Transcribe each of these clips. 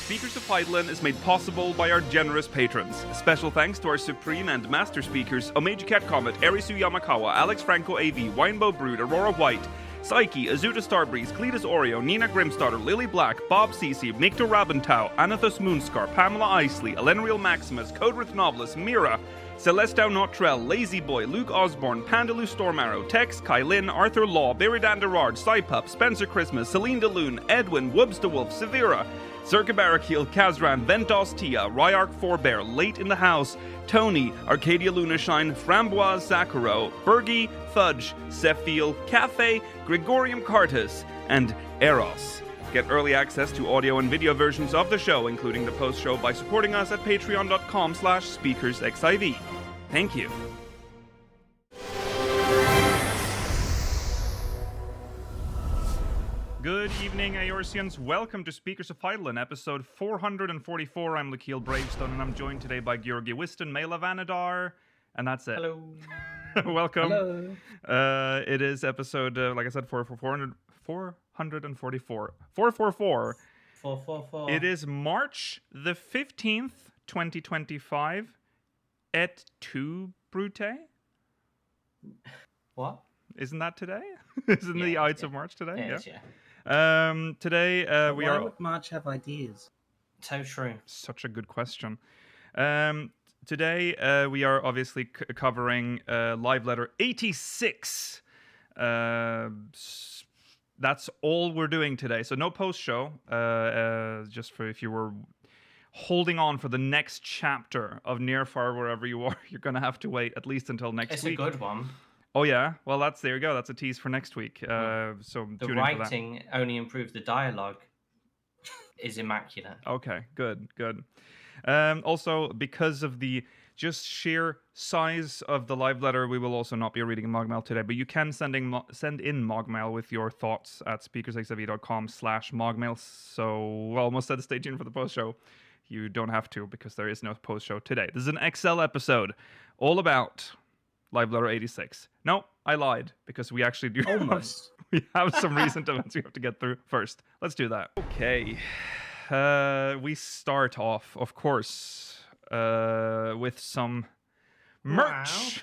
Speakers of Heidelin is made possible by our generous patrons. Special thanks to our supreme and master speakers, Omeji Cat Comet, Erisu Yamakawa, Alex Franco AV, Winebow Brood, Aurora White, Psyche, Azuta Starbreeze, Cletus Oreo, Nina Grimstarter, Lily Black, Bob Cece, Nikto Rabentau, Anathos Moonscar, Pamela Isley, Elenriel Maximus, Codrith Novelist, Mira, Celestau Notrell, Lazy Boy, Luke Osborne, Pandaloo Stormarrow, Tex, Kylin, Arthur Law, Beridan Derard, Cypup, Spencer Christmas, Celine DeLune, Edwin, Woobs the Wolf, Severa, Circa Barakil, Kazran, Ventos Tia, Ryark Forbear, Late in the House, Tony, Arcadia Lunashine, Framboise Sakuro, Bergie, Fudge, Sephiel, Cafe, Gregorium Cartus, and Eros. Get early access to audio and video versions of the show, including the post-show, by supporting us at patreon.com/speakersxiv. Thank you. Good evening, Aorsians. Welcome to Speakers of Heidelin, episode 444. I'm Lakeel Bravestone, and I'm joined today by Georgi Wiston, Mela Vanadar, and that's it. Hello. Welcome. Hello. It is episode, like I said, 444. 444. It is March the 15th, 2025, et tu, Brute? What? Isn't that today? Isn't the Ides of March today? Yeah. Today we Why are... would March have ideas? So true. Such a good question. Today we are obviously covering Live Letter 86. That's all we're doing today. So no post-show, just for if you were holding on for the next chapter of Near Far, wherever you are, you're going to have to wait at least until next week. It's a good one. Oh, yeah? Well, there you go. That's a tease for next week. So the tune in for that. writing only improves the dialogue is immaculate. Okay, good. Also, because of the just sheer size of the live letter, we will also not be reading Mogmail today, but you can send in Mogmail with your thoughts at speakersxiv.com/Mogmail. So, almost said stay tuned for the post show. You don't have to, because there is no post show today. This is an XL episode all about Live Letter 86. No, I lied, because we actually do Almost. we have some recent events we have to get through first. Let's do that. Okay. We start off, of course, with some merch.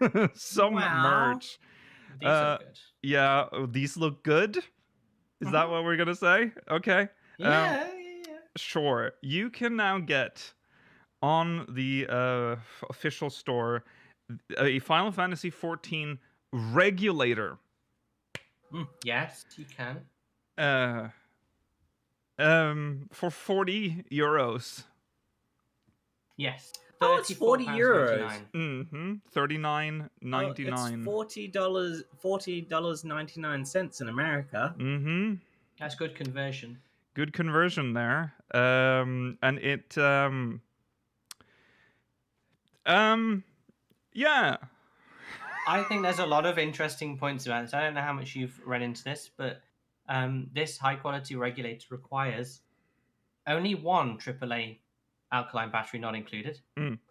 Wow. Some merch. These are good. Yeah, these look good. Is that what we're gonna say? Okay. Yeah. Sure. You can now get on the official store a Final Fantasy XIV regulator. Yes, you can. For €40. Yes. Oh, it's 40 euros. Mm-hmm. $39.99. Oh, it's $40.99 in America. Mm-hmm. That's good conversion. Good conversion there. And it yeah. I think there's a lot of interesting points about this. I don't know how much you've read into this, but this high quality regulator requires only one AAA alkaline battery, not included.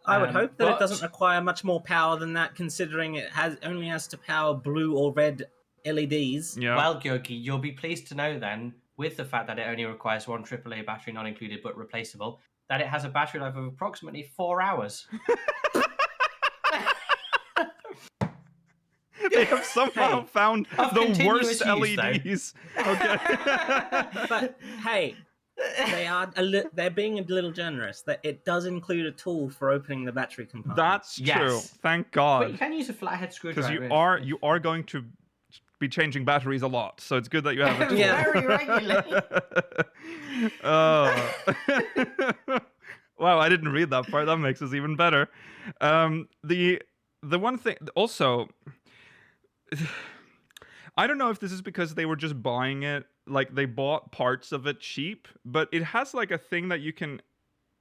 I would hope that but it doesn't require much more power than that, considering it only has to power blue or red LEDs. Yeah. Well, Georgi, you'll be pleased to know then, with the fact that it only requires one AAA battery, not included, but replaceable, that it has a battery life of approximately 4 hours. They have somehow found the worst LEDs. Okay. But hey, they're being a little generous. That it does include a tool for opening the battery compartment. That's true. Yes. Thank But God. you can use a flathead screwdriver. Because you are going to be changing batteries a lot, so it's good that you have a tool. Yeah. Very regularly. Wow, I didn't read that part. That makes us even better. The one thing also, I don't know if this is because they were just buying it, like they bought parts of it cheap, but it has like a thing that you can,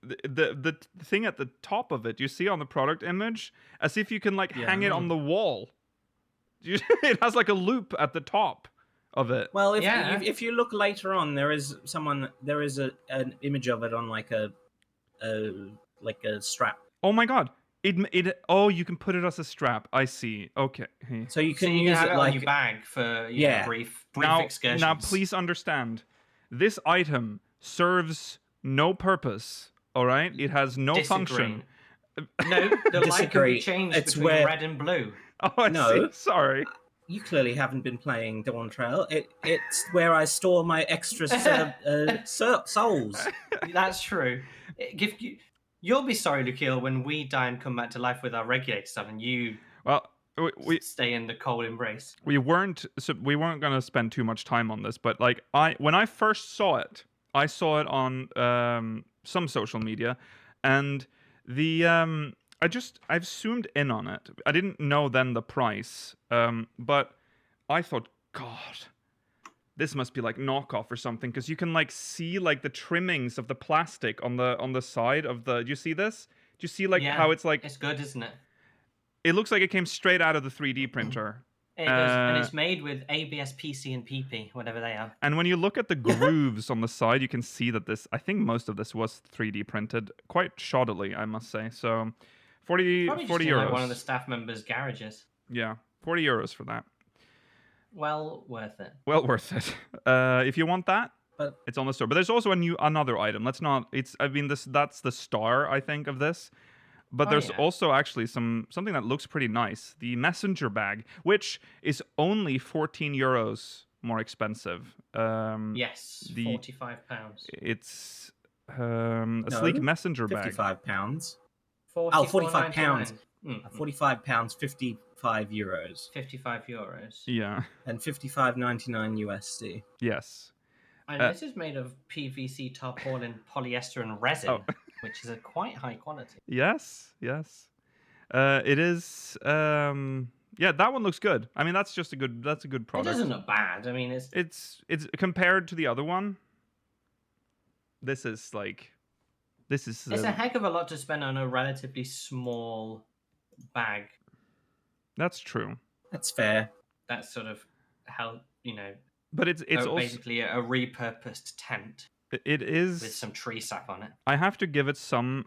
the thing at the top of it, you see on the product image, as if you can like hang it on the wall. It has like a loop at the top of it. Well, if you look later on, there is an image of it on like a strap. Oh my God. You can put it as a strap. I see. Okay. So you can use have it it like on your bag for brief excursions. Now, please understand, this item serves no purpose. All right, it has no function. No, the light can be Disagree. changed It's between where- red and blue. Oh, I No. see. Sorry. You clearly haven't been playing Dawn Trail. It's where I store my extra souls. That's true. You'll be sorry, Lukiel, when we die and come back to life with our regulator stuff, and you Well, we stay in the cold embrace. we weren't gonna spend too much time on this, but like when I first saw it, I saw it on some social media, and the I've zoomed in on it. I didn't know then the price, but I thought, God, this must be like knockoff or something, because you can like see like the trimmings of the plastic on the side of the. Do you see this? Do you see like how it's like? It's good, isn't it? It looks like it came straight out of the 3D printer. It does, and it's made with ABS, PC, and PP, whatever they are. And when you look at the grooves on the side, you can see that this. I think most of this was 3D printed, quite shoddily, I must say. So, 40 Probably 40 just in, euros. like, one of the staff members' garages. Yeah, 40 euros for that. Well worth it. Well worth it. If you want that, But it's on the store. But there's also another item. Let's not. That's the star, I think, of this. But there's also actually something that looks pretty nice. The messenger bag, which is only 14 euros more expensive. Yes, £45. It's a sleek messenger bag. £55. 45 £45. £45, 55 euros. €55. Yeah. And 55.99 USD. Yes. And this is made of PVC tarpaulin, polyester, and resin, which is a quite high quality. Yes. It is. Yeah, that one looks good. I mean, that's a good product. It doesn't look bad. I mean, it's compared to the other one. This is. It's a heck of a lot to spend on a relatively small bag. That's true. That's fair. That's sort of how, But it's also basically a repurposed tent. It is with some tree sap on it. I have to give it some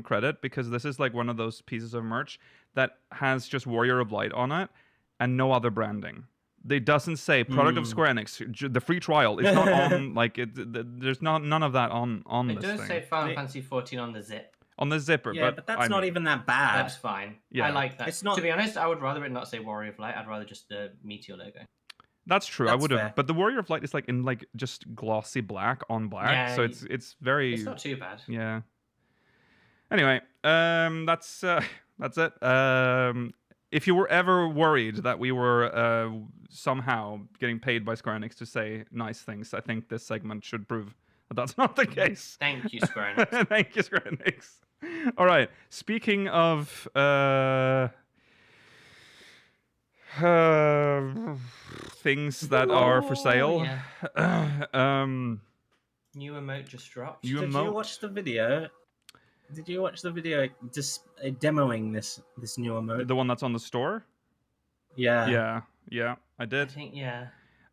credit, because this is like one of those pieces of merch that has just Warrior of Light on it and no other branding. It doesn't say product of Square Enix. The free trial is not on. There's none of that on it this does thing. say Final Fantasy 14 on the zip. On the zipper, Yeah, but that's not even that bad. That's fine. Yeah. I like that. It's not... To be honest, I would rather it not say Warrior of Light. I'd rather just the Meteor logo. That's true. That's I would have, fair. but the Warrior of Light is like in just glossy black on black, Yeah, so it's very. It's not too bad. Yeah. Anyway, that's it. If you were ever worried that we were somehow getting paid by Square Enix to say nice things, I think this segment should prove that that's not the case. Thank you, Square Enix. Thank you, Square Enix. All right. Speaking of things that are for sale, New emote just dropped. New Did emote. you watch the video? Did you watch the video just demoing this new emote? The one that's on the store? Yeah. Yeah, I I did. think, yeah.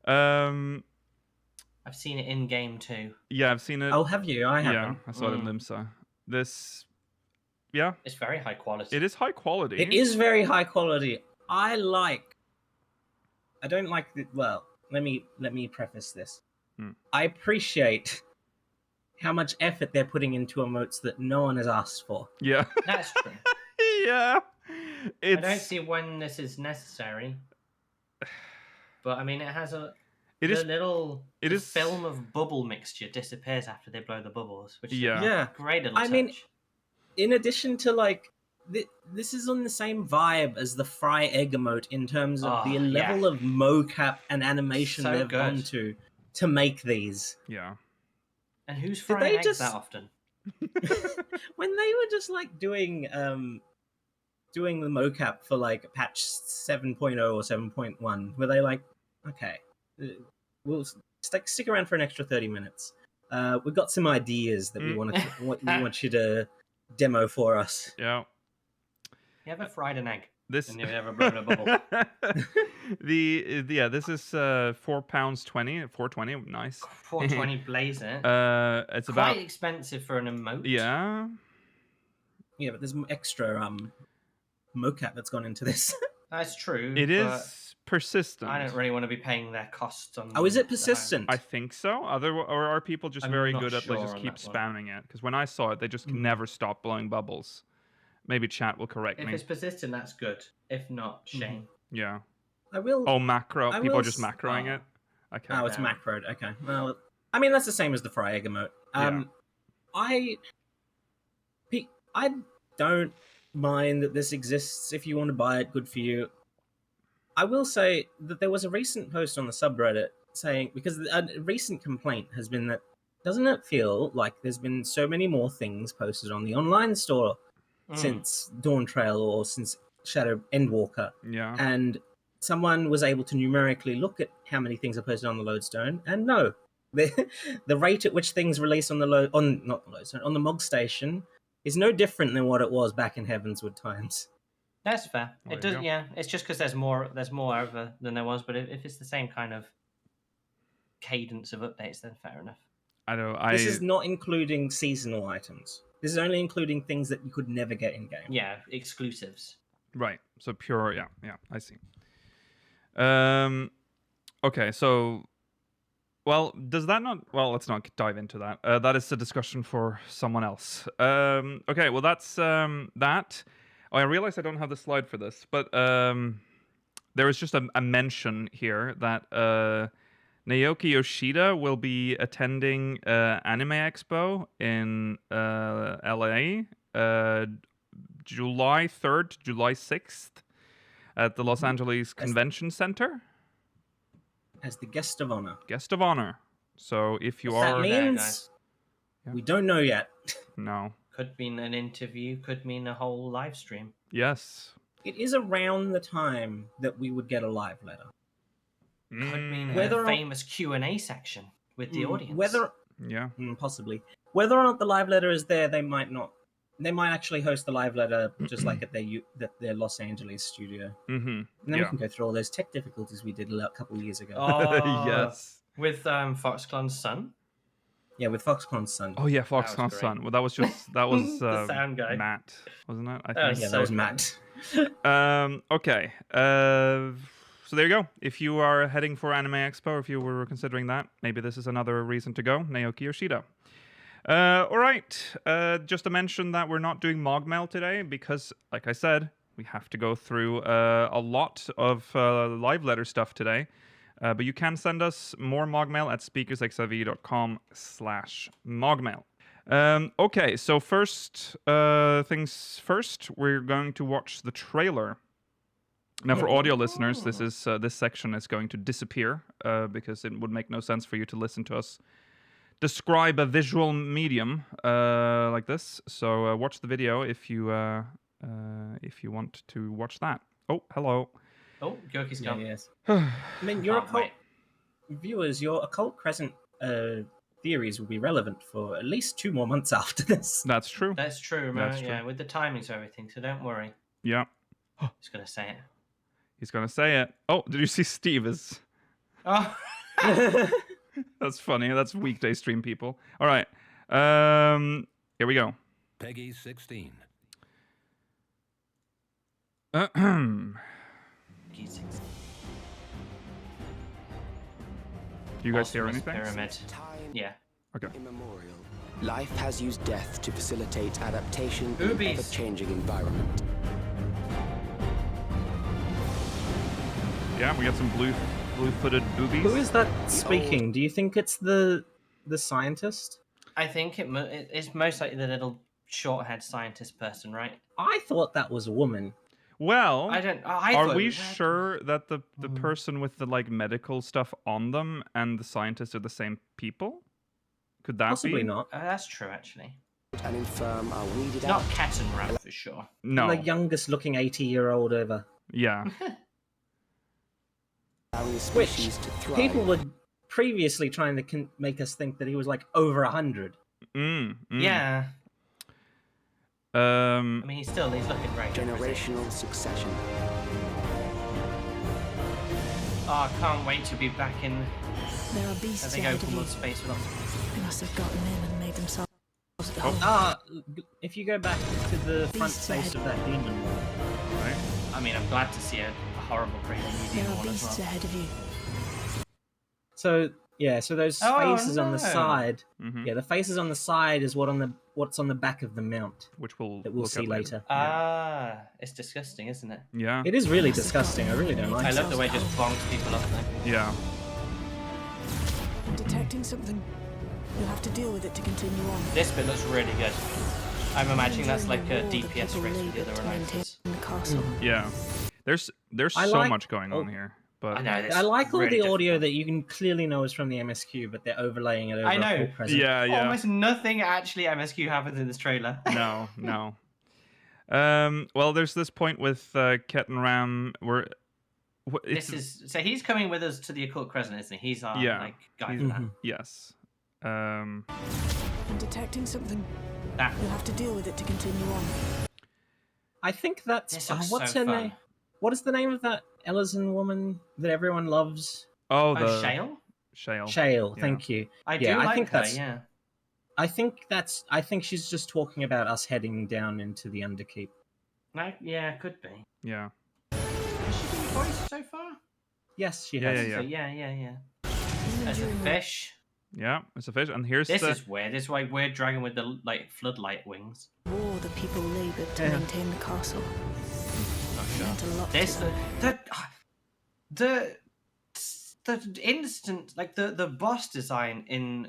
Um, I've seen it in game too. yeah, I've seen it. Oh, have you? I haven't. Yeah, I saw it in Limsa. This, yeah, It's very high quality. it is high quality. It is very high quality. I don't like the, well, let me preface this. I appreciate how much effort they're putting into emotes that no one has asked for. Yeah. That's true. Yeah. I don't see when this is necessary. But I mean, it has the film of bubble mixture disappears after they blow the bubbles, which is a great little touch. mean, in addition to this is on the same vibe as the Fry Egg emote in terms of the level of mocap and animation they've gone to make these. Yeah. And who's frying eggs that often? When they were just doing the mocap for patch 7.0 or 7.1, were they okay, we'll stick around for an extra 30 minutes. We've got some ideas that we want you to demo for us. Yeah. You ever fried an egg? This and you ever blown a bubble? This is £4.20, $4.20, nice. $4.20 blaze it. It's quite expensive for an emote. Yeah. Yeah, but there's extra mocap that's gone into this. That's true. It is, persistent. I don't really want to be paying their costs on. Oh, is it the persistent? I think so. Or are people just I'm very not good at like sure just on keep that one. spamming it? Because when I saw it, they just never stop blowing bubbles. Maybe chat will correct If me. it's persistent, that's good. If not, shame. Yeah. I will. Oh, macro. I People will are just macroing oh. it. Okay. Oh, it's No. macroed. Okay. Well, I mean that's the same as the fry egg emote. I don't mind that this exists. If you want to buy it, good for you. I will say that there was a recent post on the subreddit saying, because a recent complaint has been that, doesn't it feel like there's been so many more things posted on the online store since Dawn Trail or since Shadow Endwalker? Yeah. And someone was able to numerically look at how many things are posted on the Lodestone, and no, the rate at which things release on the on the Mog Station is no different than what it was back in Heavenswood times. That's fair. There It you does. go. Yeah, it's just because there's more over than there was. But if it's the same kind of cadence of updates, then fair enough. I know. This is not including seasonal items. This is only including things that you could never get in game. Yeah, exclusives. Right. So pure. Yeah. Yeah. I see. Okay. So. Well, does that not? Well, let's not dive into that. That is a discussion for someone else. Okay. Well, that's that. Oh, I realize I don't have the slide for this, but there is just a mention here that Naoki Yoshida will be attending Anime Expo in LA July 3rd to July 6th at the Los Angeles Convention Center. As the guest of honor. Guest of honor. So if you What's that are... mean? Means guys. we don't know yet. No. Could mean an interview. Could mean a whole live stream. Yes. It is around the time that we would get a live letter. Could mean Whether a or- famous Q&A section with the audience. Yeah. Possibly. Whether or not the live letter is there, they might not. They might actually host the live letter just like at their Los Angeles studio. Mm-hmm. And then we Yeah. can go through all those tech difficulties we did a couple of years ago. Oh, Yes. With Foxclon's son. Yeah, with Foxconn's son. Oh yeah, That was Foxconn's great. son. Well, that was The sound guy. Matt, wasn't it? I That think. Yeah, so that was fun. Matt. Okay. So there you go. If you are heading for Anime Expo, or if you were considering that, maybe this is another reason to go. Naoki Yoshida. All right. Just to mention that we're not doing Mogmail today because, like I said, we have to go through a lot of live letter stuff today. But you can send us more Mogmail at speakersxiv.com/Mogmail. Okay, so first things first, we're going to watch the trailer. Now, for audio listeners, this section is going to disappear because it would make no sense for you to listen to us describe a visual medium like this. So watch the video if you want to watch that. Oh, hello. Oh, Gurky's Yeah, gone. yes. I mean, your Can't occult wait. viewers, your Occult Crescent theories will be relevant for at least 2 more months after this. That's true. That's true, remember? That's true. Yeah, with the timings of everything, so don't worry. Yeah. Just gonna say it. He's going to say it. Oh, did you see Steve is... Oh, That's funny. That's weekday stream people. All right. Here we go. Peggy 16. Do you guys hear Awesome anything? Pyramid. Yeah. Okay. Immemorial. Life has used death to facilitate adaptation in Boobies. an ever-changing environment. Yeah, we got some blue-footed boobies. Who is that speaking? Do you think it's the scientist? I think it's most likely the little short-haired scientist person, right? I thought that was a woman. Well, I are thought we it was- sure that the person with the like medical stuff on them and the scientist are the same people? Could that Possibly be? not. That's true, actually. And infirm are weeded Not out. Cat and Rat for sure. No. The youngest looking 80-year-old ever. Yeah. Allowing the Which species to thrive. people were previously trying to make us think that he was like over 100. Yeah. I mean, he's looking very good. isn't he? Generational succession. Oh, I can't wait to be back in There are a beasts big ahead of open you. world space with lots of They must have gotten in and made themselves at home. If you go back to the front Beasts face ahead. of that demon, Right. I mean, I'm glad to see a horrible, crazy There medium are one as beasts well. ahead of you. So yeah, so those Oh, faces on the no. side. Mhm. Yeah, the faces on the side is what's on the back of the mount Which we'll that we'll look see at later. Ah, it's disgusting, isn't it? Yeah. It is really Must have disgusting. I gotten really in don't and like I it. love the way it just bonks people up there. Yeah. I'm detecting something. You'll have to deal with it to continue on. This bit looks really good. I'm imagining that's During like the a war, the DPS people race with the laboured other to maintain alliances. the castle. Yeah. There's I so like- much going on oh. here, but I know. This I like all really the audio difficult. that you can clearly know is from the MSQ, but they're overlaying it over I know. Occult Crescent. yeah. Almost nothing actually MSQ happens in this trailer. No. Well, there's this point with Ket and Ram where it's This is so he's coming with us to the Occult Crescent, isn't he? He's our Yeah. like guy He's- for that. Mhm. yes. I'm detecting something. That You'll have to deal with it to continue on. I think that's this looks what's so her fun. name? What is the name of that Ellison woman that everyone loves? Oh, the Oh, Shale? Shale. Shale. Yeah. Thank you. I do Yeah, I like think her. that's- Yeah. I think she's just talking about us heading down into the Underkeep. Yeah, could be. Yeah. Has she been voiced so far? Yes, she Yeah, has. yeah. So, yeah. Even There's a during the- fish. Yeah, it's a fish, and here's This the is weird. This is like weird dragon with the like floodlight wings. war, the people laboured to Yeah. maintain the castle. Oh, It meant a lot to This them. the instant like the boss design in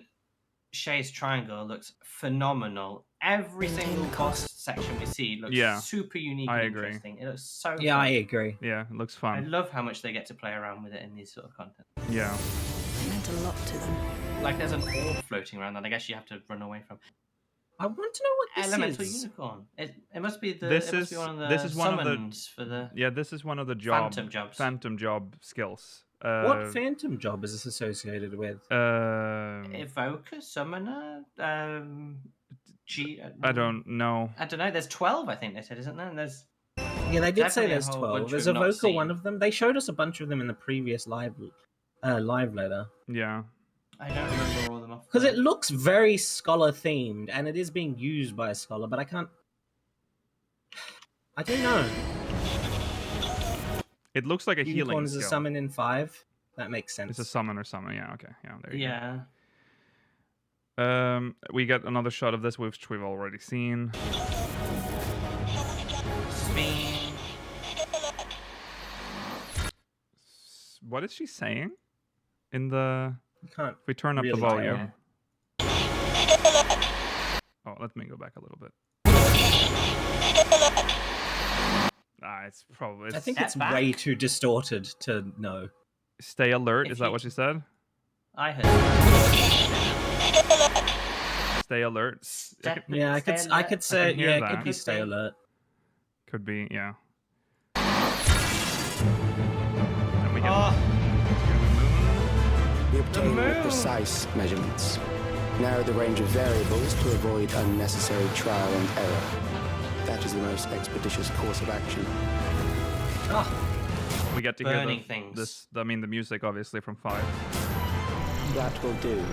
Shay's Triangle looks phenomenal. Every Maintain single the boss castle. section we see looks Yeah, super unique I and agree. interesting. It looks so Yeah, fun. I agree. yeah, it looks I fun. love how much they get to play around with it in these sort of content. Yeah. It meant a lot to them. Like there's an orb floating around that I guess you have to run away from. I want to know what this Elemental is. unicorn. It must be the. This it must is- be one of the this is one of the- summons for the. Yeah, this is one of the Phantom jobs. skills. What phantom job is this associated with? Evoker, summoner, I don't know. I don't know. There's 12, I think they said, isn't there? And there's Yeah, they did say definitely a there's whole 12. bunch There's we've not Evoker, one seen. of them. They showed us a bunch of them in the previous live letter. Yeah. I don't remember all of them off. Because the- it looks very scholar themed, and it is being used by a scholar, but I can't. I don't know. It looks like a Unicorn healing is a skill. summon in 5. That makes sense. It's a summon or something. Yeah. Okay. Yeah. There you Yeah. go. We got another shot of this, which we've already seen. Speed. What is she saying? In the You can't. if we turn up Really the tell. volume. Oh, let me go back a little bit. It's probably. I think Step it's back. way too distorted to know. Stay alert. If Is that you- what she said? I heard. Stay alert. Step- Yeah, I could. Stay I alert. could say. hear Yeah, it that. could be Could stay be. alert. Could be. Yeah. And we get Oh, We obtain more moon. precise measurements. Narrow the range of variables to avoid unnecessary trial and error. That is the most expeditious course of action. we get to hear Burning the, things. the music obviously from 5. That will do.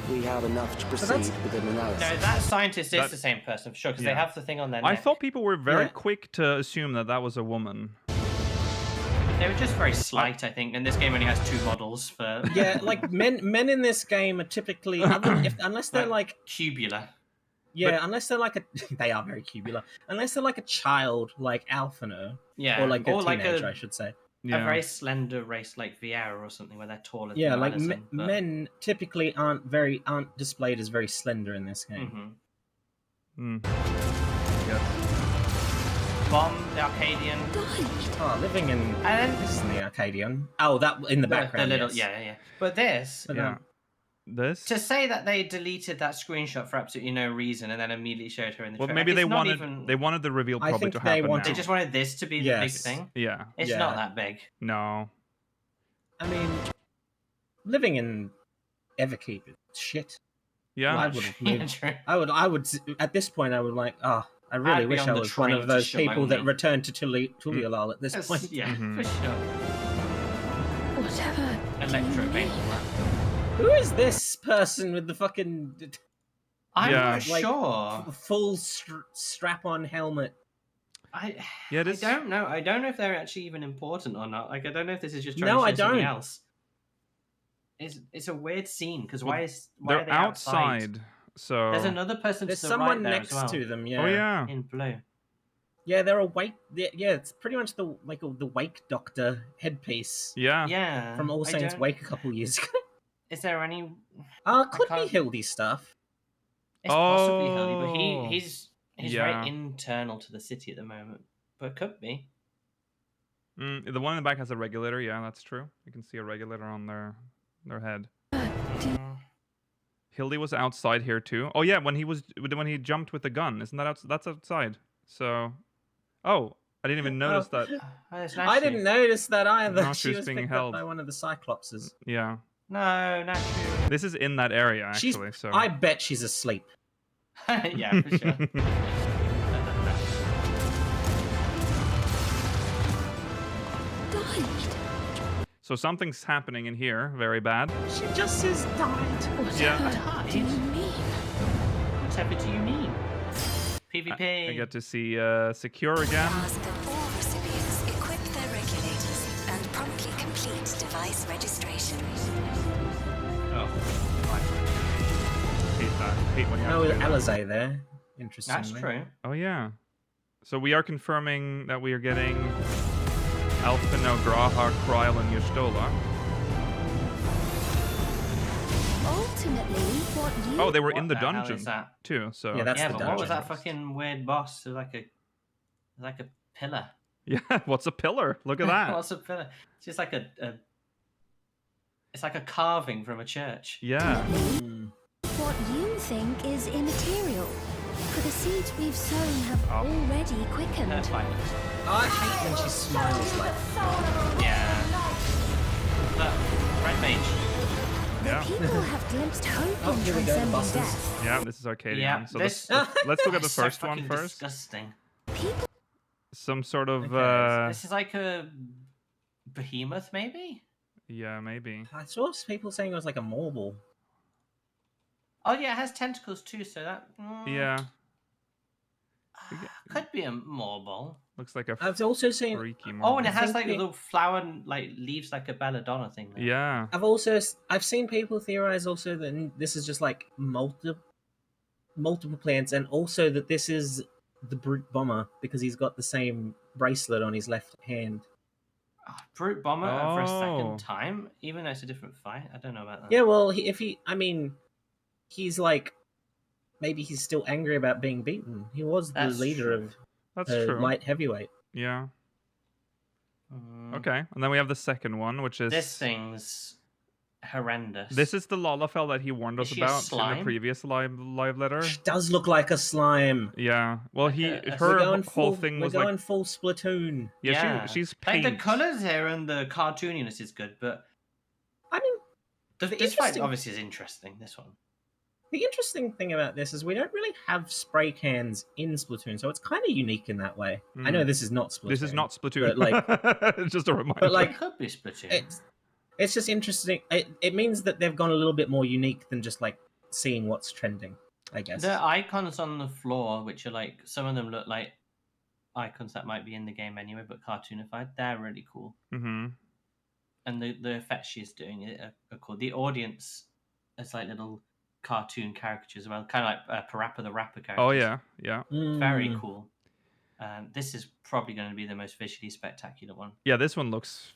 We have enough to proceed that's- with an analysis. no, that scientist is That- the same person for sure because yeah. they have the thing on their I neck. thought people were very Yeah. quick to assume that that was a woman. They were just very slight, I think, and this game only has 2 models for Yeah, like men in this game are typically unless they're like cubular. yeah, unless they're like a they are very cubular. Unless they're like a child like Alphino Yeah, or like a or like teenager, I should say. a Yeah. very slender race like Vieira or something where they're taller. Yeah, than like Madison, but- men typically aren't displayed as very slender in this game. Mhm. Yes. Bomb, the Arcadian, Oh, living in and then this is in the Arcadian. Oh, that in the background. the little yes. yeah. But this But, Yeah. This. to say that they deleted that screenshot for absolutely no reason and then immediately showed her in the Well, trailer. maybe like, they it's not wanted even- they wanted the reveal I probably think to they happen wanted- They now. just wanted this to be the big Yes. thing. Yeah. It's Yeah. not that big. No. I mean, living in Everkeep is shit. Yeah. I would have Yeah, moved. true. I would at this point I would like I really I'd be wish on I the was one train of to those people that Shimoni. returned to Tulialal at this Yes, point. yeah, Mhm. for sure. Whatever. Electro painful. Who is this person with the fucking I'm Yeah. not Like, sure. full strap-on helmet? Yeah, it I is. don't know. I don't know if they're actually even important or not. Like, I don't know if this is just trying No, to I show something don't. else. It's a weird scene because Well, why are They're they outside? outside, so. There's another person There's to the someone right there next as well, to them. Yeah. Oh yeah. in blue. Yeah, they're awake. Yeah, it's pretty much the Wake Doctor headpiece Yeah. Yeah. from All I Saints don't- Wake a couple years ago. Is there any? Could be can't- Hildy stuff. It's possibly Hildy, but Oh. he's Yeah. very internal to the city at the moment. But it could be. The one in the back has a regulator. Yeah, that's true. You can see a regulator on their head. Hildy was outside here too. Oh yeah, when he jumped with the gun, isn't that that's outside? So, oh, I didn't even notice that. Oh, it's I didn't notice that either. No, She she's was being picked held. up by one of the Cyclopses. Yeah, No, not true. this is in that area actually. So I bet she's asleep. Yeah, for sure. Died. so something's happening in here, very bad. She just says died. Yeah. What do you mean? Whatever do you mean? PvP. I get to see secure again. Ask that all recipients equip their regulators and promptly complete device registration. Oh, Hate that. Hate when you have No, to do that. Alizé there. Interestingly. that's true. Oh yeah. So we are confirming that we are getting Alphino, Graha, Kryl, and Yustola. Ultimately, what you Oh, they were What in the the hell dungeon is that? too. So Yeah, that's Yeah, the but what was dungeon. that fucking weird boss? It was like a pillar. yeah. What's a pillar? Look at that. What's a pillar? It's just like it's like a carving from a church. Yeah. Mm. what you think is immaterial. For the seeds we've sown have Oh. already quickened. That's fine. I hate when she smiles like Yeah. Look, Red Mage. The Yeah. people have glimpsed hope Oh, in here we go, the transcending bosses. death. Yeah, this is Arcadian. Yeah, So this- let's look at the It's so first one fucking first. Disgusting. People Some sort of Okay, this is like a behemoth, maybe. yeah, maybe. I saw people saying it was like a marble. Oh yeah, it has tentacles too, so that Yeah, could be a marble. looks like a I've also seen. freaky. Oh, and it I has think like a it- little flower, like leaves, like a belladonna thing. There. Yeah. I've seen people theorize also that this is just like multiple plants, and also that this is the Brute Bomber because he's got the same bracelet on his left hand. Brute Bomber for a Oh. second time, even though it's a different fight. I don't know about that. Yeah, well, he's like, maybe he's still angry about being beaten. He was the That's leader true. That's of true. light heavyweight. Yeah. Mm, Okay, and then we have the second one, which is This thing's horrendous. This is the Lalafell that he warned us Is she a about in slime? the previous live letter. She does look like a slime. Yeah. Well, We're her We're whole thing was we're like going full Splatoon. she's like paint. the colors here and the cartooniness is good, but I mean, this fight interesting- obviously is interesting. This one. the interesting thing about this is we don't really have spray cans in Splatoon, so it's kind of unique in that way. I know this is not Splatoon. This is not Splatoon. But, It's just a reminder. but, like, It could be Splatoon. It's just interesting. It means that they've gone a little bit more unique than just like seeing what's trending, I guess. The icons on the floor, which are like some of them look like icons that might be in the game anyway, but cartoonified. They're really cool, Mm-hmm. and the effects she's doing are cool. The audience is like little cartoon caricatures as well, kind of like Parappa the Rapper characters. Oh yeah, yeah, Very Mm. cool. This is probably going to be the most visually spectacular one. yeah. This one looks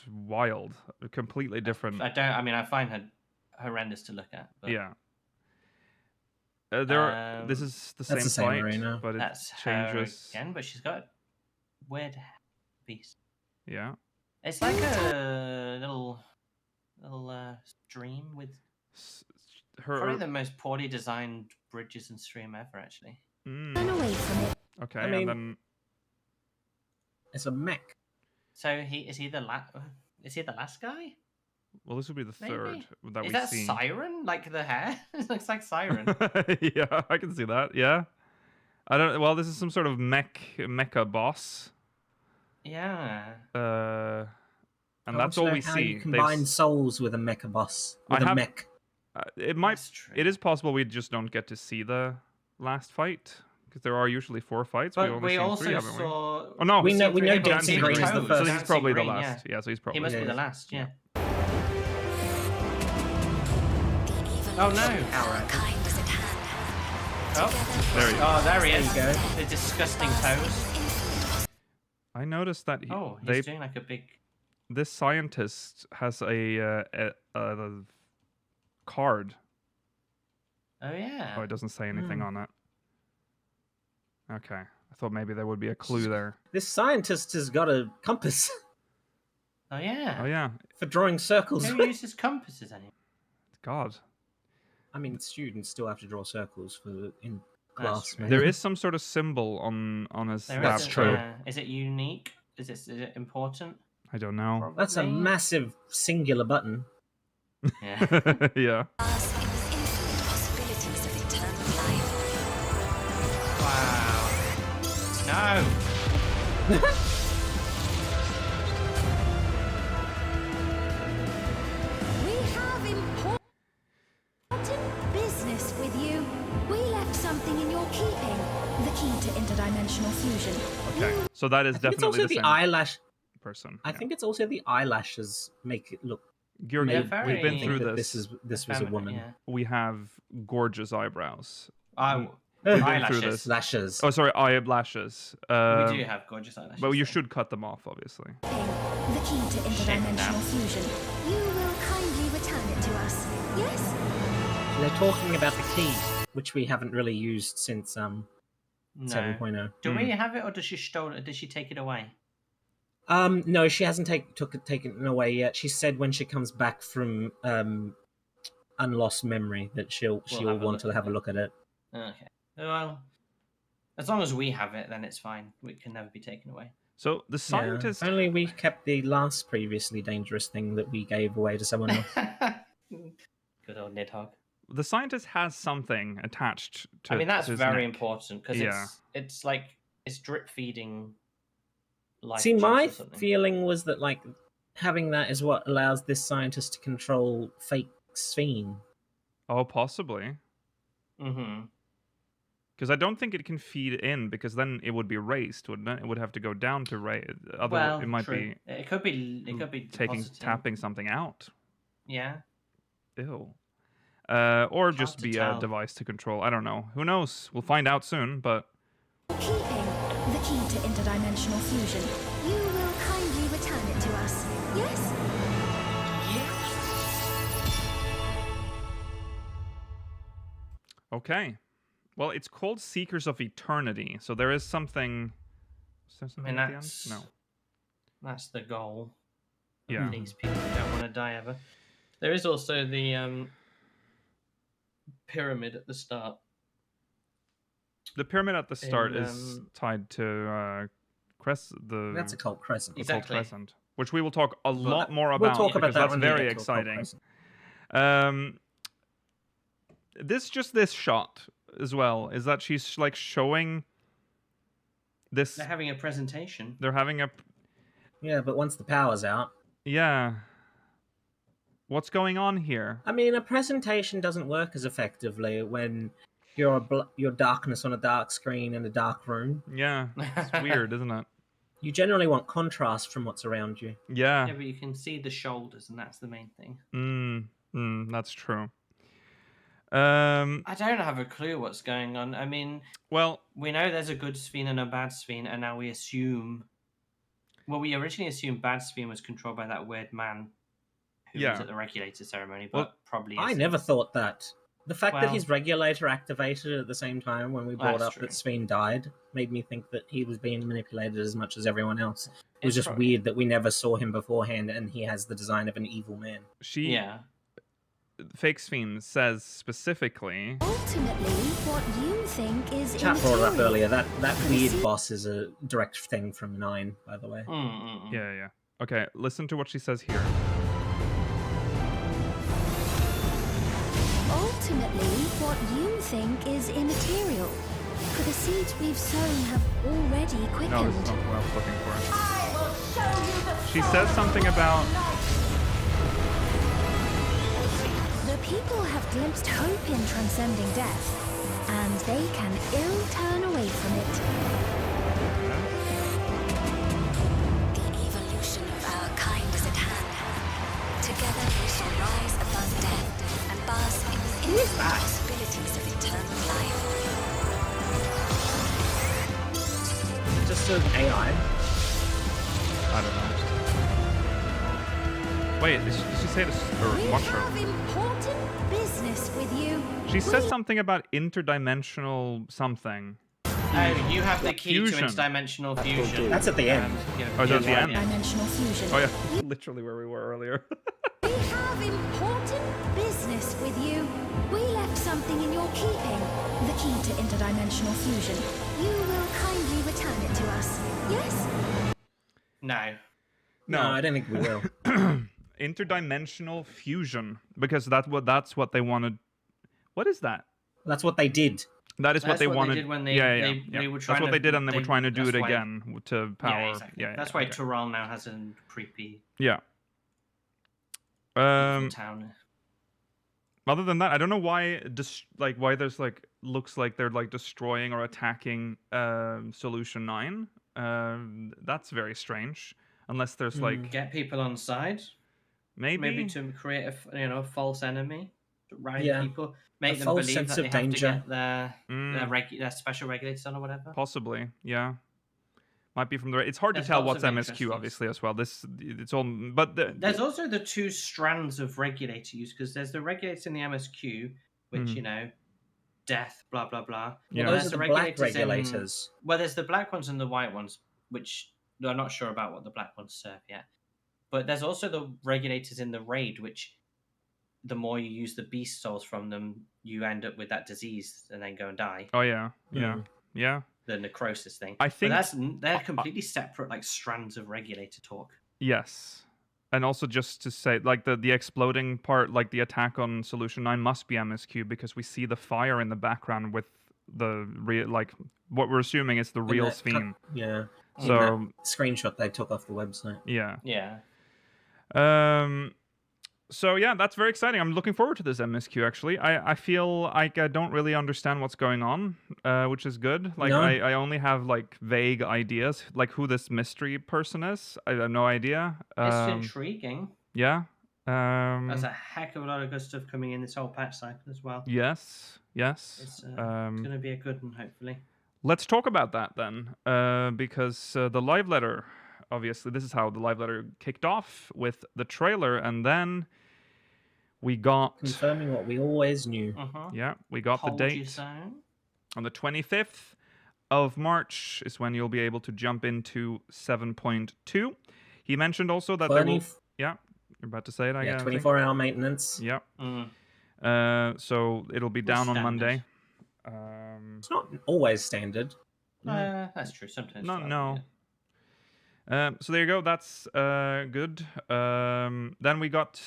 wild, completely different. I find her horrendous to look at. But Yeah. This is the same That's the same fight, arena. but it that's changes. her again. But she's got weird beast. Yeah. It's like a little stream with probably Her. the most poorly designed bridges and stream ever. Actually, Run away from it. Okay, I mean- and then It's a mech. so is he the last guy? well, this would be the Maybe. third that Is we that see. Siren? Like the hair? It looks like Siren. Yeah, I can see that. Yeah. I don't. Well, this is some sort of mecha boss. Yeah. And I that's want to all know we how see. You They've combine souls with a mecha boss. I With a have- mech. It might. That's true. It is possible we just don't get to see the last fight Because there are usually 4 fights. But We've only we seen also 3, haven't we? saw. Oh no, We know Yeah, but Dancing Green is the Toes. So first. he's probably the Green, last. yeah. Yeah, so he's probably He must be Yeah. the last, yeah. The evolution Oh, no. of our kind is at hand. Oh, Together there he oh, there he is. There you go. The disgusting toes. I noticed that Oh, he's they doing like a big. this scientist has a card. Oh yeah. Oh, it doesn't say anything Hmm. on it. Okay, I thought maybe there would be a clue there. This scientist has got a compass Oh yeah. Oh yeah, for drawing circles. Who uses compasses anymore? God. I mean, students still have to draw circles in class. true. maybe. There is some sort of symbol on his There lap. is, true. yeah. Is it unique? Is it important? I don't know. Probably. That's a massive singular button. Yeah. Yeah. Us in the infinite possibilities of eternal life. Wow. No. We have important business with you. We left something in your keeping. The key to interdimensional fusion. Okay. So that is I think it's definitely also the the same eyelash. person. I think it's also the eyelashes make it look. Georgi, Yeah, we've very- been think through that this. this was a woman. Yeah. We have gorgeous eyebrows. Oh, been through eyelashes. this. Lashes. Oh, sorry, eyelashes. We do have gorgeous eyelashes. But you though. should cut them off, obviously. The key to interdimensional fusion. You will kindly return it to us. Yes? They're talking about the key, which we haven't really used since No. 7.0. Do we have it, or does she stole it? Did she take it away? No, she hasn't taken it away yet. She said when she comes back from unlost memory that she'll have a want look to at have a it. look at it. Okay. Well, as long as we have it, then it's fine. It can never be taken away. So the scientist. Yeah. Only we kept the last previously dangerous thing that we gave away to someone else. Good old Nidhogg. The scientist has something attached to. I mean, that's his very neck. important because Yeah. it's like it's drip feeding. Life See, juice my or something. feeling was that like having that is what allows this scientist to control fake Sphene. Oh, possibly. Mm-hmm. Because I don't think it can feed in, because then it would be raised, wouldn't it? It would have to go down to raise. Otherwise, Well, it might true. be. It could be. It could be depositing. tapping something out. Yeah. Ew. Or just to be tell. a device to control. I don't know. Who knows? We'll find out soon. But Keeping the key to interdimensional fusion. You will kindly return it to us. Yes? okay. Well, it's called Seekers of Eternity, so there is something. Is there something at the end? that's- No. That's the goal. Yeah. These people who don't want to die ever. There is also the pyramid at the start. The pyramid at the start In, is tied to That's Occult Crescent. Occult Exactly. Crescent, which we will talk a lot more We'll about. talk about because that that's when we very get to Occult exciting. Crescent. This shot as well is that she's like showing this. They're having a presentation. They're having a Yeah, but once the power's out, yeah. What's going on here? I mean, a presentation doesn't work as effectively when you're your darkness on a dark screen in a dark room. Yeah, it's weird, isn't it? You generally want contrast from what's around you. Yeah. Yeah, but you can see the shoulders, and that's the main thing. That's true. I don't have a clue what's going on. I mean, Well, we know there's a good Sphene and a bad Sphene, and now we assume. Well, we originally assumed bad Sphene was controlled by that weird man who Yeah. was at the regulator ceremony, but Well, probably I isn't. never thought that. The fact that Well- his regulator activated at the same time when we brought That's up that true. Sphene died made me think that he was being manipulated as much as everyone else. It was It's just probably- weird that we never saw him beforehand and he has the design of an evil man. Yeah. Fake Sphene says specifically. Ultimately, what you think is Chat brought it up immaterial. earlier. That weird boss is a direct thing from 9, by the way. Yeah. Okay, listen to what she says here. Ultimately, what you think is immaterial. For the seeds we've sown have already No, quickened. this is not what I was looking for. I will show you the She says something about. The people have glimpsed hope in transcending death. and they can ill turn away from it. The evolution of our kind is at hand. Together we shall rise above death and bask in the infinite possibilities of eternal life. Just an AI. I don't know. Wait, did she say this? Or We watch her? have important business with you. She said something about interdimensional something. Oh, you have the key Fusion. to interdimensional fusion. That's at the end. Oh, is that at the end? Dimensional fusion. Oh yeah, literally where we were earlier. We have important business with you. We left something in your keeping. The key to interdimensional fusion. You will kindly return it to us. Yes? No. No, I don't think we will. Interdimensional fusion, because that's what they wanted. What is that? That's what they did. That is what That's they what they wanted. did when they- yeah. they were That's trying what to- they did, and they were trying to do that's it why- again to power. Yeah, exactly. Yeah, That's why okay. Tural now has a creepy Yeah. town. Other than that, I don't know why. Why there's looks like they're destroying or attacking Solution 9. That's very strange. Unless there's Get people on side. Maybe to create a false enemy, rally people, make them false believe sense that they of have danger. to get their special regulators on or whatever. possibly, yeah. Might be from the. It's hard There's to tell lots what's of MSQ, interesting- obviously, as well. It's all, but There's also the two strands of regulator use, because there's the regulator in the MSQ, which death, blah blah blah. Yeah. Well, There's those are the black regulators in- regulators. Well, there's the black ones and the white ones, which I'm not sure about what the black ones serve yet. But there's also the regulators in the raid, which the more you use the beast souls from them, you end up with that disease and then go and die. oh yeah, yeah. The necrosis thing. I think- but they're completely separate, strands of regulator talk. Yes. And also just to say, the exploding part, the attack on Solution 9 must be MSQ, because we see the fire in the background with the real, what we're assuming is the real Sphene. Yeah. So, that screenshot they took off the website. yeah. Yeah. So yeah, that's very exciting. I'm looking forward to this MSQ, actually. I feel like I don't really understand what's going on, which is good. No. I only have vague ideas, who this mystery person is. I have no idea. It's intriguing. Yeah. There's a heck of a lot of good stuff coming in this whole patch cycle as well. Yes. It's going to be a good one, hopefully. Let's talk about that then, because the live letter, obviously, this is how the live letter kicked off with the trailer, and then we got Confirming what we always knew. we got Told the you date so. on the 25th of March is when you'll be able to jump into 7.2. He mentioned also that there will, you're about to say it, I guess. 24-hour maintenance. Yeah. Mm. So it'll be down on standard. Monday. It's not always standard. That's true. Sometimes. No. So there you go. That's good. Then we got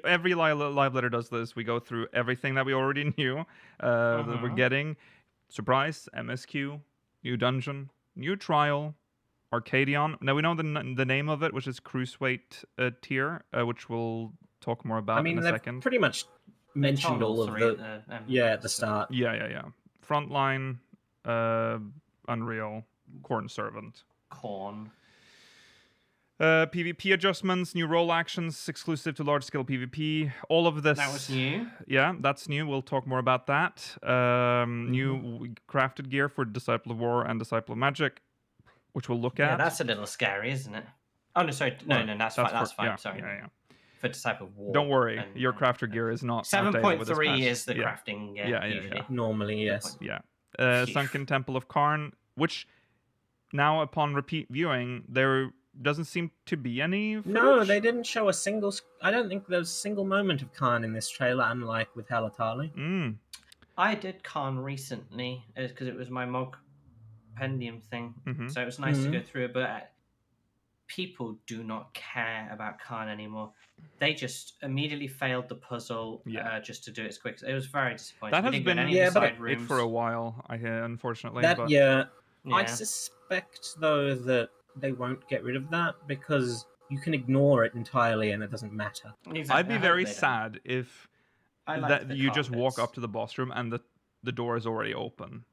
every live letter does this. We go through everything that we already knew that we're getting. Surprise, MSQ, new dungeon, new trial, Arcadion. Now we know the name of it, which is Cruiseweight tier, which we'll talk more about in a they've second. pretty much mentioned all of the at the start. Yeah. Frontline, Unreal, Corn Servant. Corn. PvP adjustments, new role actions exclusive to large-scale PvP. All of this. That was new. Yeah, that's new. We'll talk more about that. New crafted gear for Disciple of War and Disciple of Magic, which we'll look at. Yeah, that's a little scary, isn't it? Oh no, sorry. No, that's fine. That's fine. Yeah, Sorry. Yeah. For Disciple of War. Don't worry, and- your crafter gear is not. 7.3 is the crafting. Usually. Normally, yes. Yeah. Sunken Temple of Karn, which now upon repeat viewing, there doesn't seem to be any footage. No, they didn't show a single... I don't think there's a single moment of Khan in this trailer, unlike with Halatali. I did Khan recently, because it was my Mog Pendium thing. So it was nice to go through it, but people do not care about Khan anymore. They just immediately failed the puzzle just to do it as quick. It was very disappointing. That has been it for a while, unfortunately. I suspect, though, that they won't get rid of that because you can ignore it entirely and it doesn't matter. I'd be very sad if I like that the you just walk carpets. up to the boss room and the door is already open.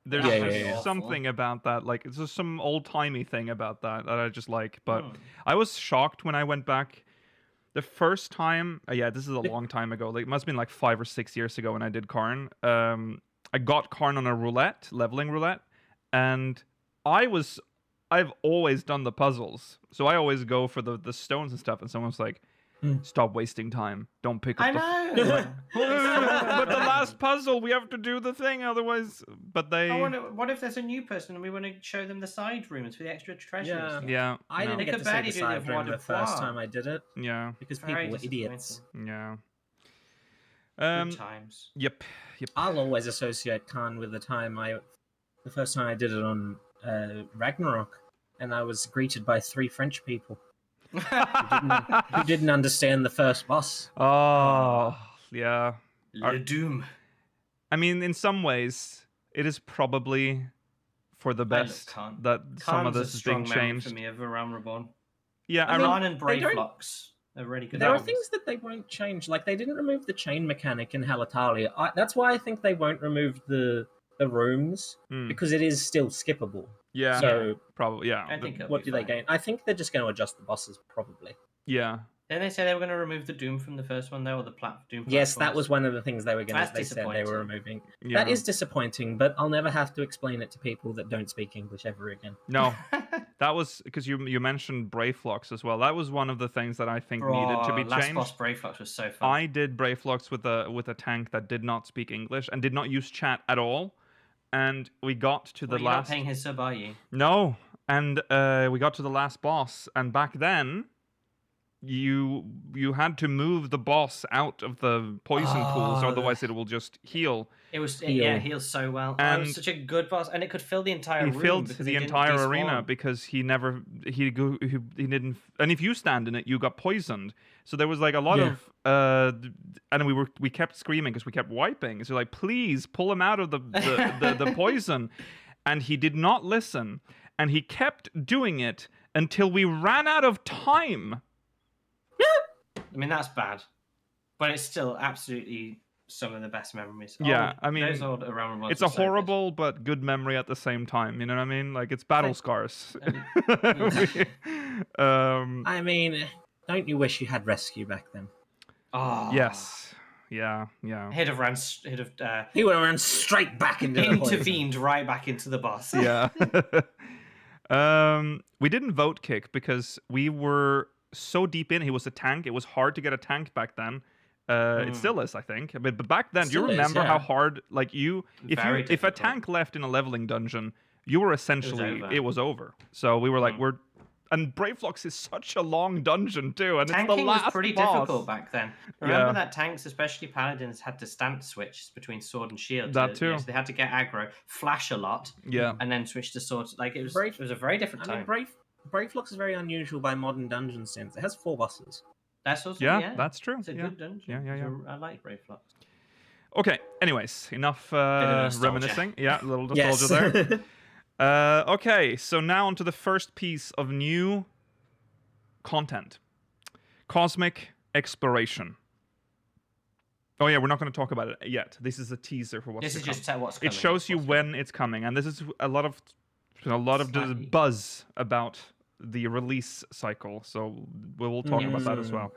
There's That's Yeah, really yeah. awful. something about that, like it's just some old-timey thing about that I just like. But Hmm. I was shocked when I went back the first time. Yeah, this is a long time ago. Like, it must have been like 5 or 6 years ago when I did Karn. I got Karn on a leveling roulette, and I've always done the puzzles, so I always go for the stones and stuff. And someone's like, "Stop wasting time. Don't pick up I the." know. But the last puzzle, we have to do the thing, otherwise. But they. I wonder, what if there's a new person and we want to show them the side rooms for the extra treasures? Yeah. Yeah. I no, didn't get could to see barely the do the side room voix the de first bois. time I did it Yeah. because Very people were idiots. disappointing. Yeah. Good times. Yep. I'll always associate Khan with the first time I did it on Ragnarok, and I was greeted by 3 French people who didn't understand the first boss. Oh, yeah. Le Doom. I mean, in some ways, it is probably for the I love best Khan. that some of Khan's a this is being strong memory changed. for me of A Realm Reborn. Yeah, I mean, Khan and they don't- Brayflocks are really good. There are ones. things that they won't change. Like, they didn't remove the chain mechanic in Halitalia. That's why I think they won't remove the rooms, Hmm. because it is still skippable. Yeah, So, probably. Yeah, I think it'll what be do they fine. gain? I think they're just going to adjust the bosses, probably. yeah. Didn't they say they were going to remove the Doom from the first one, though, or the Doom Yes, that platforms? was one of the things they were going That's to. They said they were removing. Yeah. That is disappointing, but I'll never have to explain it to people that don't speak English ever again. No, that was because you mentioned Brayflocks as well. That was one of the things that I think needed to be Last changed. boss Brayflocks was so fun. I did Brayflocks with a tank that did not speak English and did not use chat at all, and we got to the Well, you're last. not paying his sub, are you? No, and we got to the last boss, and back then, you had to move the boss out of the poison pools, Oh, otherwise it will just heal. It was Heal. yeah, it heals so well. And it And was such a good boss, and it could fill the entire He room. filled because the it didn't entire arena despawn. because he didn't, and if you stand in it, you got poisoned. So there was like a lot of and we kept screaming because we kept wiping. So like, please pull him out of the poison, and he did not listen, and he kept doing it until we ran out of time. I mean, that's bad, but it's still absolutely some of the best memories. Yeah, I mean, those old Realm Reborns It's were a so good. horrible but good memory at the same time. You know what I mean? Like, it's battle scars. I mean, don't you wish you had rescue back then? Oh, Yes. Yeah. He'd have He would have run straight back into the poison. intervened right back into the boss. Yeah. We didn't vote kick because we were so deep in. He was a tank. It was hard to get a tank back then. It still is, I think. But back then, do you Still is, remember yeah. how hard? Like if Very a difficult. tank left in a leveling dungeon, you were essentially over. it was over. So we were like, and Brayflocks is such a long dungeon too, and it's Tanking the last was pretty boss. difficult back then. Remember Yeah. that tanks, especially paladins, had to stance switch between sword and shield. That too. So they had to get aggro, flash a lot, Yeah. and then switch to sword. Like it was a very different I time. mean, Brayflocks is very unusual by modern dungeon standards. It has 4 bosses. That's also Yeah, that's true. It's a Yeah. good dungeon. Yeah. I like Brayflocks. Okay. Anyways, enough nostalgia. reminiscing. Yeah, a little nostalgia there. Okay, so now onto the first piece of new content. Cosmic Exploration. Oh yeah, we're not going to talk about it yet. This is a teaser for what's This to is come. just what's It coming. shows you what's when it's coming, and this is a lot of Slightly. buzz about the release cycle. So we will talk about that as well.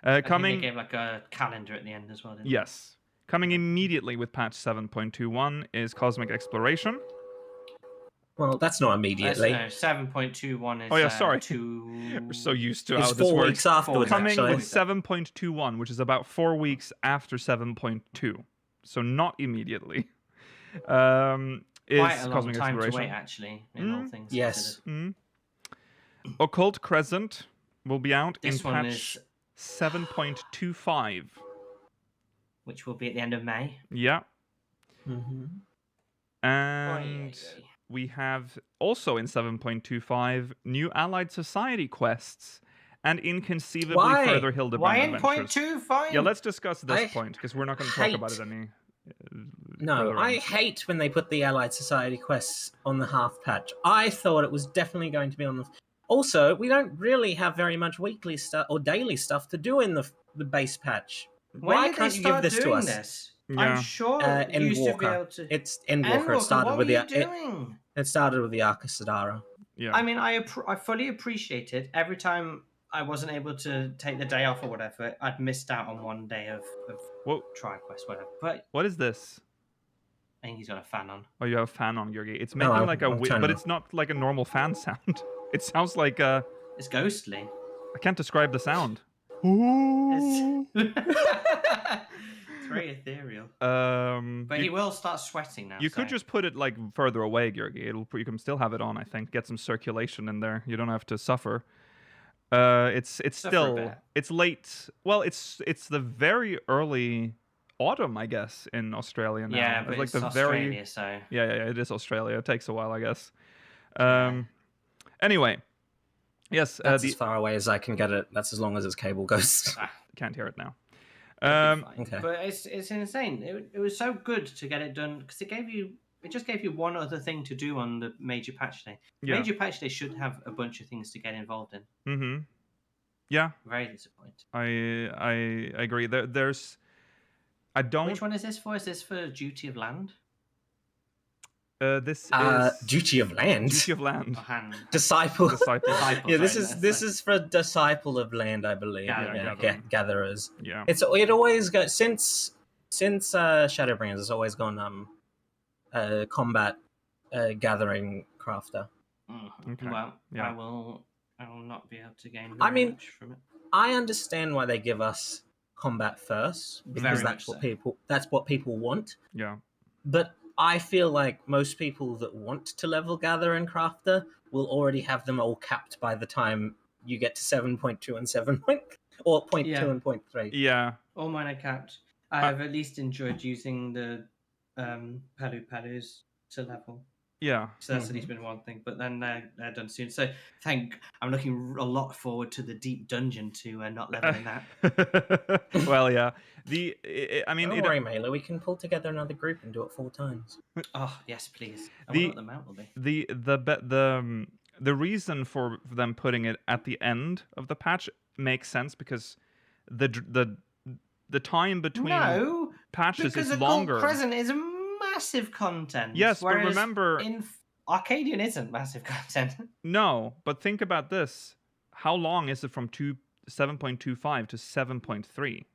I Coming. think they gave like a calendar at the end as well. Didn't Yes. Coming immediately with patch 7.21 is Cosmic Exploration. Well, that's not they? immediately. 7.21 is. Oh, yeah, sorry. Two... We're so used to It's how this 4 works. weeks afterwards, Coming actually. with 7.21, which is about 4 weeks after 7.2. So not immediately. Is Quite a long Cosmic time to Exploration. wait, actually. In all things Yes. considered. Occult Crescent will be out This in one patch is, 7.25. which will be at the end of May. Yeah. Mm-hmm. And we have also in 7.25 new Allied Society quests and inconceivably Why? further Hildebrand Why in adventures. 0.25? Yeah, let's discuss this I point because we're not going to talk about it hate- any. No, further I on. hate when they put the Allied Society quests on the half patch. I thought it was definitely going to be on the... Also, we don't really have very much weekly stuff or daily stuff to do in the base patch. When Why did can't they you start give this to doing us? this? Yeah. I'm sure you used to be Endwalker. able to. It's Endwalker. Endwalker, It started what with were the you doing? it started with the Arca Sidara. Yeah. I mean, I fully appreciate it. Every time I wasn't able to take the day off or whatever, I'd missed out on one day of Whoa. TriQuest, whatever. But What is this? I think he's got a fan on. Oh, you have a fan on, Georgi. It's No, making I'm- like I'm but turning it's not like a normal fan sound. It sounds like It's ghostly. I can't describe the sound. It's, it's very ethereal. But he will start sweating now. You could just put it like further away, Georgi. You can still have it on. I think get some circulation in there. You don't have to suffer. It's Suffer a still bit. it's late. Well, it's the very early autumn, I guess, in Australia now. Yeah, but like it's the Australia, very so yeah. It is Australia. It takes a while, I guess. Yeah. Anyway, yes. That's as far away as I can get it. That's as long as its cable goes. Can't hear it now. it'll be fine. Okay. But it's insane. It was so good to get it done because it just gave you one other thing to do on the major patch day. Yeah. Major patch day should have a bunch of things to get involved in. Mm-hmm. Yeah, Very disappointed. I agree. There's. I don't. Which one is this for? Is this for Duty of Land? This is Duty of Land. Duty of Land. Or Hand? Disciple. Disciple. Disciple, Yeah, this sorry, is that's this like- is for Disciple of Land, I believe. Gathering. Gatherers. Yeah. It always goes since Shadowbringers. It's always gone combat gathering crafter. Okay. Well, Yeah. I will not be able to gain. I very mean, much from it. I understand why they give us combat first because Very that's much what people want. Yeah. But I feel like most people that want to level Gather and Crafter will already have them all capped by the time you get to 7.2 and 7. Or 0.2 Yeah. and 0.3. Yeah. All mine are capped. I have at least enjoyed using the Palus to level. Yeah. So that's at least been one thing. But then they're done soon. So I'm looking a lot forward to the deep dungeon to not leveling that. Well, yeah. I mean, Don't worry, Mela. We can pull together another group and do it 4 times. Oh yes, please. I The- wonder what the mount will be. the reason for them putting it at the end of the patch makes sense because the time between No, patches because is Occult longer. Crescent is massive content. Yes, but whereas remember- in Arcadian isn't massive content. No, but think about this. How long is it from 7.25 to 7.3?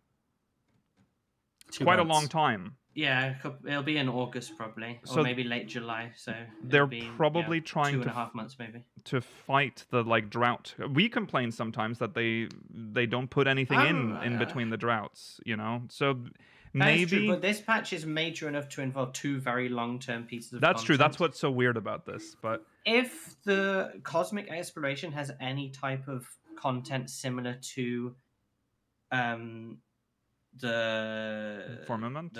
It's 2 quite a months. long time. Yeah, it'll be in August probably, So or maybe late July. So they're it'll be, probably trying 2.5 months maybe. to fight the drought. We complain sometimes that they don't put anything in between the droughts, So That is true, maybe but this patch is major enough to involve 2 very long-term pieces of that's true. That's content. what's so weird about this. But If the Cosmic Exploration has any type of content similar to the Firmament?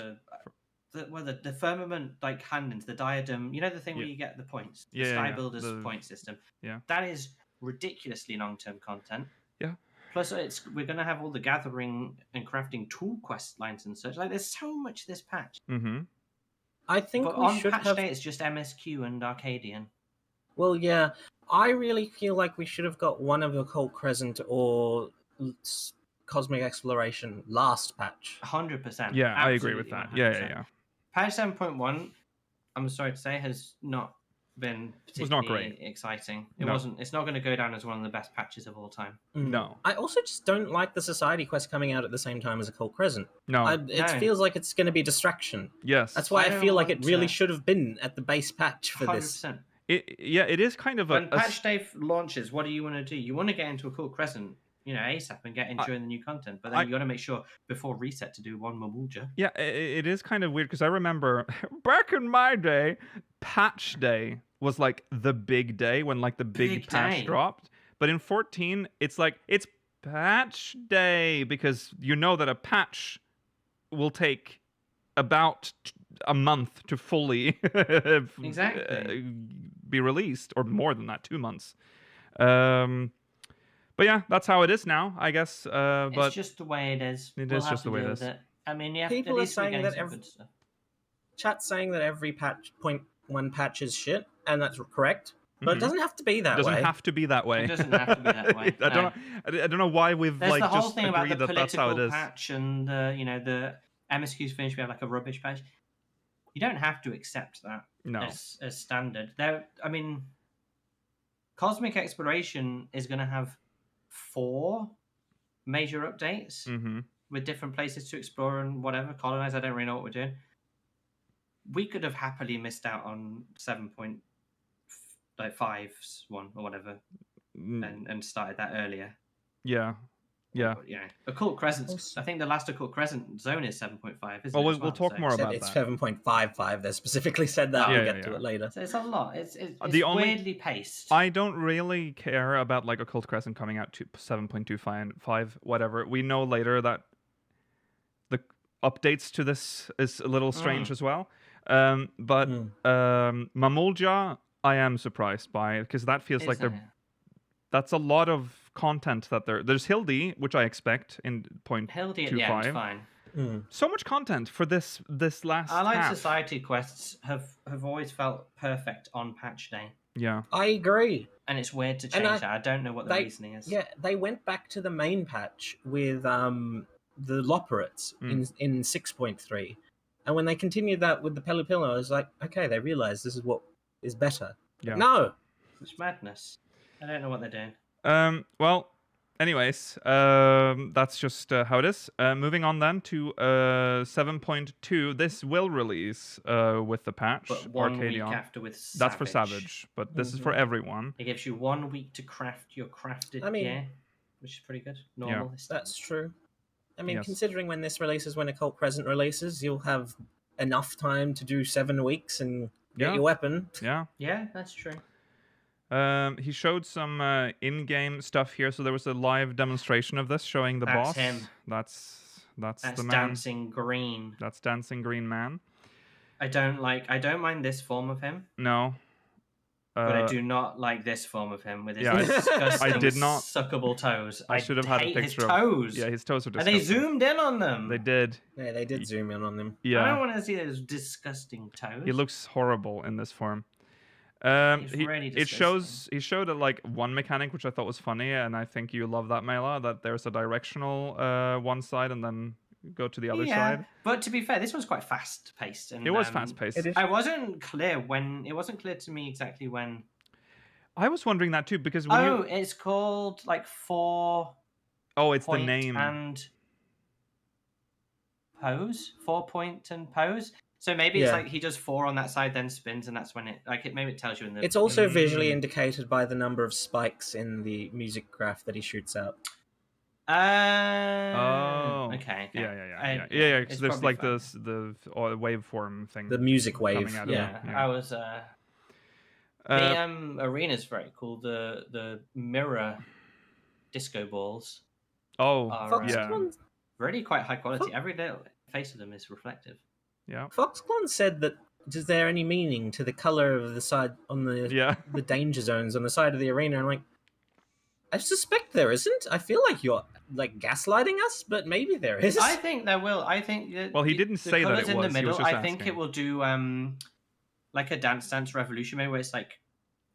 the firmament handings, the diadem, the thing where you get the points, the Yeah, Sky yeah, Builders the- point system. yeah. That is ridiculously long-term content. Yeah. Plus, we're going to have all the gathering and crafting tool quest lines and such. There's so much this patch. mm-hmm. I think But we on should patch have. day, it's just MSQ and Arcadian. Well, yeah. I really feel like we should have got one of Occult Crescent or Cosmic Exploration last patch. 100%. Yeah, I agree with that. Absolutely, Yeah. 100%. Patch 7.1, I'm sorry to say, has not been was not particularly exciting. No. It's not going to go down as one of the best patches of all time. No. I also just don't like the Society quest coming out at the same time as Occult Crescent. No. It No. feels like it's going to be a distraction. Yes. That's why I I don't feel like it want really to- should have been at the base patch for 100%. this. It is kind of When patch day launches, what do you want to do? You want to get into Occult Crescent, ASAP and get enjoying the new content. But then you got to make sure before reset to do one Mamulja. Yeah, it is kind of weird because I remember back in my day, patch day was like the big day when the big patch day. dropped. But in 14, it's it's patch day because that a patch will take about a month to fully Exactly. be released, or more than that, 2 months. But yeah, that's how it is now, I guess. But It's just the way it is. It We'll is have just to the way it deal is. with I mean, at People are least we're saying getting that some every- good stuff. Chat's saying that every patch 0.1 patch is shit, and that's correct. But it doesn't have to be that Doesn't way. have to be that way. It doesn't have to be that way. I don't know why we've There's like the whole just thing about agreed the that that's how it political is. patch and the MSQ's finish. We have like a rubbish patch. You don't have to accept that No. as standard. I mean, Cosmic Exploration is going to have 4 major updates with different places to explore and whatever. Colonize. I don't really know what we're doing. We could have happily missed out on 7.5's one or whatever, and started that earlier. Yeah. Yeah. Yeah, Occult Crescent. I think the last Occult Crescent zone is 7.5. Isn't Well, it? we'll talk more about It's that. 7.55. They specifically said that. Yeah, We'll yeah, get to yeah. it later. So it's a lot. It's weirdly paced. I don't really care about like Occult Crescent coming out to 7.25, whatever. We know later that the updates to this is a little strange as well. But Mamulja, I am surprised by, because that feels like that's a lot of content that there's Hildy, which I expect in Hildy at the end, fine. So much content for this last Allied half. Society quests have always felt perfect on patch day. Yeah, I agree. And it's weird to change that. I don't know what the reasoning is. Yeah, they went back to the main patch with the Loperates in 6.3. And when they continued that with the Pelupillo, I was like, okay, they realized this is what is better. Yeah. No! It's madness. I don't know what they're doing. Well, anyways, that's just how it is. Moving on then to 7.2. This will release with the patch. But 1 week Arcadion. after with Savage. That's for Savage, but this is for everyone. It gives you 1 week to craft your crafted gear, which is pretty good. Normal. Yeah. That's true. I mean, Yes. considering when this releases, when Occult Crescent releases, you'll have enough time to do 7 weeks and get your weapon. Yeah. Yeah, that's true. He showed some in-game stuff here, so there was a live demonstration of this showing the boss. Him. That's the man. Dancing Green. That's Dancing Green Man. I don't mind this form of him. No. But I do not like this form of him with his Yeah, disgusting, I did not- suckable toes. I should have had a hate picture his of toes. Yeah, his toes are And disgusting. they zoomed in on them. They did. Yeah, they did zoom in on them. Yeah. I don't want to see those disgusting toes. He looks horrible in this form. Really he showed like one mechanic which I thought was funny, and I think you love that, Mela, that there's a directional one side and then go to the other side. But to be fair, this one's quite fast paced. And It was fast paced. it wasn't clear to me exactly when. I was wondering that too, because when it's called like 4. Oh, it's the point name. And pose. 4 point and pose. So maybe it's like he does 4 on that side, then spins, and that's when maybe it tells you in the. It's also visually indicated by the number of spikes in the music graph that he shoots out. Okay. Yeah. Because there's like the waveform thing. The music wave. Coming out of Yeah, it. I was. The arena's very cool. The mirror disco balls. Oh, are, yeah. Really quite high quality. Every little face of them is reflective. Yeah. Foxconn said that. Is there any meaning to the color of the side on the the danger zones on the side of the arena? I'm like, I suspect there isn't. I feel like you're like gaslighting us, but maybe there is. I think there will. I think. Well, he didn't say that it was. In the He middle, was just I think asking. it will do like a Dance Dance Revolution, maybe where it's like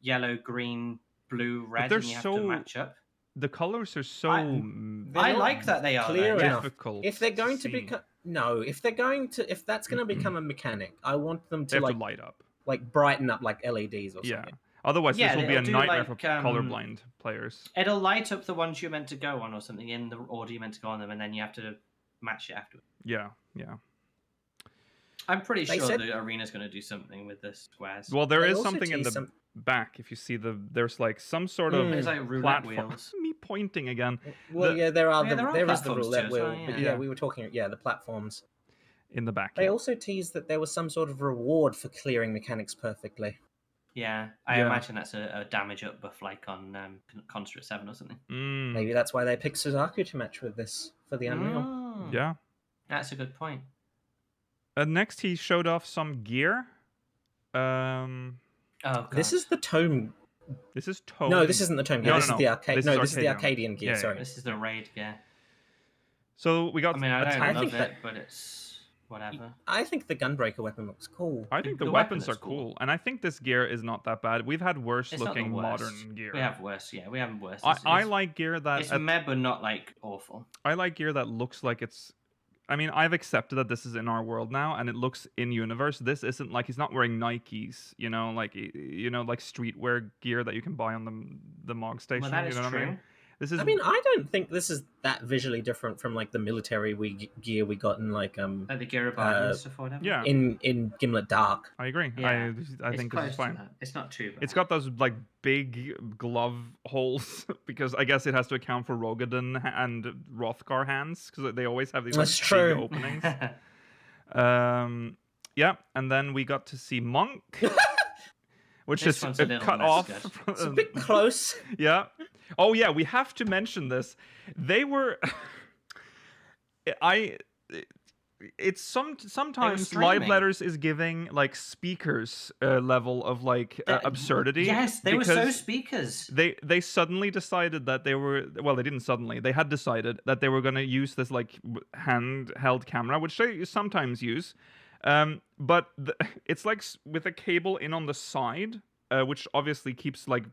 yellow, green, blue, red, they're and you have so to match up. The colors are so. I like that they are clear though. enough. Difficult If they're going to to see. become if that's going to become a mechanic, I want them They to have like to light up. like brighten up like LEDs or Yeah. something. Otherwise, Yeah, this will be a it'll do nightmare like, for colorblind players. It'll light up the ones you're meant to go on or something in the order you're meant to go on them, and then you have to match it afterwards. Yeah. I'm pretty They sure said- the arena's going to do something with the squares. Well, there They is also something in the teased back. If you see there's like some sort of There's like roulette platform. wheels. Me pointing again. Well, The- yeah, there there are is the platforms roulette too as wheel. well, But yeah. yeah, we were talking. Yeah, the platforms. In the back. They yeah. also teased that there was some sort of reward for clearing mechanics perfectly. Yeah, I Yeah. imagine that's a damage up buff like on Construct 7 or something. Mm, Maybe that's why they picked Suzaku to match with this for the Unreal. Mm, yeah. That's a good point. Next, he showed off some gear. Oh, God. This is the Tome. This is Tome. No, this isn't the Tome gear. No, this no, is the no. arcade. This No, is this is the Arcadian. Arcadian gear. Yeah, sorry. This is the raid gear. So we got. I mean, I don't I love think it, that- but it's. whatever. I think the gunbreaker weapon looks cool. I think the The weapons weapon are is cool. cool, and I think this gear is not that bad. We've had worse It's not the looking worst. modern gear. We have worse. Yeah, we have worse. I like gear that It's meh, but not like awful. I like gear that looks like it's. I mean, I've accepted that this is in our world now, and it looks in universe. This isn't like he's not wearing Nikes, like streetwear gear that you can buy on the Mog Station. Well, that is you know true. what I mean? This is. I mean, I don't think this is that visually different from like the military gear we got in like Like the Garibaldi and stuff or whatever. Yeah, in Gimlet Dark. I agree. Yeah. I It's think this close is to fine. that. It's not too bad. It's got those like big glove holes because I guess it has to account for Rogadin and Rothgar hands because they always have these like, That's big true. openings. Yeah, and then we got to see Monk, which This is one's a little cut less off. good. It's a bit close. Yeah. Oh yeah, we have to mention this. They were. It's sometimes Live streaming. Letters is giving like speakers level of like absurdity. Yes, they were so because speakers. They suddenly decided that they were they didn't suddenly, they had decided that they were going to use this like handheld camera, which they sometimes use, but it's like with a cable in on the side, which obviously keeps like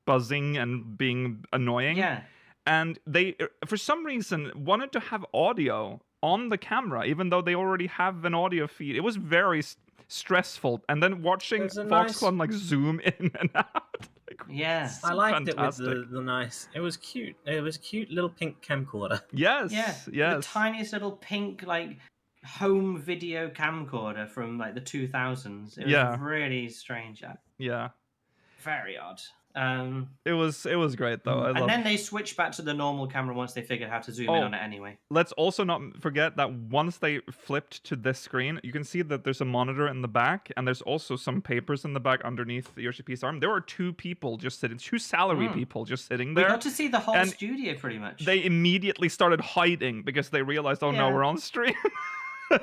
buzzing and being annoying. Yeah. And they for some reason wanted to have audio on the camera, even though they already have an audio feed. It was very stressful. And then watching Foxconn like zoom in and out. Yeah. I liked fantastic. it with the nice. It was cute. It was a cute little pink camcorder. Yes. Yeah. Yes. The tiniest little pink like home video camcorder from like the 2000s. It was really strange. Yeah. Very odd. It was great though. And then they switched back to the normal camera once they figured how to zoom in on it anyway. Let's also not forget that once they flipped to this screen, you can see that there's a monitor in the back, and there's also some papers in the back underneath Yoshi P's arm. There are two people just sitting, two salary people just sitting there. We got to see the whole and studio pretty much. They immediately started hiding because they realized, oh no, Yeah. we're on stream.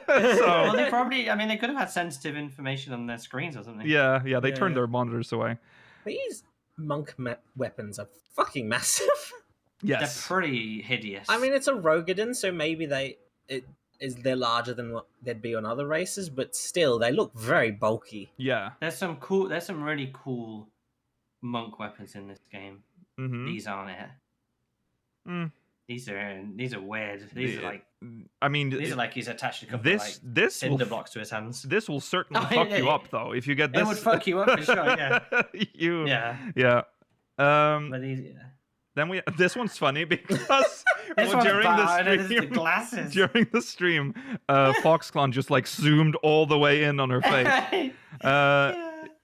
Well, they probably, I mean, they could have had sensitive information on their screens or something. Yeah, they turned their monitors away. These monk weapons are fucking massive. Yes. They're pretty hideous. I mean, it's a Rogadin, so maybe they're larger than what they'd be on other races, but still, they look very bulky. Yeah. there's some really cool monk weapons in this game. Mm-hmm. These aren't it. Mm. These are weird. These are like, I mean, these are like he's attached a couple of like this cinder blocks to his hands. This will certainly fuck you up, though. If you get this, It would fuck you up for sure. Yeah. Yeah. But Then this one's funny because This one's during bad, the it is the stream, glasses. during the stream, Foxconn just like zoomed all the way in on her face.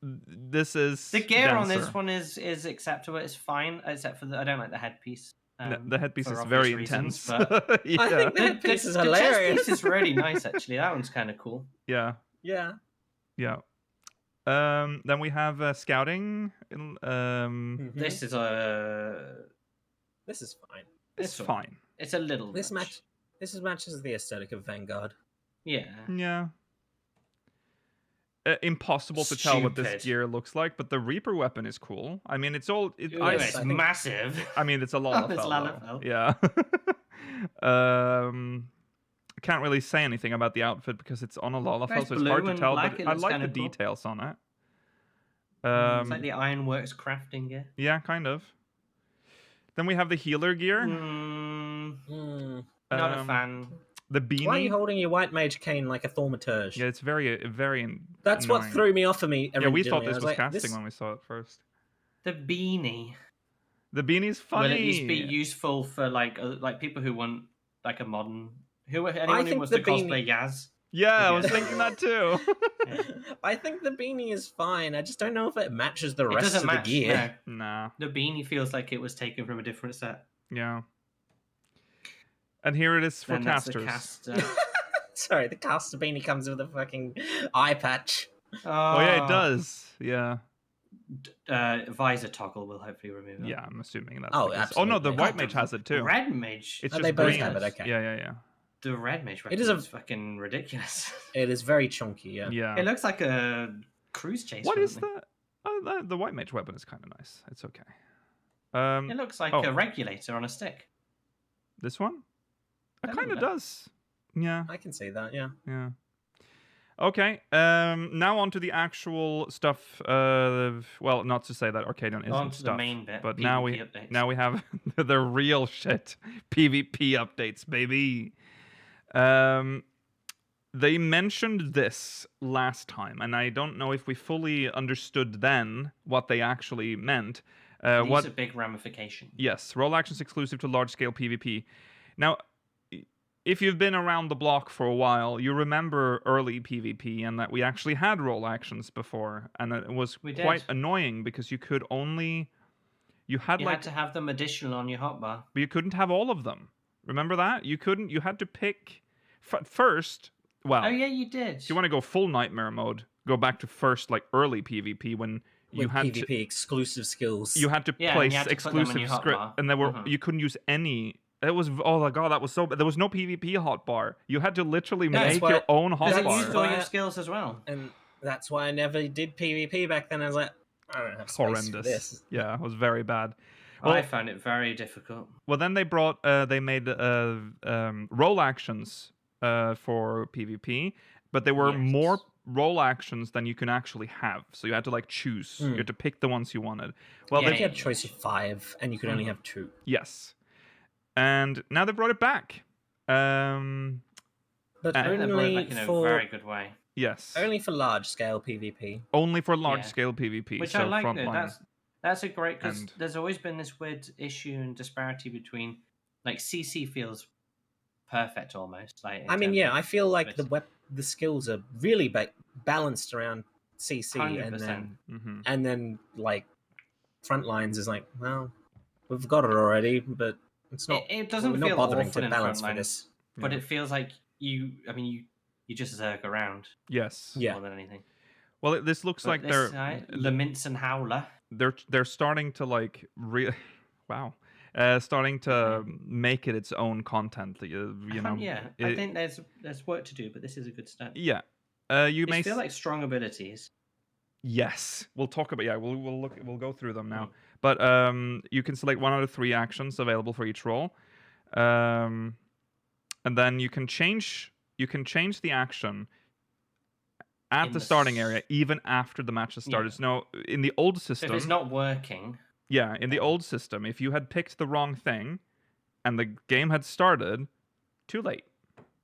This is The gear on Dancer. this one is acceptable. It's fine, except for I don't like the headpiece. The headpiece for is obvious very reasons, intense. but- Yeah. I think the headpiece is the hilarious. chest piece is really nice, actually. That one's kind of cool. Yeah. Yeah. Then we have scouting. This is This is fine. It's fine. It's a little. This much. matches the aesthetic of Vanguard. Yeah. Yeah. Impossible to tell what this Stupid. gear looks like, but the Reaper weapon is cool. I mean, it's all. It's massive. I mean, it's a Lalafell. It's though. Lalafell. Yeah. I can't really say anything about the outfit because it's on a Lalafell, It's so it's hard blue to and tell. black, But it I looks like the kinda cool. details on it. It's like the Ironworks crafting gear. Yeah, kind of. Then we have the healer gear. Not a fan. The beanie. Why are you holding your white mage cane like a thaumaturge? Yeah, it's very. That's annoying. what threw me off of me. Yeah, we thought originally. I this was like, casting when we saw it first. The beanie. The beanie's funny. Will at least be useful for like people who want like a modern anyone who think wants the to cosplay Yaz. Yeah, I was Yeah. thinking that too. I think the beanie is fine. I just don't know if it matches the It rest doesn't of match. the gear. No. Nah. The beanie feels like it was taken from a different set. Yeah. And here it is for Then that's the casters. caster. Sorry, the caster beanie comes with a fucking eye patch. Oh yeah, it does. Yeah. Visor toggle will hopefully remove it. Yeah, I'm assuming that's. Oh, the case. Oh no, the absolutely. white God, mage the has it too. Red mage. It's Oh, just they both green. have it, okay. Yeah. The red mage It is a- is fucking ridiculous. It is very chunky, yeah. Yeah. It looks like a cruise chase. What or is something. the white mage weapon is kind of nice. It's okay. It looks like oh. a regulator on a stick. This one? It I kind of don't know. does. Yeah. I can see that, yeah. Yeah. Okay. Now on to the actual stuff. Well, not to say that Arcadian isn't On to stuff, the main bit. but PvP updates. now we have the real shit. PvP updates, baby. They mentioned this last time, and I don't know if we fully understood then what they actually meant. These are big ramifications. Yes, role actions exclusive to large-scale PvP. Now, if you've been around the block for a while, you remember early PvP and that we actually had role actions before, and it was quite annoying because you could only... You had to have them additional on your hotbar. But you couldn't have all of them. Remember that? You couldn't... You had to pick... First... Well, oh yeah, you did. If you want to go full nightmare mode, go back to first like early PvP when you had PvP exclusive skills. You had to place exclusive script, and there were you couldn't use any. It was oh my god, that was so. There was no PvP hotbar. You had to literally make your own hotbar. You used all your skills as well, and that's why I never did PvP back then. I was like, I don't have space for this. Yeah, it was very bad. Well, I found it very difficult. Well, then they made role actions. For PvP, but there were more role actions than you can actually have. So you had to like choose. You had to pick the ones you wanted. Well, you had a choice of 5, and you could only have 2. Yes, and now they brought it back. But only in a for very good way. Yes, only for large scale PvP. Only for large scale PvP. Which so I like. Frontline. That's a great because there's always been this weird issue and disparity between like CC feels perfect almost. Like I mean, I feel like the skills are really balanced around CC, 100%. and then like Frontlines is like, well, we've got it already, but it's not. It doesn't feel feel bothering awful to in balance Frontline, for this, but it feels like you just zerg around. Yes. More than anything. Well, this looks like they're the Mince and Howler. They're starting to like starting to make it its own content. You know. I think there's work to do, but this is a good step. Yeah. You may feel like strong abilities. Yes, we'll talk about. Yeah, we'll go through them now. But you can select 1 out of 3 actions available for each role, and then you can change the action at the starting area even after the match has started. So now in the old system, if it's not working. Yeah, in the old system, if you had picked the wrong thing and the game had started, too late.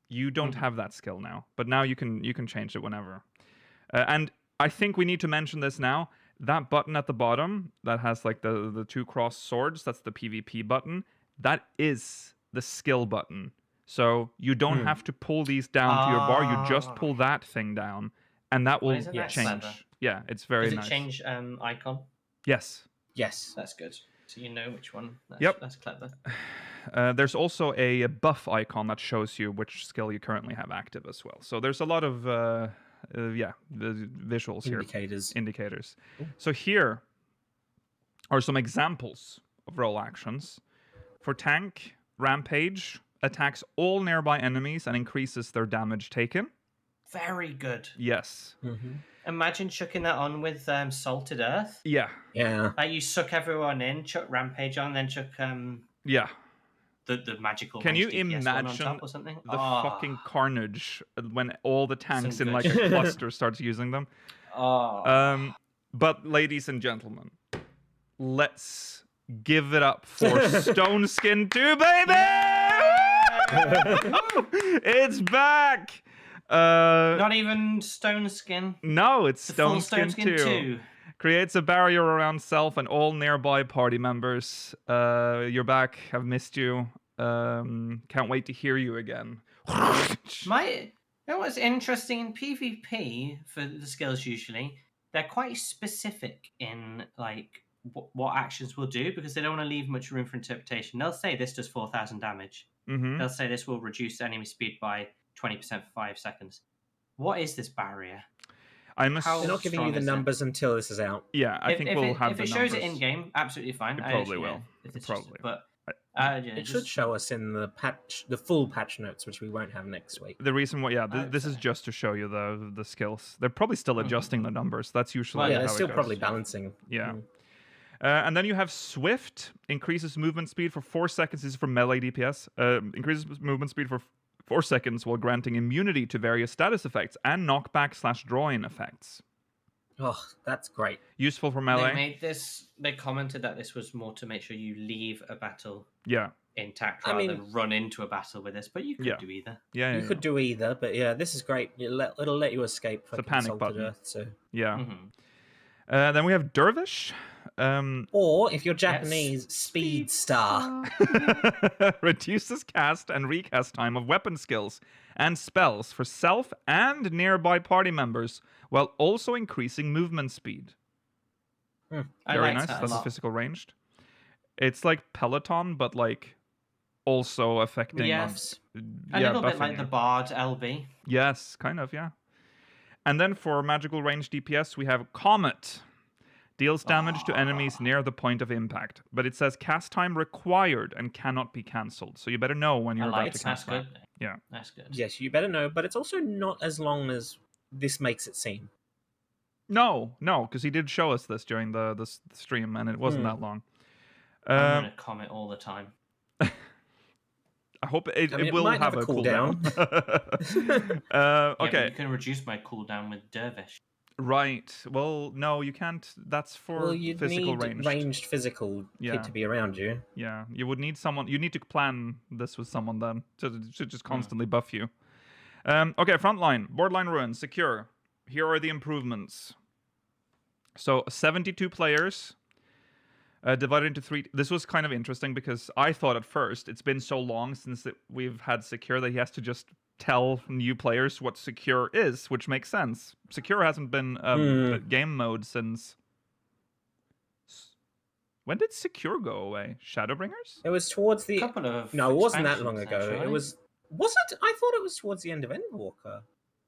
You don't have that skill now. But now you can change it whenever. And I think we need to mention this now. That button at the bottom that has like the 2 cross swords, that's the PvP button. That is the skill button. So you don't have to pull these down to your bar. You just pull that thing down, and that will change. Clever? Yeah, it's very Does nice. it change icon? Yes. Yes. That's good. So you know which one. That's clever. There's also a buff icon that shows you which skill you currently have active as well. So there's a lot of the visuals indicators. So here are some examples of role actions. For tank, Rampage attacks all nearby enemies and increases their damage taken. Very good. Yes. Imagine chucking that on with salted earth. Yeah. Like you suck everyone in, chuck Rampage on, then chuck the magical. Can you DPS imagine on top or something? The fucking carnage when all the tanks in like a cluster starts using them? But ladies and gentlemen, let's give it up for Stone Skin 2, baby! It's back! Not even Stone Skin. No, it's Stone Skin 2. Creates a barrier around self and all nearby party members. You're back. I've missed you. Can't wait to hear you again. You know what's interesting in PvP for the skills usually? They're quite specific in like what actions will do because they don't want to leave much room for interpretation. They'll say this does 4,000 damage. They'll say this will reduce enemy speed by 20% for 5 seconds. What is this barrier? They're not giving you the numbers until this is out. Yeah, I think we'll have the numbers. If it shows it in game, absolutely fine. It probably will. But it should show us in the full patch notes, which we won't have next week. The reason why, this is just to show you the skills. They're probably still adjusting the numbers. That's usually how they're still it goes. probably balancing. Yeah. And then you have Swift, increases movement speed for 4 seconds. This is for melee DPS. Increases movement speed for 4 seconds while granting immunity to various status effects and knockback/drawing effects. Oh, that's great. Useful for They melee. made this. They commented that this was more to make sure you leave a battle Yeah. intact I rather mean- than run into a battle with this. But you could Yeah. do either. Yeah. You could do either, but yeah, this is great. It'll let you escape a fucking panic Salted button. Earth. So, Yeah. Mm-hmm. Then we have Dervish. or if you're Japanese, Speed Star. Reduces cast and recast time of weapon skills and spells for self and nearby party members, while also increasing movement speed. I Very liked nice. that a That's lot. physical ranged. It's like Peloton, but like also affecting. Yes. A yeah, little bit buffing like you. the Bard LB. Yes, kind of, yeah. And then for magical range DPS, we have Comet. Deals damage to enemies near the point of impact, but it says cast time required and cannot be cancelled. So you better know when you're I about like to it. That's cast that. good. Yeah. That's good. Yes, you better know, but it's also not as long as this makes it seem. No, because he did show us this during the stream, and it wasn't that long. I'm gonna comment all the time. I hope it, I mean, it it will might have have a a cooldown. Yeah, but Okay, you can reduce my cooldown with Dervish. right. Well, no, you can't. That's for Well, you physical need ranged. physical Yeah. kid to be around you. Yeah, you would need someone. You need to plan this with someone then to just constantly buff you. Okay, frontline, borderline ruins, secure. Here are the improvements. So 72 players. Divided into 3. This was kind of interesting because I thought at first it's been so long since we've had secure that he has to just tell new players what secure is, which makes sense. Secure hasn't been a game mode since. When did secure go away? Shadowbringers? It was towards the. Couple of No, it wasn't that long expansions, ago. actually. It was. Was it? I thought it was towards the end of Endwalker.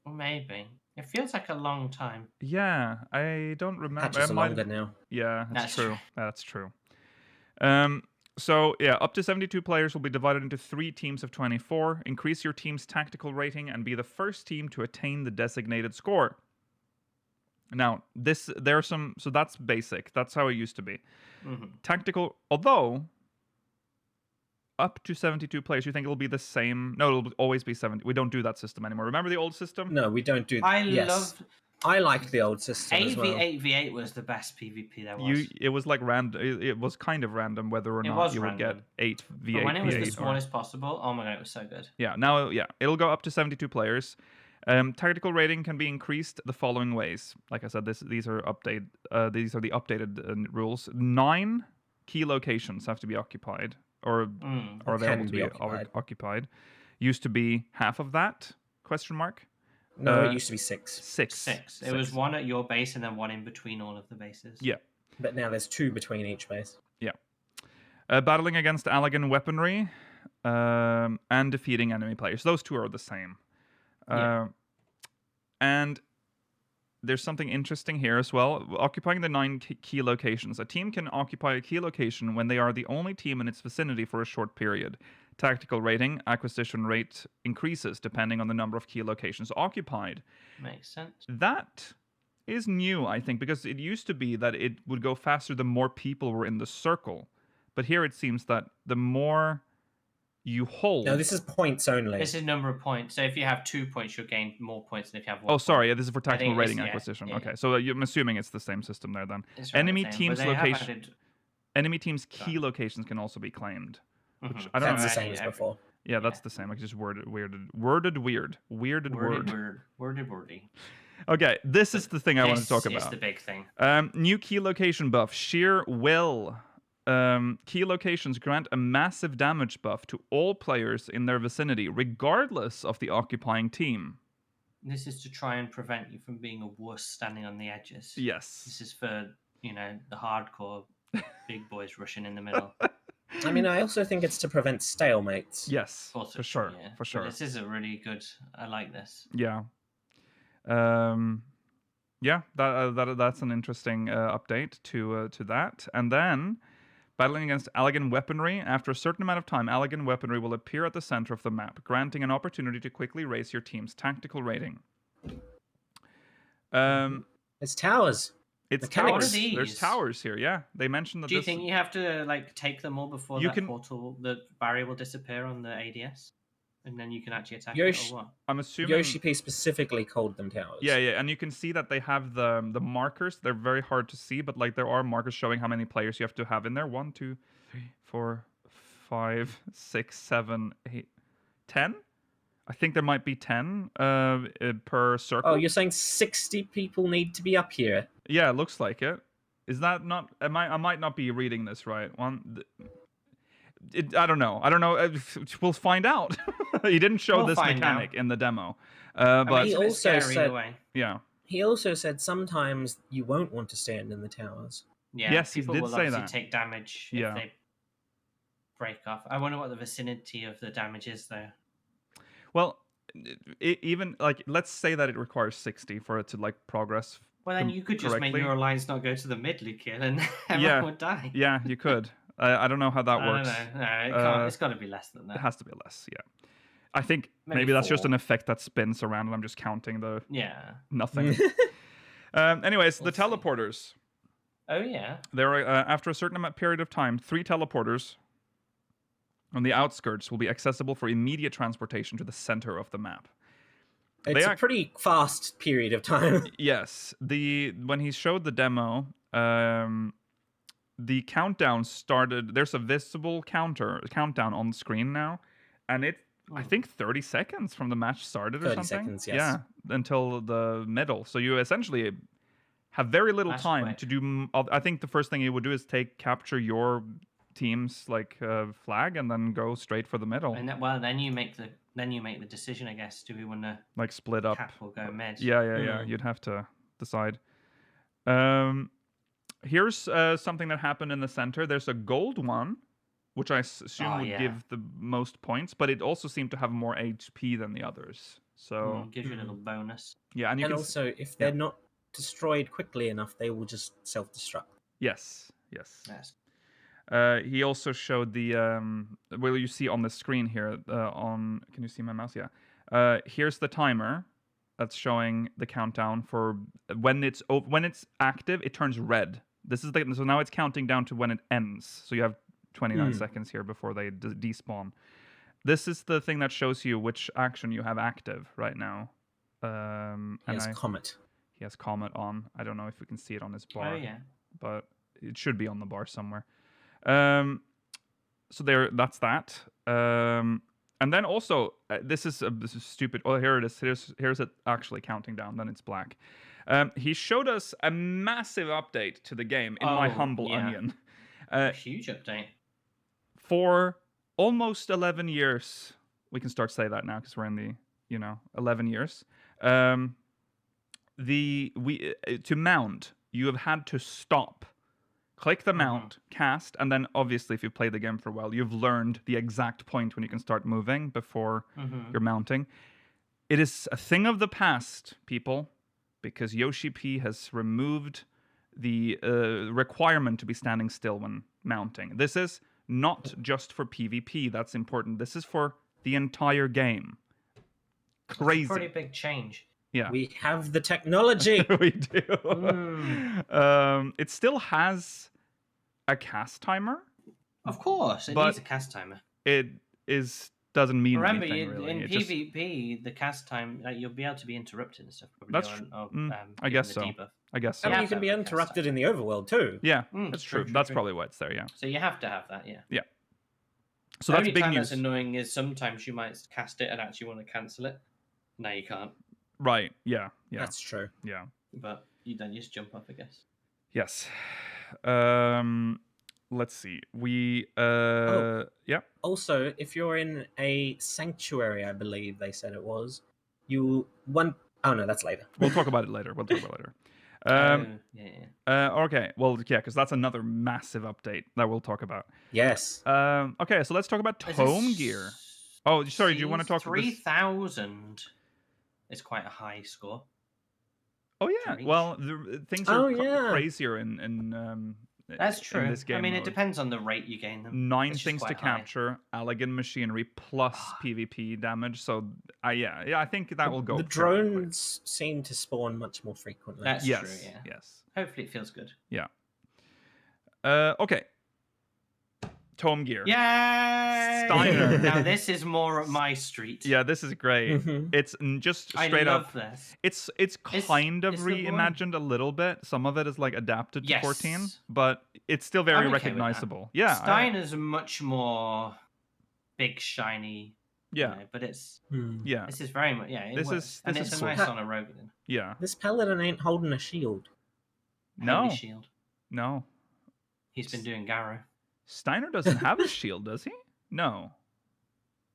Maybe. It feels like a long time. Yeah, I don't remember. Patches are longer now. Yeah, That's true. true. That's true. So yeah, up to 72 players will be divided into 3 teams of 24. Increase your team's tactical rating and be the first team to attain the designated score. Now, there are some. So that's basic. That's how it used to be. Mm-hmm. Tactical, although up to 72 players, you think it'll be the same? No, it'll always be 70. We don't do that system anymore. Remember the old system? No, we don't do. loved I like the old system as well. 8v8 was the best PvP there was. It was like random. It was kind of random whether or It not was you would get random. 8v8. But when it was the v8 or- smallest possible, oh my god, it was so good. Yeah, now, it'll go up to 72 players. Tactical rating can be increased the following ways. Like I said, these are the updated rules. 9 key locations have to be occupied or are available to be occupied. Used to be half of that? Question mark. No, it used to be 6. 6. It was 1 at your base and then 1 in between all of the bases. Yeah. But now there's 2 between each base. Yeah. Battling against Allagan weaponry and defeating enemy players. Those 2 are the same. And there's something interesting here as well. Occupying the 9 key locations. A team can occupy a key location when they are the only team in its vicinity for a short period. Tactical rating, acquisition rate increases depending on the number of key locations occupied. Makes sense. That is new, I think, because it used to be that it would go faster the more people were in the circle. But here it seems that the more you hold... No, this is points only. This is number of points. So if you have 2 points, you'll gain more points than if you have 1 Oh, point. sorry. Yeah, this is for tactical think rating it's- acquisition. yeah, Okay, yeah. so I'm assuming it's the same system there then. It's right Enemy the same, team's but they have location. added- Enemy team's key locations can also be claimed. Which I don't That's know. the same as before. Yeah, that's the same. Like just worded weird. Wordy. Okay, this is the thing I want to talk This about. is the big thing. New key location buff, sheer will. Key locations grant a massive damage buff to all players in their vicinity, regardless of the occupying team. This is to try and prevent you from being a wuss standing on the edges. Yes. This is for, the hardcore big boys rushing in the middle. I mean, I also think it's to prevent stalemates. Yes, Also, for sure. yeah. For But sure. this is a really good. I like this. Yeah. That's an interesting update to that. And then, battling against Allagan weaponry. After a certain amount of time, Allagan weaponry will appear at the center of the map, granting an opportunity to quickly raise your team's tactical rating. It's towers. It's Mechanics. towers. What are these? There's towers here. Yeah, they mentioned that. Do you think you have to take them all before You that can- portal, the barrier will disappear on the ADS? and then you can actually attack Yoshi- it or what? I'm assuming Yoshi P specifically called them towers. Yeah, and you can see that they have the markers. They're very hard to see, but like there are markers showing how many players you have to have in there. 1, 2, 3, 4, 5, 6, 7, 8, 10. I think there might be 10 per circle. Oh, you're saying 60 people need to be up here? Yeah, it looks like it. Is that not? I might not be reading this right. I don't know. We'll find out. He didn't show We'll this find mechanic in the demo. I But mean, He it's a bit also scary said- either way. yeah. He also said sometimes you won't want to stand in the towers. Yeah, Yes, he people did will say obviously that. take damage Yeah. if they break off. I wonder what the vicinity of the damage is, though. Well, even like let's say that it requires 60 for it to like progress. Well, then you could just make correctly. your lines not go to the mid, Lukia, and everyone Yeah. would die. Yeah, you could. I don't know how that I works. don't know. No, it Uh, can't. It's got to be less than It that. has to be less. Yeah. I think Maybe maybe that's just 4. an effect that spins around, and I'm just counting the Yeah. nothing. Anyways, We'll the see. teleporters. Oh yeah. There are after a certain period of time, 3 teleporters on the outskirts will be accessible for immediate transportation to the center of the map. It's They a are- pretty fast period of time. Yes, when he showed the demo, the countdown started. There's a visible countdown on the screen now, and I think 30 seconds from the match started or 30 something. seconds, yes. Yeah, until the middle. So you essentially have very little That's time quick. to do. I think the first thing you would do is capture your team's like flag and then go straight for the middle, And then you make the decision, I guess. Do we want to like split up. cap or go mid? Yeah. You'd have to decide. Here's something that happened in the center. There's a gold one, which I assume Oh, would yeah. give the most points, but it also seemed to have more HP than the others. So Gives you a little bonus. yeah, and you And can also, if they're not destroyed quickly enough, they will just self-destruct. yes. Yes. He also showed the well, you see on the screen here. Can you see my mouse? Yeah. Here's the timer that's showing the countdown for when it's active. It turns red. This is so now it's counting down to when it ends. So you have 29 seconds here before they despawn. This is the thing that shows you which action you have active right now. Yes, Comet. He has Comet on. I don't know if we can see it on his bar. Oh yeah. But it should be on the bar somewhere. So that's that. And then also, this is stupid. Oh, here it is. Here's it actually counting down. Then it's black. He showed us a massive update to the game, in my Oh, humble yeah. onion. A huge update. For almost 11 years, we can start say that now because we're in the 11 years. To mount, you have had to stop. Click the mount, cast, and then obviously if you've played the game for a while, you've learned the exact point when you can start moving before you're mounting. It is a thing of the past, people, because Yoshi P has removed the requirement to be standing still when mounting. This is not just for PvP, that's important. This is for the entire game. Crazy. It's a pretty big change. Yeah. We have the technology. We do. It still has a cast timer. Of course, it But- needs a cast timer. It doesn't mean Remember, anything really. in It just- PvP, the cast time, you'll be able to be interrupted and stuff. Probably, That's or, I guess so. given the debuff. I guess so. And Yeah. you can be interrupted in the overworld too. Yeah, Mm, that's true, true. true, That's true. probably why it's there. Yeah. So you have to have that, yeah. So The that's only big time news. that's annoying is sometimes you might cast it and actually want to cancel it. No, you can't. Right. Yeah. Yeah. That's true. Yeah. But you don't just jump off, I guess. Yes. Let's see. We. Yeah. Also, if you're in a sanctuary, I believe they said it was, you want. Oh no, that's later. We'll talk about it later. Okay. Well, yeah, because that's another massive update that we'll talk about. Yes. Okay, so let's talk about Is tome this- gear. Oh, sorry. Do you want to talk about this? 3,000 is quite a high score. Oh yeah. reach? Well, things are Oh, yeah. crazier in That's in true. this game I mean, it mode. depends on the rate you gain them. 9 It's just things to quite high. capture, elegant machinery plus PvP damage. So, yeah, I think that will go. The fairly quick. drones seem to spawn much more frequently. That's Yes. true, yeah. Yes. Hopefully it feels good. Okay. Tome gear. Yay! Steiner. Now this is more up my street. Yeah, this is great. Mhm. It's just straight I up. love this. It's kind of it's the one- reimagined a little bit. Some of it is like adapted to Yes. 14, but it's still very I'm okay with that. recognizable. Yeah. Steiner's much more big, shiny. Yeah. But it's Yeah. this is very much it This works. is- and this it's is a cool. nice on a Rogan. Yeah. This paladin ain't holding a shield. No. Heavy shield. No. He's been doing Garrow. Steiner doesn't have a shield, does he? No.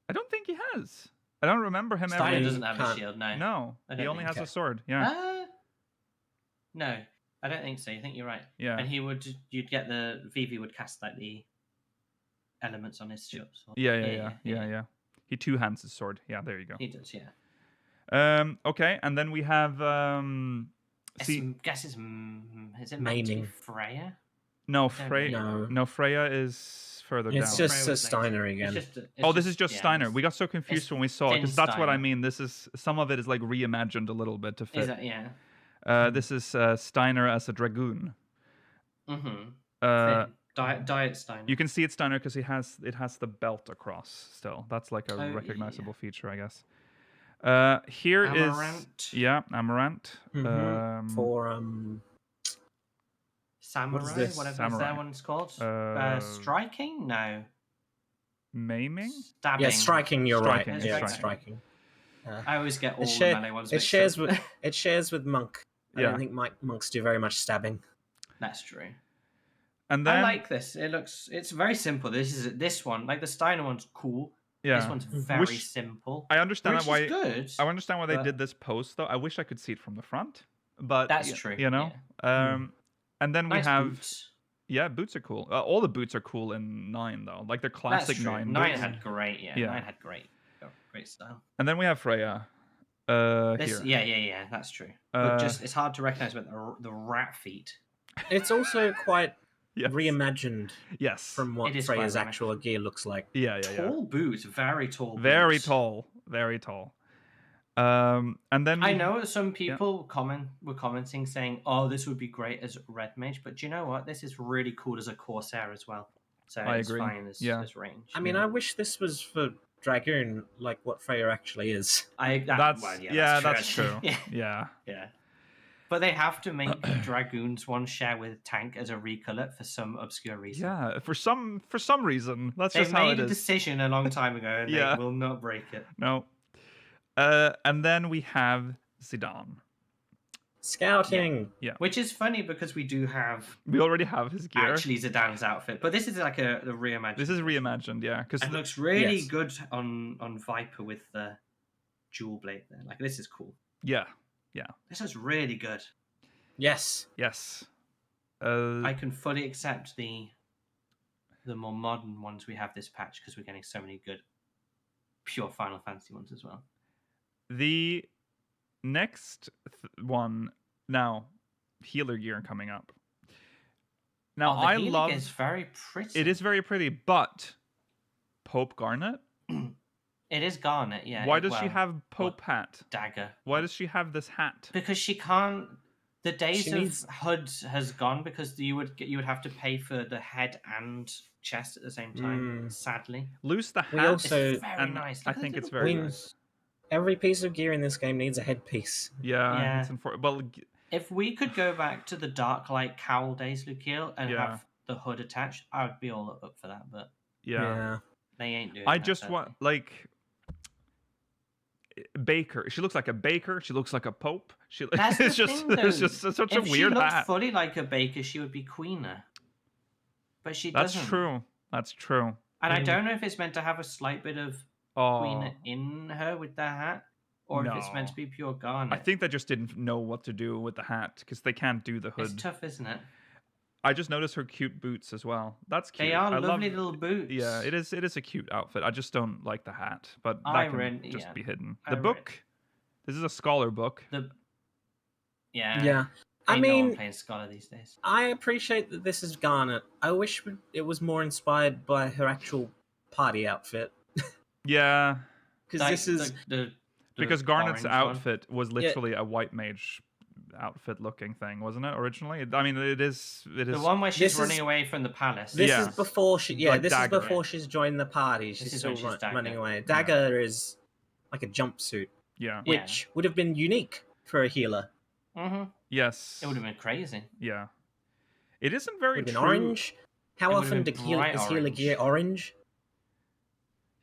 I don't think he has. I don't remember him Steiner ever. doesn't have a can't- shield. No. No. I He don't only think has a so. sword. Yeah. No, I don't think so. I think you're right. Yeah. And you'd get the Vivi would cast like the elements on his shield. So- Yeah. He two-hands his sword. Yeah, there you go. He does, yeah. Okay, and then we have Guess is it meant to be Maiming. Freya? no don't Freya. know. No, Freya is further It's down. just Freya a was Steiner again. This is just Steiner. We got so confused it's when we saw it thin because that's what I Steiner. mean. This is some of it is like reimagined a little bit to fit. Is that yeah? This is Steiner as a dragoon. Mm-hmm. Diet Steiner. You can see it's Steiner because it has the belt across still. That's like a Oh, recognizable feature, I guess. Here Amaranth. is Amaranth. Mhm. For Samurai, What is this? whatever Samurai. that one's called. Striking? No. Maiming. Stabbing. yeah, striking. You're Striking, right. yeah, Yeah, striking. striking. I always get all It, the share- melee ones. it mixed shares up. with monk. I Yeah. don't think monks do very much stabbing. That's true. And then I like this. It's very simple. This one, like the Steiner one's cool. yeah. This one's very Which- simple. I understand which why. is good. I understand why they but- did this post though. I wish I could see it from the front, but That's true, You know, and then we Nice have boots. boots are cool. All the boots are cool in 9 though, like they're classic That's true. 9. Nine boots. had great. Yeah. 9 had great style. And then we have Freya. This, Here. yeah. That's true. But just it's hard to recognize with the rat feet. It's also quite Yes. reimagined Yes. from what It is Freya's quite actual gear looks like. Yeah. Tall boots, very tall. Very boots. tall. Very tall. And then I know some people were commenting saying, "Oh, this would be great as Red Mage," but do you know what? This is really cool as a Corsair as well. So I it's agree. fine as, Yeah. as range. I mean, I wish this was for Dragoon, like what Freya actually is. That's that's true. yeah, Yeah. yeah. But they have to make Dragoons one share with Tank as a recolor for some obscure reason. Yeah. For some reason, that's They just how it made a is. decision a long time ago, and Yeah. they will not break it. No. And then we have Zidane. Scouting. Which is funny because we do have We already have his gear. actually Zidane's outfit, but this is like a reimagined. This is reimagined, yeah. Because It looks really Yes. good on Viper with the jewel blade there. Like this is cool. yeah. This is really good. Yes. Yes. I can fully accept the more modern ones we have this patch because we're getting so many good pure Final Fantasy ones as well. The next one now, healer gear coming up. Now the I healing love is very pretty. it is very pretty, but Pope Garnet. It is Garnet, yeah. Why does she have Pope hat? Dagger? Why does she have this hat? Because she can't. The days She of needs- HUD has gone because you would have to pay for the head and chest at the same time. Sadly, Lose the hat. We also- it's very and nice. I Look at think the it's little very We- nice. Every piece of gear in this game needs a headpiece. Yeah, Yeah. it's well, If we could go back to the Dark Light Cowl days, Lukiel, and Yeah. have the hood attached, I would be all up for that. But yeah. they ain't doing. I that, just sadly. want like Baker. She looks like a baker. She looks like a pope. She That's the it's just thing, there's though. just such If a she weird looked hat. fully like a baker, she would be queener. But she That's doesn't. true. That's true. And I don't know if it's meant to have a slight bit of Oh, queener in her with the hat, or if it's meant No. to be pure garnet. I think they just didn't know what to do with the hat because they can't do the it's hood. tough, isn't it? I just noticed her cute boots as well. That's cute. They are I lovely love, little boots. Yeah, it is. It is a cute outfit. I just don't like the hat, but that I can really- just yeah. be hidden. I The really- book. This is a scholar book. Yeah. Yeah. I Ain't no one mean, playing Scholar these days. I appreciate that this is Garnet. I wish it was more inspired by her actual party outfit. Yeah, Because Like, this is the because Garnet's orange one. outfit was literally a white mage outfit-looking thing, wasn't it? Originally, I mean, it is. The one where she's This running is- away from the palace. This Yeah. is before she. Yeah, Like this Dagger. is before she's joined the party. This She's is still when she's Dagger. running away. Dagger is like a jumpsuit, Yeah. Yeah. which would have been unique for a healer. Mm-hmm. Yes. It would have been crazy. Yeah. It isn't very Would have true. been orange. How It would have often been is healer bright gear orange?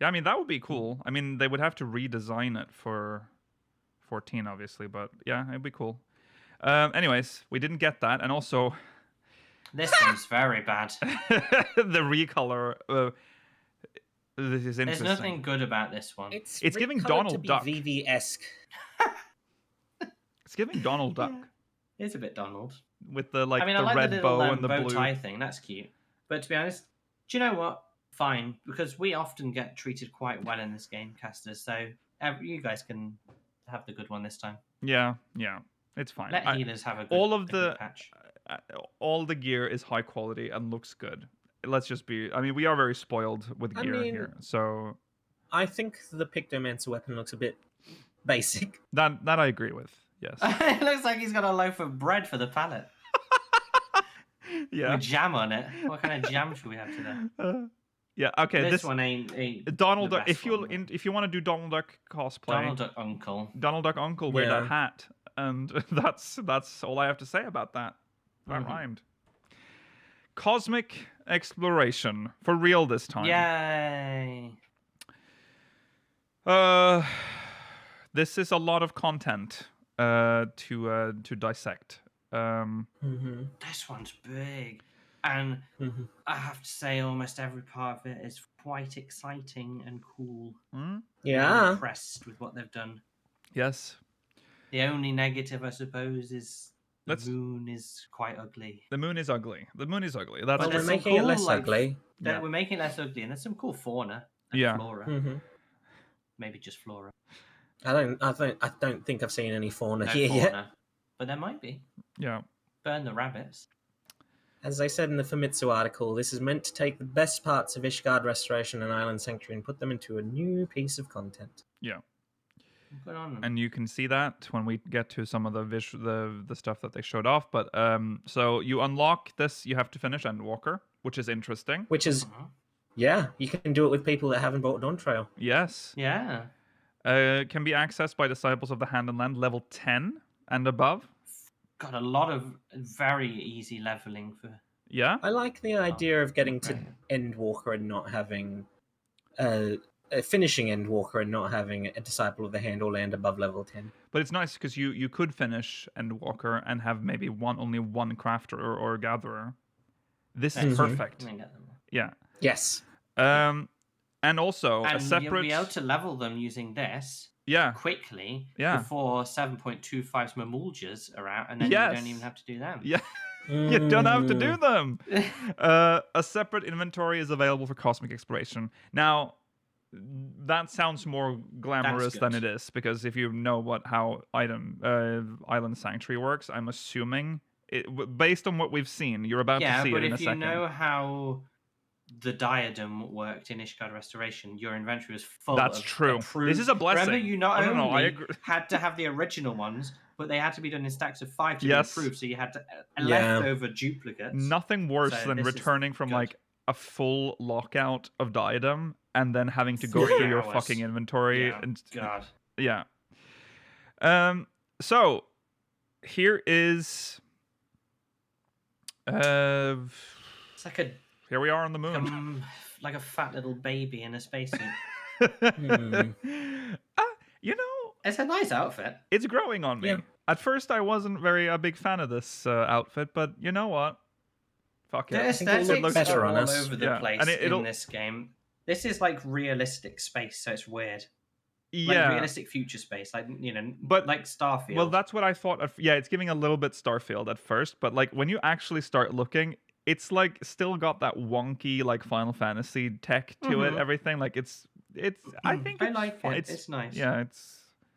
Yeah, I mean that would be cool. I mean they would have to redesign it for 14, obviously, but yeah, it'd be cool. Anyways, we didn't get that, and also This one's very bad. the recolor. This is interesting. There's nothing good about this one. It's giving recolored Donald to be Duck. VV-esque. It's giving Donald Duck It's a bit Donald. with the like I mean, the I like red the little bow and the bow blue. tie thing. That's cute. But to be honest, do you know what? Fine, because we often get treated quite well in this game, casters. So you guys can have the good one this time. Yeah, it's fine. Let healers have a good, all of a good the patch. all the gear is high quality and looks good. Let's just be. I mean, we are very spoiled with I gear mean- here, so I think the Pictomancer weapon looks a bit basic. that I agree with. Yes. It looks like he's got a loaf of bread for the palate Yeah. with jam on it. What kind of jam should we have today? Yeah. Okay. This one ain't Donald the Duck. best If you one. if you want to do Donald Duck cosplay, Donald Duck Uncle. wear Yeah. that hat, and that's all I have to say about that. That Mhm. rhymed. Cosmic exploration for real this time. Yay! This is a lot of content to dissect. Mm-hmm. This one's big, and Mm-hmm. I have to say, almost every part of it is quite exciting and cool. I'm Yeah. impressed with what they've done. Yes. The only negative, I suppose, is the Let's- moon is quite ugly. The moon is ugly. That's But Well, there's we're some making it cool, less like, ugly. Yeah. We're making it less ugly, and there's some cool fauna and Yeah. flora. Mm-hmm. Maybe just flora. I don't think I've seen any fauna No here fauna, yet. but there might be. Yeah. Burn the rabbits. As I said in the Famitsu article, this is meant to take the best parts of Ishgard Restoration and Island Sanctuary and put them into a new piece of content. Yeah. Good on them. And you can see that when we get to some of the stuff that they showed off. But so you unlock this, you have to finish Endwalker, which is interesting. Which is, Mhm. yeah, you can do it with people that haven't bought Dawn Trail. Yes. Yeah. Can be accessed by disciples of the Hand and Land level 10 and above. Got a lot of very easy leveling for. Yeah. I like the idea of getting to right. Endwalker and not having finishing Endwalker and not having a Disciple of the Hand or land above level 10. But it's nice because you could finish Endwalker and have maybe only one crafter or gatherer. This is Mhm. perfect. And then get them. Yeah. Yes. And also And a separate. you'll be able to level them using this Yeah. quickly Yeah. before 7.25's Mamuljas are out, and then Yes. you don't even have to do them. Yeah. You don't have to do Mm. them. A separate inventory is available for cosmic exploration. Now, that sounds more glamorous than good. it is because if you know how Island Sanctuary works, I'm assuming based on what we've seen, you're about to Yeah, see but it in a if you second. know how the diadem worked in Ishgard Restoration, your inventory was full That's of true. approved... This is a blessing. Remember, you not No, no, I only agree. had to have the original ones, but they had to be done in stacks of 5 to Yes. be approved, so you had to Yeah. leftover duplicates. Nothing worse So than this is returning from good. like a full lockout of diadem and then having to go 3 through your hours. fucking inventory Yeah, and God. yeah. So here is It's like here we are on the moon. like a fat little baby in a spacesuit. You know, It's a nice outfit. it's growing on me. Yeah. At first, I wasn't a big fan of this outfit, but you know what? Fuck The it. think it'll look aesthetics better are on all us. over the Yeah, place and it'll- in this game. This is like realistic space, so it's weird. Like Yeah. realistic future space, like But- like Starfield. Well, that's what I thought. Yeah, it's giving a little bit Starfield at first, but like when you actually start looking, it's like still got that wonky like Final Fantasy tech to it. Mhm. Everything like it's. I think I it's like fun. it. It's nice. Yeah,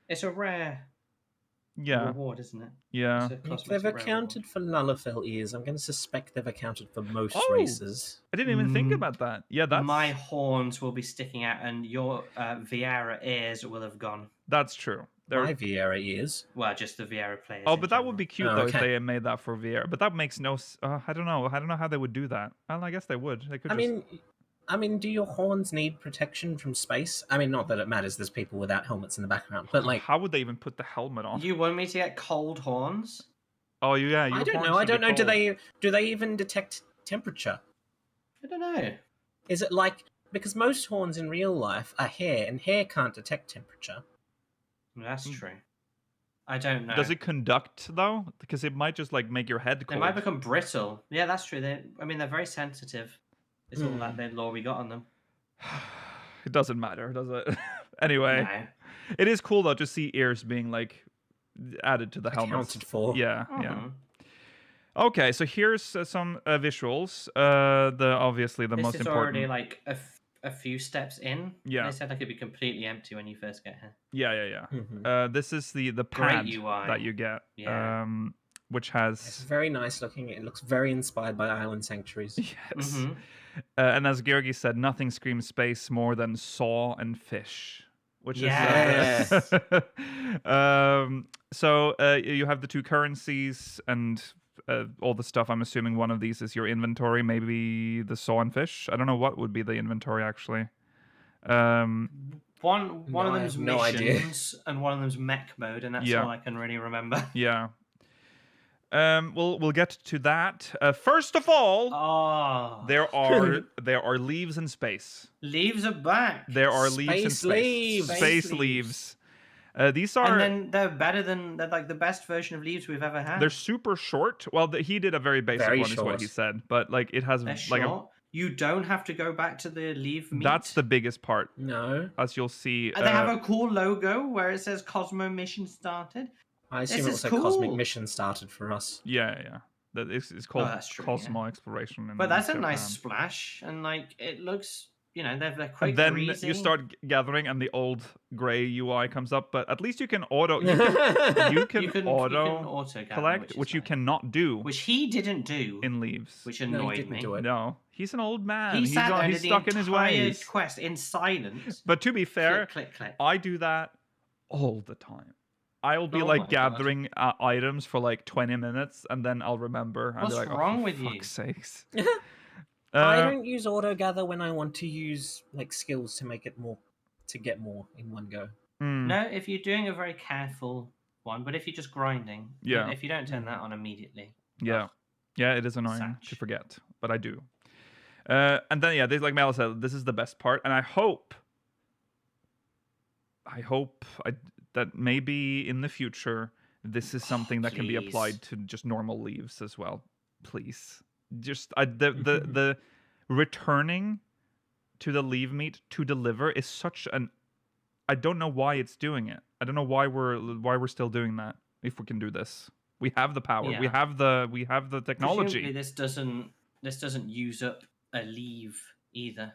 It's a rare yeah, reward, isn't it? yeah. It's a If cosmetic they've rare accounted for Lullafell ears, I'm going to suspect they've accounted for most Oh. races. I didn't even think Mm. about that. Yeah, reward. that's My horns will be sticking out, and your Vieira ears will have gone. that's true. My Vieira ears. Well, just the Vieira players. Oh, in but that would general. be cute though if they made that for Vieira. But that makes no. I don't know. I don't know how they would do that. Well, I guess they would. They could. I mean, do your horns need protection from space? I mean, not that it matters. There's people without helmets in the background, but like, how would they even put the helmet on? You want me to get cold horns? Oh yeah. I don't know. I don't know. Do they even detect temperature? I don't know. Is it like because most horns in real life are hair, and hair can't detect temperature? That's true. I don't know. Does it conduct though? Because it might just like make your head cold. They might become brittle. Yeah, that's true. They're very sensitive. It's all that the law we got on them. It doesn't matter, does it? Anyway, No. it is cool though to see ears being like added to the helmet. Accounted for. Yeah, yeah. Okay, so here's some visuals. Obviously the most This is important. already like a few steps in. Yeah. They said like it'd be completely empty when you first get here. Yeah. This is the pad Great UI. that you get. Yeah. Which has It's very nice looking. It looks very inspired by Island Sanctuaries. yes. Mhm. And as Georgi said, nothing screams space more than saw and fish. Which Yes. is so you have the two currencies and all the stuff. I'm assuming one of these is your inventory, maybe the saw and fish. I don't know what would be the inventory actually. One of I them's have no idea. missions and one of them's mech mode, and that's all I can really remember. Yeah. We'll get to that. First of all, Oh, there are leaves in space. leaves are back. There are leaves in Space space. leaves. Space leaves. These are. And then they're like the best version of leaves we've ever had. They're super short. Well, he did a very basic Very one, is what short. he said. But like it has They're like short. You don't have to go back to the leaf meat. that's the biggest part, No, as you'll see. And they have a cool logo where it says Cosmo mission started. I assume This it is was a cool. cosmic mission started for us. yeah. That is called that's true, Cosmo Exploration. But that's a Japan. nice splash, and like it looks, they're quite And then breezy. you start gathering, and the old gray UI comes up. But at least you can auto. You can auto gather, collect, which you cannot do which he didn't do, in leaves. which No, he annoyed didn't me. do it. No, he's an old man. He sat there he's the stuck in his entire ways. quest in silence. But to be fair, click, click. I do that all the time. I'll be Oh my like gathering items for like 20 minutes, and then I'll remember. I'll What's be like, wrong for with you? fuck's sakes. I don't use auto gather when I want to use like skills to make it more to get more in one go. No, if you're doing a very careful one, but if you're just grinding, Yeah. if you don't turn that on immediately, Yeah, it is annoying to Such. forget, but I do. And then like Mel said, this is the best part, and I hope that maybe in the future this is something that can be please. applied to just normal leaves as well. Please, just the returning to the leave meat to deliver is such an. I don't know why it's doing it. I don't know why we're still doing that. If we can do this, we have the power. We Yeah. have the technology. presumably this doesn't use up a leave either.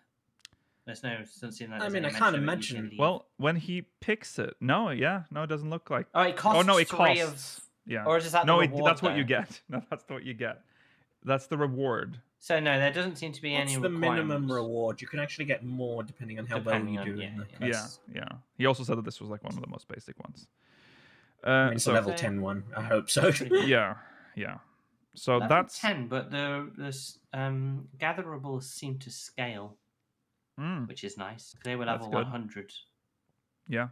Doesn't seem like I there's mean, any I can't mention of it using imagine- a leave. Well, when he picks it, it doesn't look like. Oh, it costs. no, it 3 costs. Yeah. Or is that no, the reward, that's what you though? get. No, that's what you get. That's the reward. So no, there doesn't seem to be What's any the minimum requirements. reward? You can actually get more depending on how Depending well you on- do. yeah, in the yeah. Yeah, quests. yeah. He also said that this was like one of the most basic ones. I mean, it's so a level So- 10 one. I hope so. yeah. So Level that's 10, but the gatherables seem to scale, which is nice. They were That's level good. 100. yeah.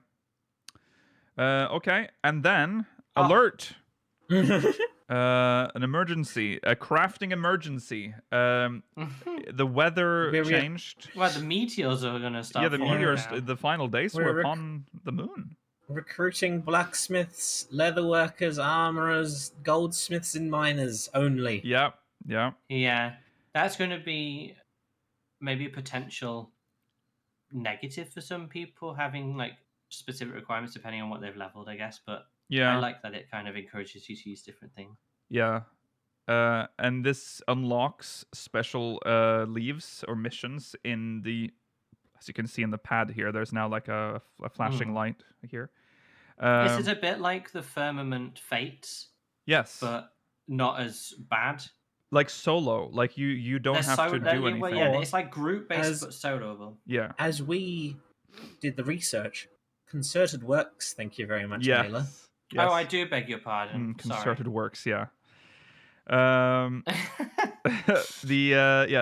Okay, and then Oh. alert. An emergency, a crafting emergency. The weather We're- changed. Well, the meteors are going to start. Yeah, the falling meteors. down. The final days We're were rec- upon the moon. Recruiting blacksmiths, leatherworkers, armorers, goldsmiths, and miners only. Yeah. Yeah, that's going to be maybe a potential negative for some people having like specific requirements depending on what they've leveled, I guess. But Yeah. I like that it kind of encourages you to use different things. Yeah. And this unlocks special leaves or missions in the, as you can see in the pad here, there's now like a flashing light here. This is a bit like the Firmament Fates, Yes. but not as bad. Like solo. Like you don't They're have to do anything. Well, yeah, it's like group based As- but soloable. Yeah. As we did the research, concerted works. Thank you very much, Yes. Mela. Yes. Oh, I do beg your pardon. Concerted Sorry. works, yeah.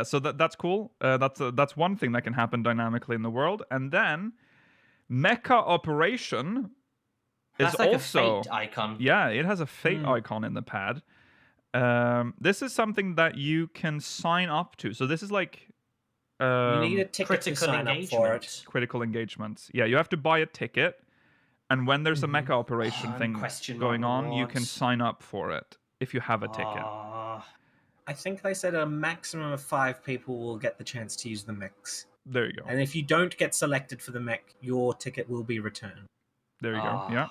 So that's cool. That's one thing that can happen dynamically in the world, and then Mecha Operation is That's like also a fate icon. Yeah, it has a fate icon in the pad. This is something that you can sign up to. So this is like You need a ticket to critical sign up for it. engagement. critical engagements. Yeah, you have to buy a ticket, and when there's a Mecha Operation thing question going mark on, you can rewards. sign up for it if you have a ticket. Ah, I think they said a maximum of 5 people will get the chance to use the mechs. There you go. And if you don't get selected for the mech, your ticket will be returned. There you go. Yeah.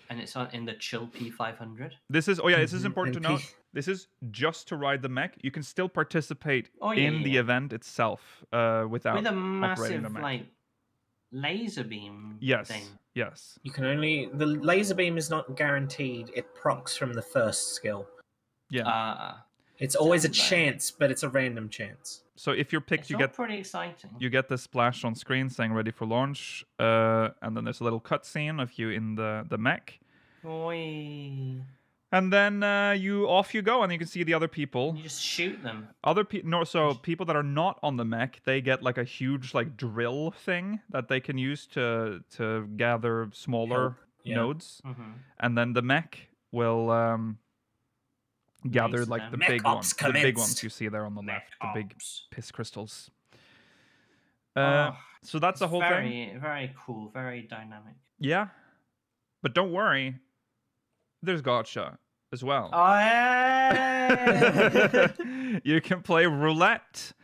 and it's in the Chill P500. This is this is important And to note. This is just to ride the mech. You can still participate Oh, yeah, in the yeah. event itself without With a operating massive the mech. like laser beam Yes. thing. Yes. You can only... The laser beam is not guaranteed. It procs from the first skill. Yeah. It's always a Sounds like- chance, but it's a random chance. So if you're picked, It's you all get pretty exciting. you get this splash on screen saying ready for launch, and then there's a little cutscene of you in the mech, Oi. and then you go, and you can see the other people. You just shoot them. People that are not on the mech, they get like a huge like drill thing that they can use to gather smaller Help, yeah. nodes, Mm-hmm. and then the mech will gather Laser like them. the Mech big ops ones, the big commenced. ones you see there on the left, the big ops. piss crystals. Oh, So that's the whole thing. Very, very cool. Very dynamic. Yeah, but don't worry, there's gotcha as well. Oh, yeah. You can play roulette.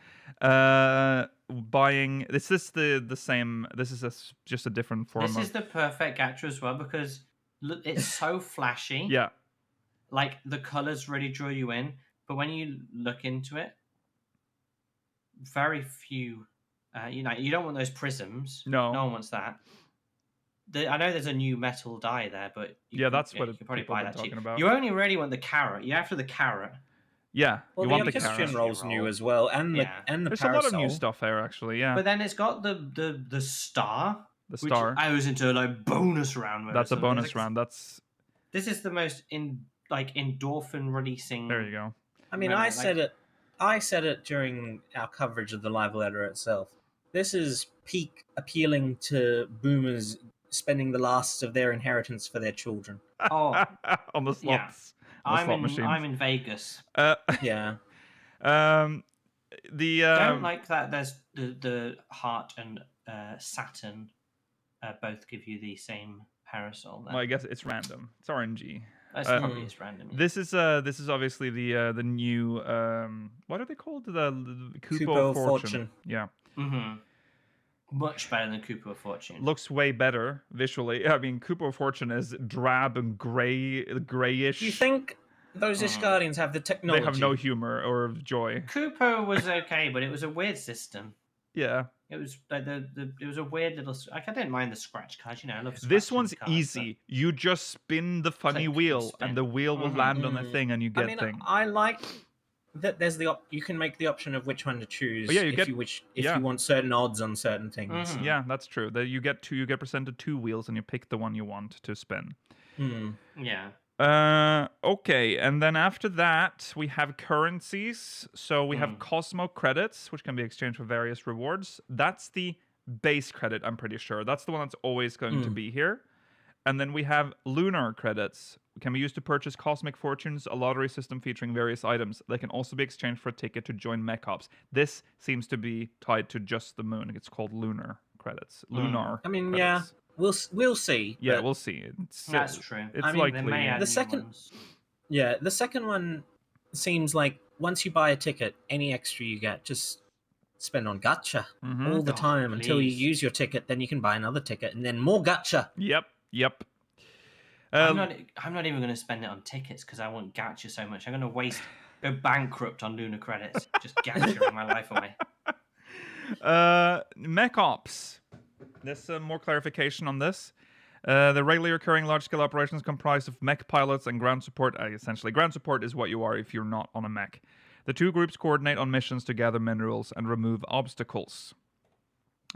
Buying this is the same. This is just a different form This of is the perfect gacha as well because look, it's so flashy. yeah. Like the colors really draw you in, but when you look into it, very few. You don't want those prisms. No. one wants that. I know there's a new metal dye there, but That's you what can probably people buy have that been cheap. talking about. You only really want the carrot. You're after the carrot. Yeah, Well, you the want the orchestration carrot. roll's new as well, and the Yeah. and the There's parasol. a lot of new stuff there actually. Yeah, But then it's got the star. the Which star. I was into like bonus round. That's a so bonus it's- round. That's This is the most endorphin releasing. there you go. I mean, When I said it during our coverage of the live letter itself. This is peak appealing to boomers spending the last of their inheritance for their children. Oh, On the yeah. slots. on the slot I'm machines. in Vegas. Yeah. The Don't like that. There's the Heart and Saturn both give you the same parasol. Then. well, I guess it's random. It's RNG. That's uh, probably just random. yeah. This is obviously the new what are they called? The Kupo Kupo Fortune. Fortune. Yeah, Much better than Cooper of Fortune. looks way better visually. I mean, Kupo Fortune is drab and grayish. Do you think those Ishgardians have the technology? they have no humor or joy? Cooper was okay, but it was a weird system. Yeah, It was like it was a weird little. Like I didn't mind the scratch cards. I love. this scratching one's cards, easy. You just spin the funny Click and wheel, spin. and the wheel will land on the thing, and you get I mean, things. I like that. There's you can make the option of which one to choose. Oh, yeah, you if get- you yeah. you want certain odds on certain things. Mhm. Yeah, that's true. That you get presented 2 wheels, and you pick the one you want to spin. Hmm. Yeah. Okay, and then after that we have currencies. So we have Cosmo credits, which can be exchanged for various rewards. That's the base credit, I'm pretty sure. That's the one that's always going to be here. And then we have lunar credits. Can be used to purchase cosmic fortunes, a lottery system featuring various items. They can also be exchanged for a ticket to join Mech Ops. This seems to be tied to just the moon. It's called lunar credits. Lunar. I mean, credits. yeah, we'll see. Yeah, but- we'll see. That's true. It's I mean, They likely. may add The new second- ones. Yeah, the second one seems like once you buy a ticket, any extra you get, just spend on gacha Mhm. all the Oh, time until you please. use your ticket. Then you can buy another ticket, and then more gacha. Yep. I'm not even going to spend it on tickets because I want gacha so much. I'm going to go bankrupt on lunar credits. Just gacha my life away. Mech Ops. There's some more clarification on this. The regularly occurring large-scale operations comprised of mech pilots and ground support. Essentially, ground support is what you are if you're not on a mech. The two groups coordinate on missions to gather minerals and remove obstacles.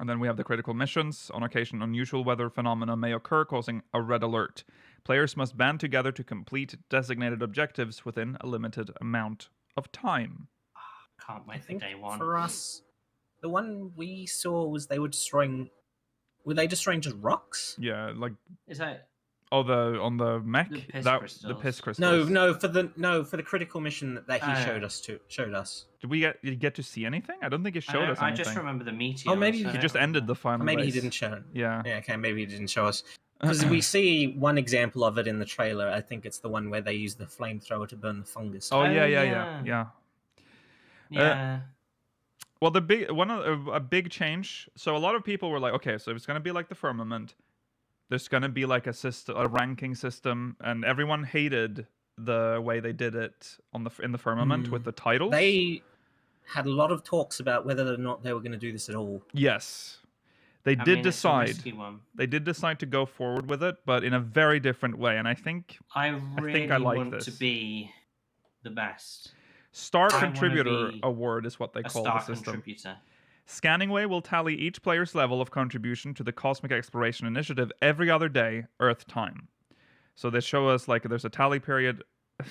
And then we have the critical missions. On occasion, unusual weather phenomena may occur, causing a red alert. Players must band together to complete designated objectives within a limited amount of time. Can't I wait for think day one. for us, the one we saw was they were destroying. Were they destroying just rocks? Yeah, like Is that on the mech, The piss the crystals. piss crystals. No, for the critical mission that he Oh. showed us. Did you get to see anything? I don't think it showed us I anything. just remember the meteor. Oh, maybe He just ended the final. Or maybe he race. didn't show. Yeah. Yeah, okay, maybe he didn't show us. Because we see one example of it in the trailer. I think it's the one where they use the flamethrower to burn the fungus. Oh yeah. Yeah. Well, a big change. So a lot of people were like, okay, so it's going to be like the Firmament. There's going to be like a ranking system, and everyone hated the way they did it in the Firmament with the titles. They had a lot of talks about whether or not they were going to do this at all. Yes. They I did mean, it's a decide. risky one. They did decide to go forward with it, but in a very different way. And I think I really I like want this. to be the best. Star I wanna Contributor be Award is what they A call star the system. contributor. Scanningway will tally each player's level of contribution to the Cosmic Exploration Initiative every other day, Earth time. So they show us like there's a tally period,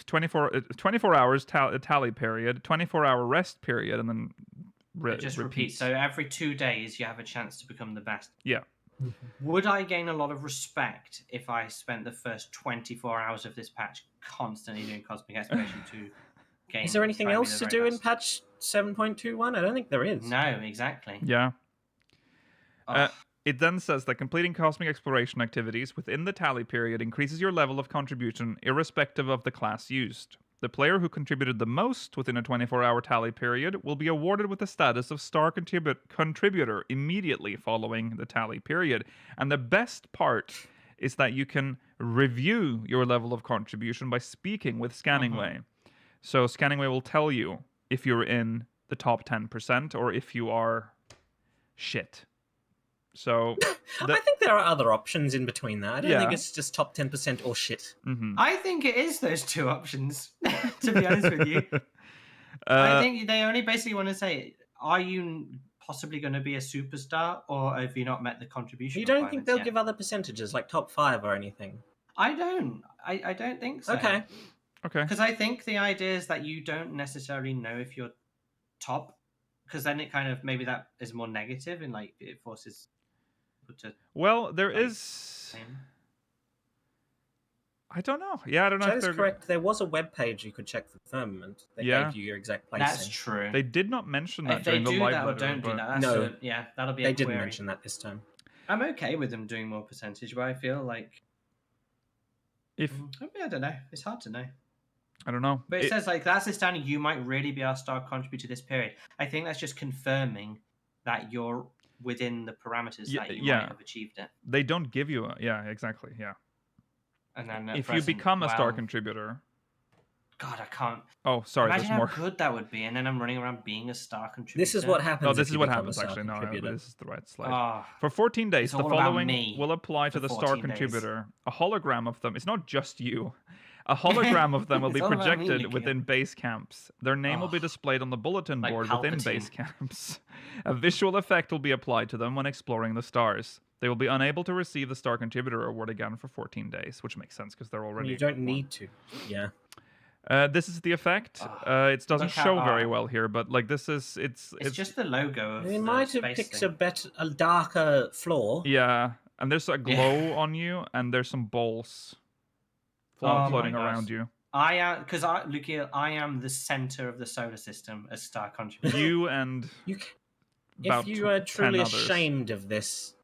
24 hours tally period, 24-hour rest period, and then It just repeats. So every 2 days, you have a chance to become the best. Yeah. Would I gain a lot of respect if I spent the first 24 hours of this patch constantly doing Cosmic Exploration to gain? Is there anything try and be else the to very do in best? patch 7.21? I don't think there is. No, exactly. Yeah. Ugh. It then says that completing cosmic exploration activities within the tally period increases your level of contribution irrespective of the class used. The player who contributed the most within a 24-hour tally period will be awarded with the status of star contributor immediately following the tally period. And the best part is that you can review your level of contribution by speaking with Scanningway. So Scanningway will tell you if you're in the top 10% or if you are shit. So I think there are other options in between that. I don't Yeah. think it's just top 10% or shit. I think it is those two options, to be honest with you. I think they only basically want to say, are you possibly going to be a superstar, or have you not met the contribution You don't think requirements they'll yet? give other percentages, like top 5 or anything? I don't. I don't think so. Okay. okay. Because I think the idea is that you don't necessarily know if you're top, because then it kind of, maybe that is more negative and like it forces people to Well, there like, is. I don't know. Yeah, I don't know That if is they're correct. There was a web page you could check for Firmament that Yeah. gave you your exact placing. That's true. They did not mention that If they during the do live that or letter, don't do but- that, that's No. yeah, that'll be They a didn't query. mention that this time. I'm okay with them doing more percentage, but I feel like If I don't know. It's hard to know. I don't know. But it says like that's the standard. You might really be our star contributor this period. I think that's just confirming that you're within the parameters that you yeah. might have achieved it. They don't give you yeah, exactly. Yeah. And then at If you present, become a star well, contributor. God, I can't. Oh, sorry, Imagine there's how more. good that would be, and then I'm running around being a star contributor. This is what happens. No, if this is you what become a happens star actually. No, contributor. this is the right slide. Oh, For 14 days, It's the all about following me will apply to for the star 14 days. contributor. A hologram of them. It's not just you. A hologram of them will be It's all about me, projected Lucia. within base camps. Their name will be Oh. displayed on the bulletin Like board within Palpatine. base camps. A visual effect will be applied to them when exploring the stars. They will be unable to receive the Star Contributor Award again for 14 days, which makes sense because they're already. You don't need to. Yeah. This is the effect. It doesn't look how- show very well here, but like this is it's just the logo of They the might have space picked thing. a darker floor. yeah, and there's a glow on you, and there's some balls Oh my floating gosh. around you. I am because Lucia, I am the center of the solar system as star contributor. You and You can, about if you are 10 truly others. ashamed of this,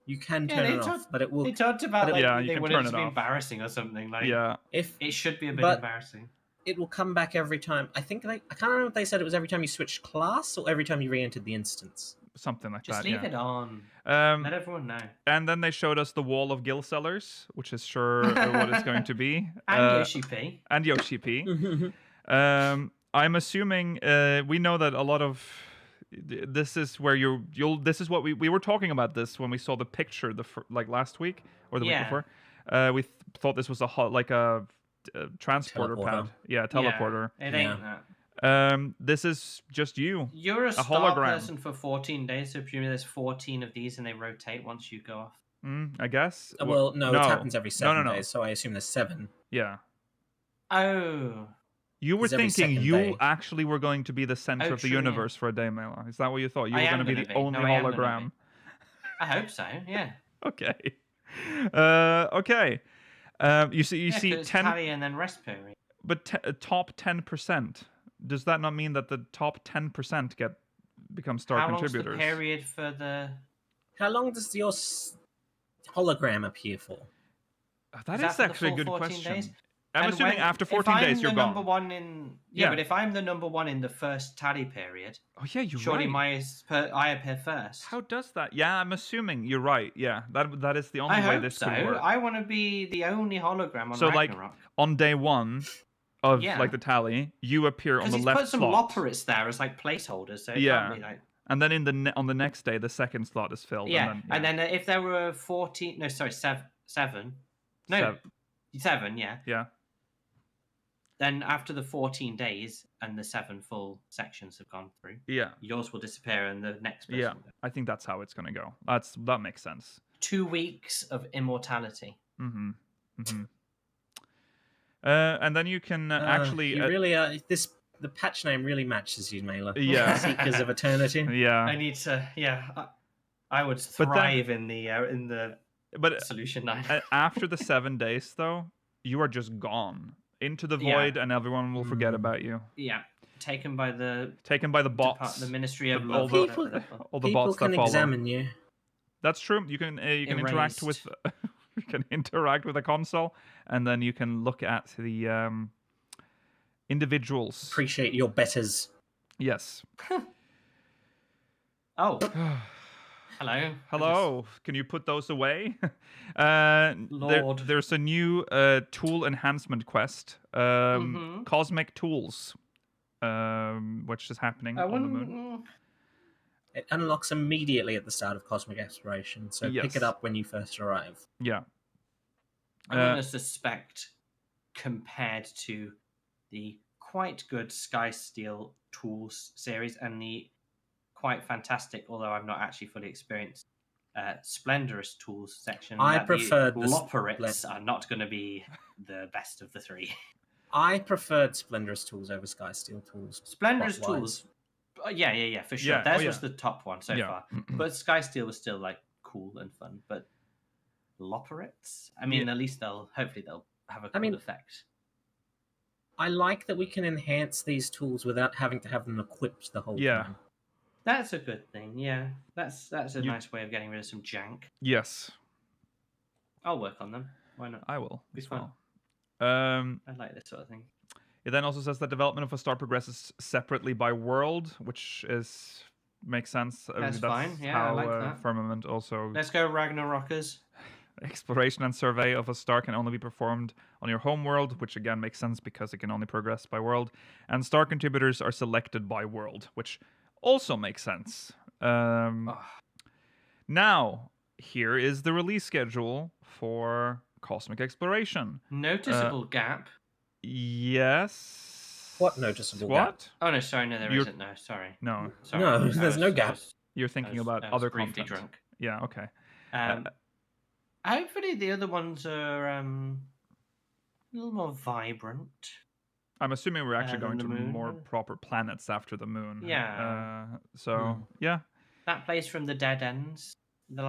you can Yeah, turn they it off. talked- But it will. They talked about But like, yeah, you they can want turn it to it be off. embarrassing or something. Like yeah, If it should be a bit But- embarrassing. it will come back every time. I think I can't remember if they said it was every time you switched class or every time you re-entered the instance. something like Just that. leave yeah. it on. Um, Let everyone know. and then they showed us the wall of gill sellers, which is sure what it's going to be. And Yoshi P. And Yoshi P. I'm assuming we know that a lot of this is where you'll. This is what we were talking about this when we saw the picture like last week or the week Yeah. before. We thought this was like a transporter Teleporter. pad. Yeah, teleporter. Yeah, it ain't that. This is just you. You're a star hologram. person for 14 days, so presumably there's 14 of these and they rotate once you go off. I guess. Well, no, it happens every 7 No. days, so I assume there's 7. Yeah. Oh. You were It's every thinking second you day. actually were going to be the center of the true, yeah. universe for a day, Mela. Is that what you thought? You I were am going to be gonna the be. only No, I am gonna hologram. I hope so, yeah. Okay. Okay. You see 'Cause 10, tally and then rest period. but top 10%. Does that not mean that the top 10% become star How long's the contributors? period for the... How long does your hologram appear for? That Is is that for the actually a full good 14 question. days? I'm And assuming when- after if 14 I'm days the you're number gone. one in... Yeah. But if I'm the number one in the first tally period, Oh yeah, you're surely right. I appear first. How does that? Yeah, I'm assuming you're right. Yeah, that is the only I way hope this so. could work. I want to be the only hologram on So like Ragnarok. on day 1 of Yeah. like the tally, you appear on Because the he's left put some slot. loporits there as like placeholders, so it Yeah. can't be like... And then on the next day, the second slot is filled. Yeah, and then, if there were 14... No, sorry, 7. No, 7, yeah. Yeah. Then after the 14 days and the 7 full sections have gone through, Yeah. yours will disappear and the next person Yeah. will go. I think that's how it's gonna go. That makes sense. 2 weeks of immortality. Mm-hmm. Mm-hmm. And then you can actually. You really are. The patch name really matches you, Mela. Yeah. Seekers of Eternity. Yeah. I need to, I would But then- thrive in the But solution 9. after the 7 days, though, you are just gone into the Yeah. void, and everyone will forget about you. Yeah, taken by the Taken by the bots. the Ministry of all Love. the- whatever they're called. all the People bots can that follow. examine you. That's true. You can interact with you can interact with a console, and then you can look at the individuals. Appreciate your betters. Yes. Oh, hello. Hello. Can you put those away? Lord. There's a new tool enhancement quest, Cosmic Tools, which is happening on the moon. It unlocks immediately at the start of Cosmic Exploration, so Yes. pick it up when you first arrive. Yeah. I'm going to suspect, compared to the quite good Skysteel Tools series and the quite fantastic, although I've not actually fully experienced, Splendorous Tools section, I that preferred the the Loporits are not going to be the best of the 3. I preferred Splendorous Tools over Skysteel Tools. Splendorous plot-wise. Tools, yeah, for sure. Yeah, Theirs oh, was yeah. the top one so Yeah. far, but Skysteel was still like cool and fun. But Loporits, I mean, Yeah. at least hopefully they'll have a cool mean, effect. I like that we can enhance these tools without having to have them equipped the whole Yeah. time. That's a good thing. Yeah, that's a nice way of getting rid of some jank. Yes, I'll work on them. Why not? I will Be as fun. well. I like this sort of thing. It then also says that development of a star progresses separately by world, which makes sense. That's fine. Yeah, I how like that. Firmament also Let's go, Ragnarokers. exploration and survey of a star can only be performed on your home world, which again makes sense because it can only progress by world. And star contributors are selected by world, which also makes sense. Now, here is the release schedule for Cosmic Exploration. Noticeable gap. Yes. What noticeable What? Oh no, sorry, no, there You're- not No, sorry. No, Sorry. No, I there's no gap. you're thinking about I was other briefly content. drunk. Yeah. Okay. Hopefully the other ones are a little more vibrant. I'm assuming we're actually than going the to moon. more proper planets after the moon. Yeah. Yeah. That place from the Dead Ends, the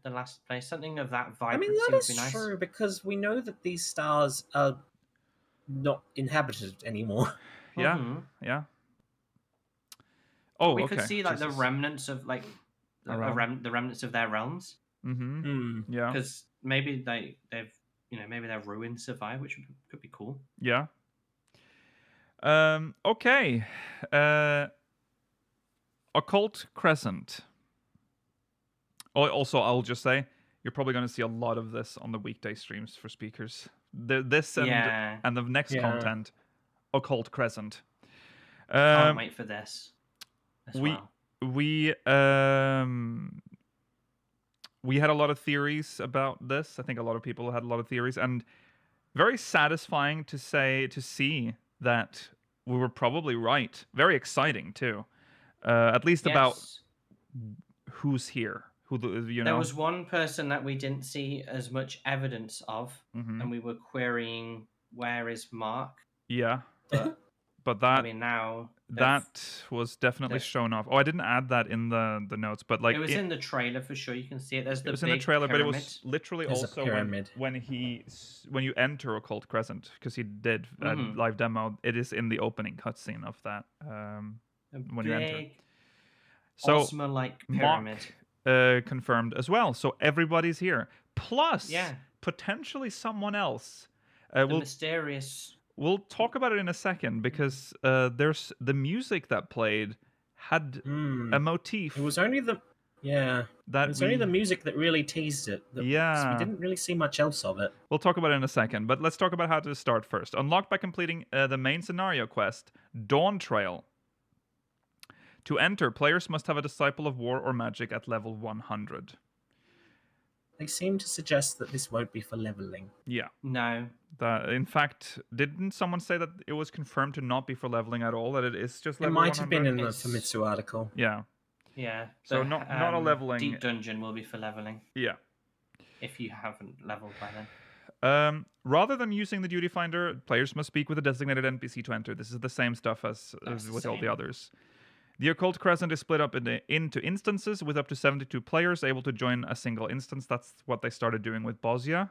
last place, something of that I vibrancy mean, that would is be nice. true because we know that these stars are not inhabited anymore. Yeah. Mhm. Yeah. Oh, We okay. could see like the Jesus. remnants of like A realm. the remnants of their realms, Mm-hmm. Yeah. because maybe maybe their ruins survive, which could be cool. Yeah. Okay. Occult Crescent. Oh, also, I'll just say you're probably going to see a lot of this on the weekday streams for speakers. This and Yeah. and the next Yeah. content, Occult Crescent. Can't wait for this. As we well. we had a lot of theories about this. I think a lot of people had a lot of theories, and very satisfying to see that we were probably right. Very exciting too. At least about Yes. who's here. There was one person that we didn't see as much evidence of, Mhm. and we were querying where is Mark. Yeah, But but that I mean, now that was definitely they've- shown off. Oh, I didn't add that in the notes, but like it was in the trailer for sure. You can see it. There's it the was big in the trailer, pyramid. but it was literally There's a also pyramid. when you enter Occult Crescent, because he did a Mhm. live demo. It is in the opening cutscene of that A when you enter. big, So Osmo-like Mark pyramid. confirmed as well. So everybody's here, plus Yeah. potentially someone else. The We'll mysterious. we'll talk about it in a second because there's the music that played had a motif It was only the that it was only we- the music that really teased it. 'Cause Yeah. we didn't really see much else of it. We'll talk about it in a second, but let's talk about how to start first. Unlock by completing the main scenario quest, Dawn Trail. To enter, players must have a Disciple of War or Magic at level 100. They seem to suggest that this won't be for leveling. Yeah. No. In fact, didn't someone say that it was confirmed to not be for leveling at all? That it is just It level might have been 100? in the It's- Famitsu article. Yeah. Yeah. So the, not a leveling- Deep dungeon will be for leveling Yeah. if you haven't leveled by then. Rather than using the Duty Finder, players must speak with a designated NPC to enter. This is the same stuff as That's the with all the same. others. The Occult Crescent is split up into instances with up to 72 players able to join a single instance. That's what they started doing with Bosnia.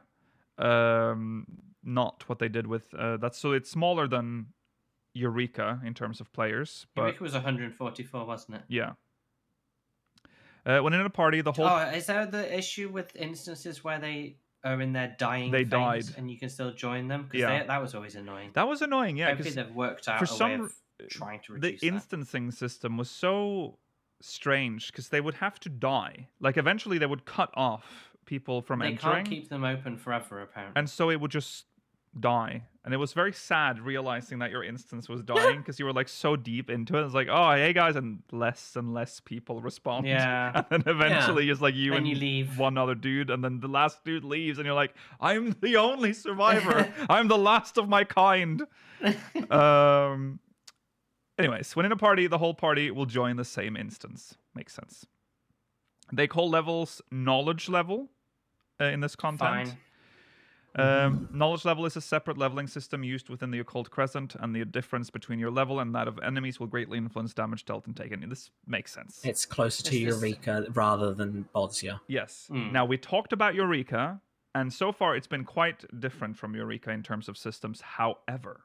Not what they did with... so it's smaller than Eureka in terms of players. But Eureka was 144, wasn't it? yeah. When in a party, the whole... Oh, is that the issue with instances where they are in their dying They phase died. and you can still join them? Because Yeah. that was always annoying. That was annoying, yeah. Hopefully 'cause they've worked out for a way some of trying to the reduce that. instancing system was so strange because they would have to die. Like eventually they would cut off people from They entering, can't keep them open forever, apparently. and so it would just die. And it was very sad realizing that your instance was dying because you were like so deep into it. It's like, oh, hey guys, and less people respond. Yeah. And then eventually just like you Then and you leave. one other dude, and then the last dude leaves, and you're like, I'm the only survivor. I'm the last of my kind. Anyways, when in a party, the whole party will join the same instance. Makes sense. They call levels knowledge level in this content. Fine. Knowledge level is a separate leveling system used within the Occult Crescent, and the difference between your level and that of enemies will greatly influence damage dealt and taken. This makes sense. It's closer to It's this- Eureka rather than Bosnia. Yes. Mm. Now, we talked about Eureka, and so far it's been quite different from Eureka in terms of systems. However,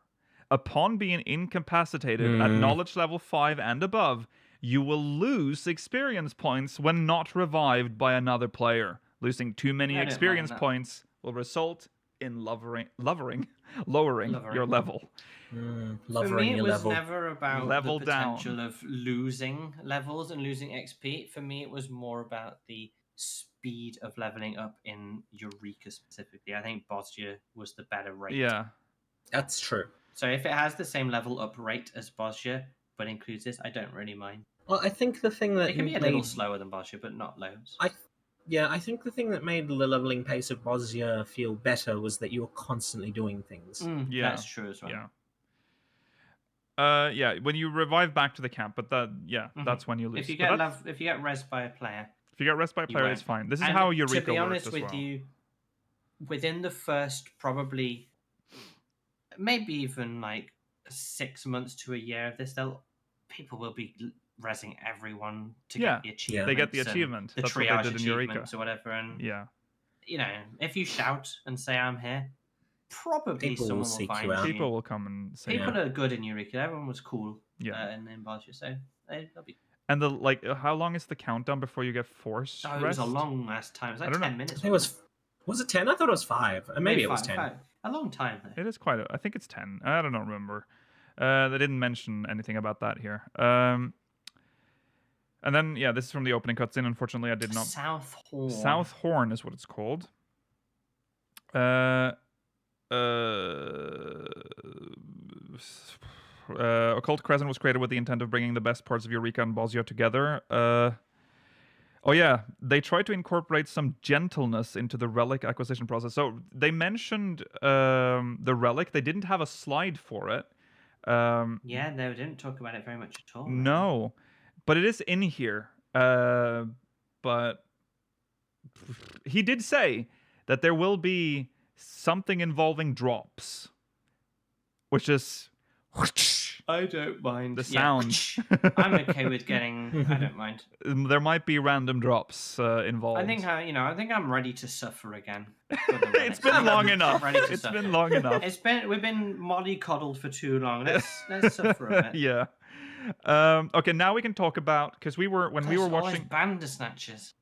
upon being incapacitated at knowledge level 5 and above, you will lose experience points when not revived by another player. Losing too many I don't mind experience that. points will result in lowering your Lowering. level. For Lowering me, it your was level. never about Level the down. potential of losing levels and losing XP. For me, it was more about the speed of leveling up in Eureka specifically. I think Bosnia was the better rate. Yeah. That's true. So if it has the same level up rate as Bosnia, but includes this, I don't really mind. Well, I think the thing that It can be a made little slower than Bosnia, but not loads. I think the thing that made the leveling pace of Bosnia feel better was that you were constantly doing things. Yeah. That's true as well. Yeah. Yeah, when you revive back to the camp, but that's when you lose. If you But get if you get res by a player, if you get rest by a you player, it's won't. fine. This is And how Eureka to be works honest as with well. you, within the first probably maybe even like 6 months to a year of this, people will be rezzing everyone to Yeah, get the achievement. they get the achievement. The That's what they triage did in Eureka. achievements or whatever. And Yeah. you know, if you shout and say I'm here, probably People will someone will seek find you out. People will come and say People yeah. are good in Eureka. Everyone was cool. Yeah. In Bosnia, so they'll be. And how long is the countdown before you get force Oh, it rest? was a long last time. It was I like don't know. 10 minutes. I think it was it 10? I thought it was 5. Maybe it was 10. A long time. Though. It is quite I think it's 10. I don't remember. They didn't mention anything about that here. And then, yeah, this is from the opening cutscene. Unfortunately, I did not... South Horn. South Horn is what it's called. Occult Crescent was created with the intent of bringing the best parts of Eureka and Bosnia together. Oh yeah, they tried to incorporate some gentleness into the relic acquisition process. So they mentioned the relic. They didn't have a slide for it. Yeah, they didn't talk about it very much at all. Really. No, but it is in here. But he did say that there will be something involving drops, which is I don't mind the sound. I'm okay with getting. I don't mind. There might be random drops involved. I think I'm ready to suffer again. It's been long enough. It's been long enough. We've been mollycoddled for too long. Let's suffer a bit. Yeah. Okay, now we can talk about, because we were watching Bandersnatches.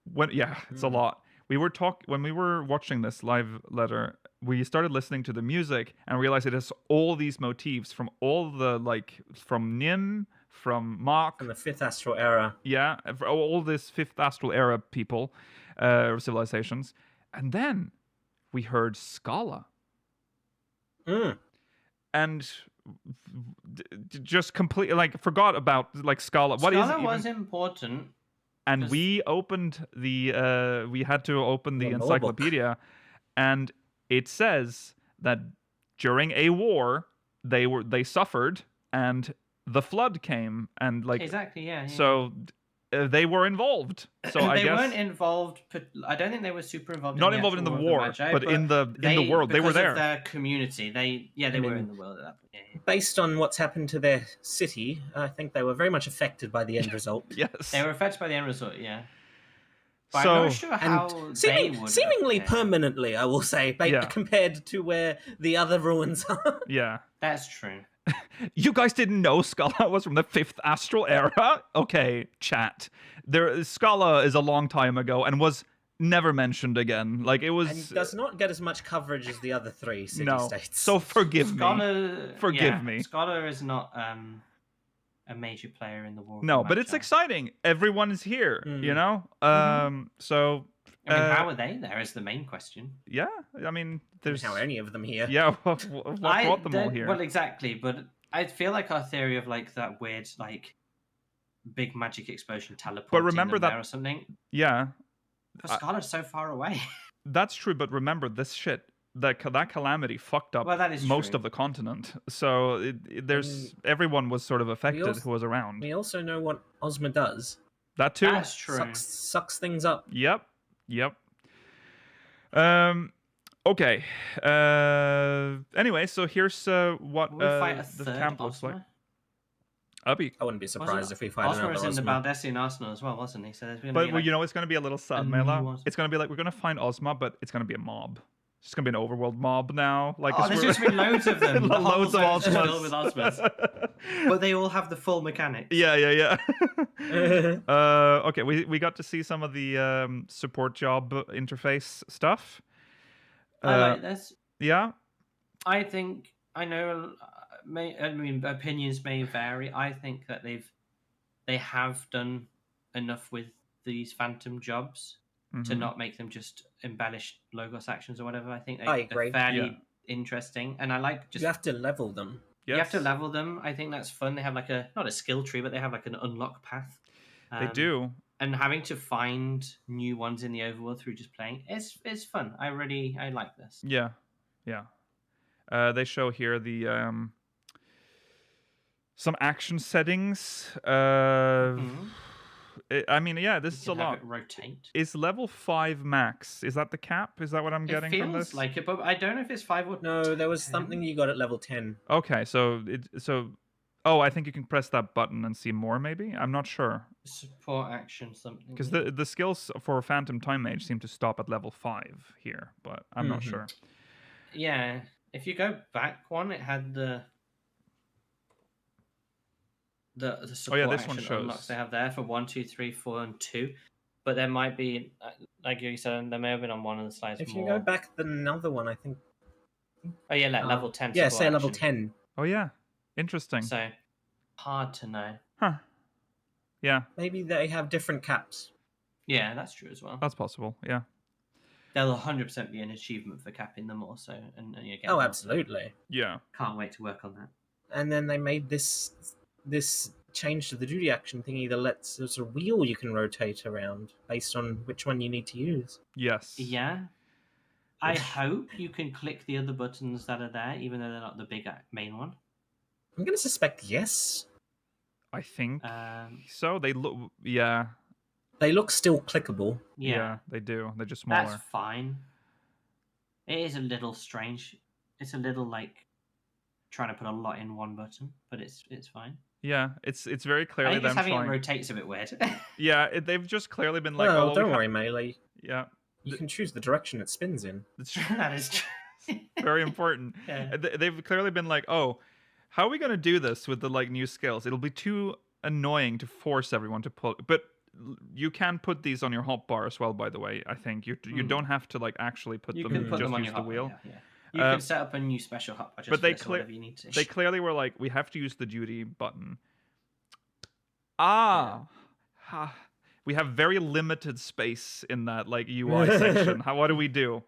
It's a lot. When we were watching this live letter, we started listening to the music and realized it has all these motifs from all the from Nim, from Mach, From the 5th Astral Era. yeah, all this 5th Astral Era people, civilizations, and then we heard Scala. And just completely forgot about Scala. What is Scala was important. And we opened we had to open the encyclopedia, and it says that during a war they suffered, and the flood came, and exactly, yeah. So they were involved. So I guess they weren't involved. I don't think they were super involved. Not involved in the war, but in the world. They were there. Of their community. They were in the world at that point. Yeah. Based on what's happened to their city, I think they were very much affected by the end result. Yes, they were affected by the end result. Yeah. But so, I'm not sure how seemingly permanently, I will say, compared to where the other ruins are. Yeah, that's true. You guys didn't know Scala was from the 5th Astral Era? Okay, chat. Scala is a long time ago and was never mentioned again. It was. And does not get as much coverage as the other 3 city-states. So forgive me. Forgive me. Scala is not a major player in the war. No, but it's exciting. Everyone is here, you know? So. how are they there is the main question. Yeah, I mean, there's... How are any of them here? Yeah, what brought them all here? Well, exactly, but I feel like our theory of that weird, big magic explosion teleporting but remember them that, there or something. Yeah. But Scala's so far away. That's true, but remember, this shit, that calamity fucked up most of the continent. So everyone was sort of affected who was around. We also know what Ozma does. That too. That's true. Sucks things up. Yep. Okay. Anyway, so here's what the camp looks like. I wouldn't be surprised if we fight Ozma another was in the Ozma. Baldessian arsenal as well, wasn't he? So there's but it's going to be a little sad, Mela. It's going to be we're going to find Ozma, but it's going to be a mob. It's just going to be an overworld mob now. There's just been loads of them. Loads of Ozmas. Filled with Ozmas. But they all have the full mechanics. Yeah. Okay, we got to see some of the support job interface stuff. I like this. Yeah. I think opinions may vary. I think that they have done enough with these phantom jobs to not make them just embellished logos actions or whatever. I think they're fairly interesting, and I like you have to level them. Yes. You have to level them. I think that's fun. They have not a skill tree, but they have an unlock path. They do. And having to find new ones in the overworld through just playing, it's fun. I like this. Yeah. They show here the some action settings. I mean, this is a lot. Rotate. Is level 5 max? Is that the cap? Is that what I'm getting from this? It feels like it, but I don't know if it's 5 or 10. No, there was something you got at level 10. Okay, oh, I think you can press that button and see more, maybe? I'm not sure. Support action something. Because the skills for Phantom Time Mage seem to stop at level 5 here, but I'm not sure. Yeah, if you go back one, it had the support this action one shows. unlocks they have there for 1, 2, 3, 4, and 2. But there might be, like you said, there may have been on one of the slides If more. you go back another one, I think... Oh yeah, level 10 Yeah, support say level action. 10. Oh yeah, interesting. So, hard to know. Huh. Yeah. Maybe they have different caps. Yeah, that's true as well. That's possible, yeah. There'll 100% be an achievement for capping them also. And you get absolutely. Yeah. Can't wait to work on that. And then they made this change to the duty action thingy that lets there's a wheel you can rotate around based on which one you need to use. Yes. Yeah. I hope you can click the other buttons that are there, even though they're not the big main one. I'm going to suspect yes. I think Um, so. They look, yeah, They look still clickable. yeah, they do. They're just that's smaller. fine. It is a little strange. It's a little like trying to put a lot in one button, but it's fine. Yeah, it's very I clearly think just them having showing. it rotate's a bit weird. Yeah, they've just clearly been like, Well, oh, don't worry, Melee. Yeah, You can choose the direction it spins in. it's true. That is true. Very important. Yeah. They've clearly been like, oh, how are we gonna do this with the like new skills? It'll be too annoying to force everyone to pull, but you can put these on your hotbar as well. By the way, I think you don't have to like actually put You them. can put just them on use your the wheel. hotbar, yeah. You can set up a new special hotbar just but for they this or whatever you need to. They clearly were like, we have to use the duty button. Ha. We have very limited space in that like UI section. What do we do?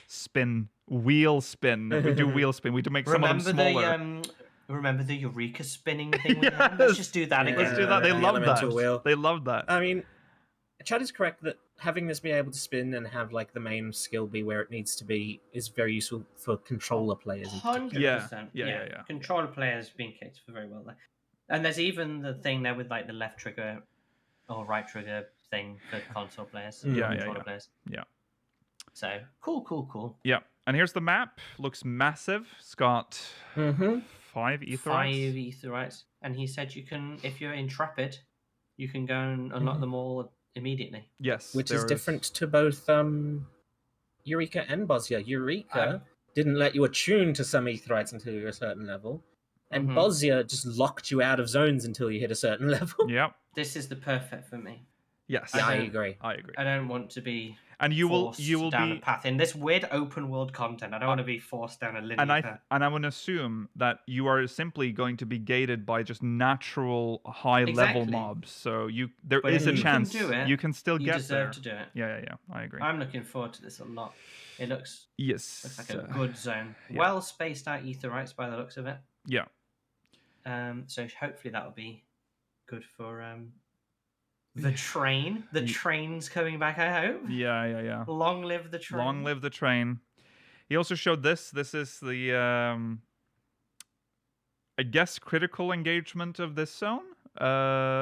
Spin, wheel spin. We do wheel spin. We do make some of them smaller. Remember the Eureka spinning thing we had? Let's just do that again. Let's do that. They the love elemental that. wheel. They love that. I mean, Chad is correct that having this be able to spin and have like the main skill be where it needs to be is very useful for controller players. In particular. 100%. Yeah. Controller players being kicked for very well there. And there's even the thing there with like the left trigger or right trigger thing for console players. Controller players. Yeah. So cool. Yeah. And here's the map. Looks massive. It's got 5 aetherytes. 5 aetherytes. And he said you can, if you're intrepid, you can go and unlock them all immediately. Yes. Which is different to both Eureka and Bosnia. Eureka didn't let you attune to some aetherytes until you're a certain level. And Bosnia just locked you out of zones until you hit a certain level. Yep. This is the perfect for me. Yes. Yeah, I agree. I don't want to be and you will down be a path in this weird open world content. I don't want to be forced down a linear path. And I would assume that you are simply going to be gated by just natural high level mobs. So there is a chance you can still get there. You deserve to do it. Yeah. I agree. I'm looking forward to this a lot. It looks like a good zone. Yeah. Well spaced out aetherytes by the looks of it. Yeah. So hopefully that'll be good for the train. The train's coming back, I hope. Yeah. Long live the train. Long live the train. He also showed this. This is the, I guess, critical engagement of this zone.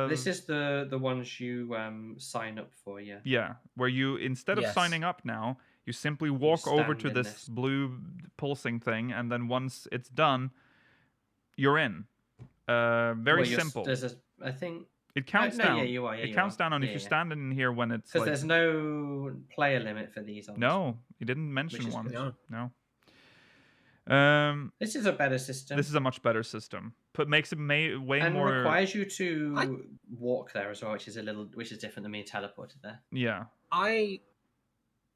This is the ones you sign up for, yeah. Yeah, where you, instead of signing up now, you simply walk over to this blue pulsing thing, and then once it's done, you're in. Very simple. I think it counts down. Yeah, you are. Yeah, it counts down on if you stand in here when it's because there's no player limit for these. No, he didn't mention one. No. This is a better system. This is a much better system. Makes it way and more. Requires you to walk there as well, which is different than being teleported there. Yeah. I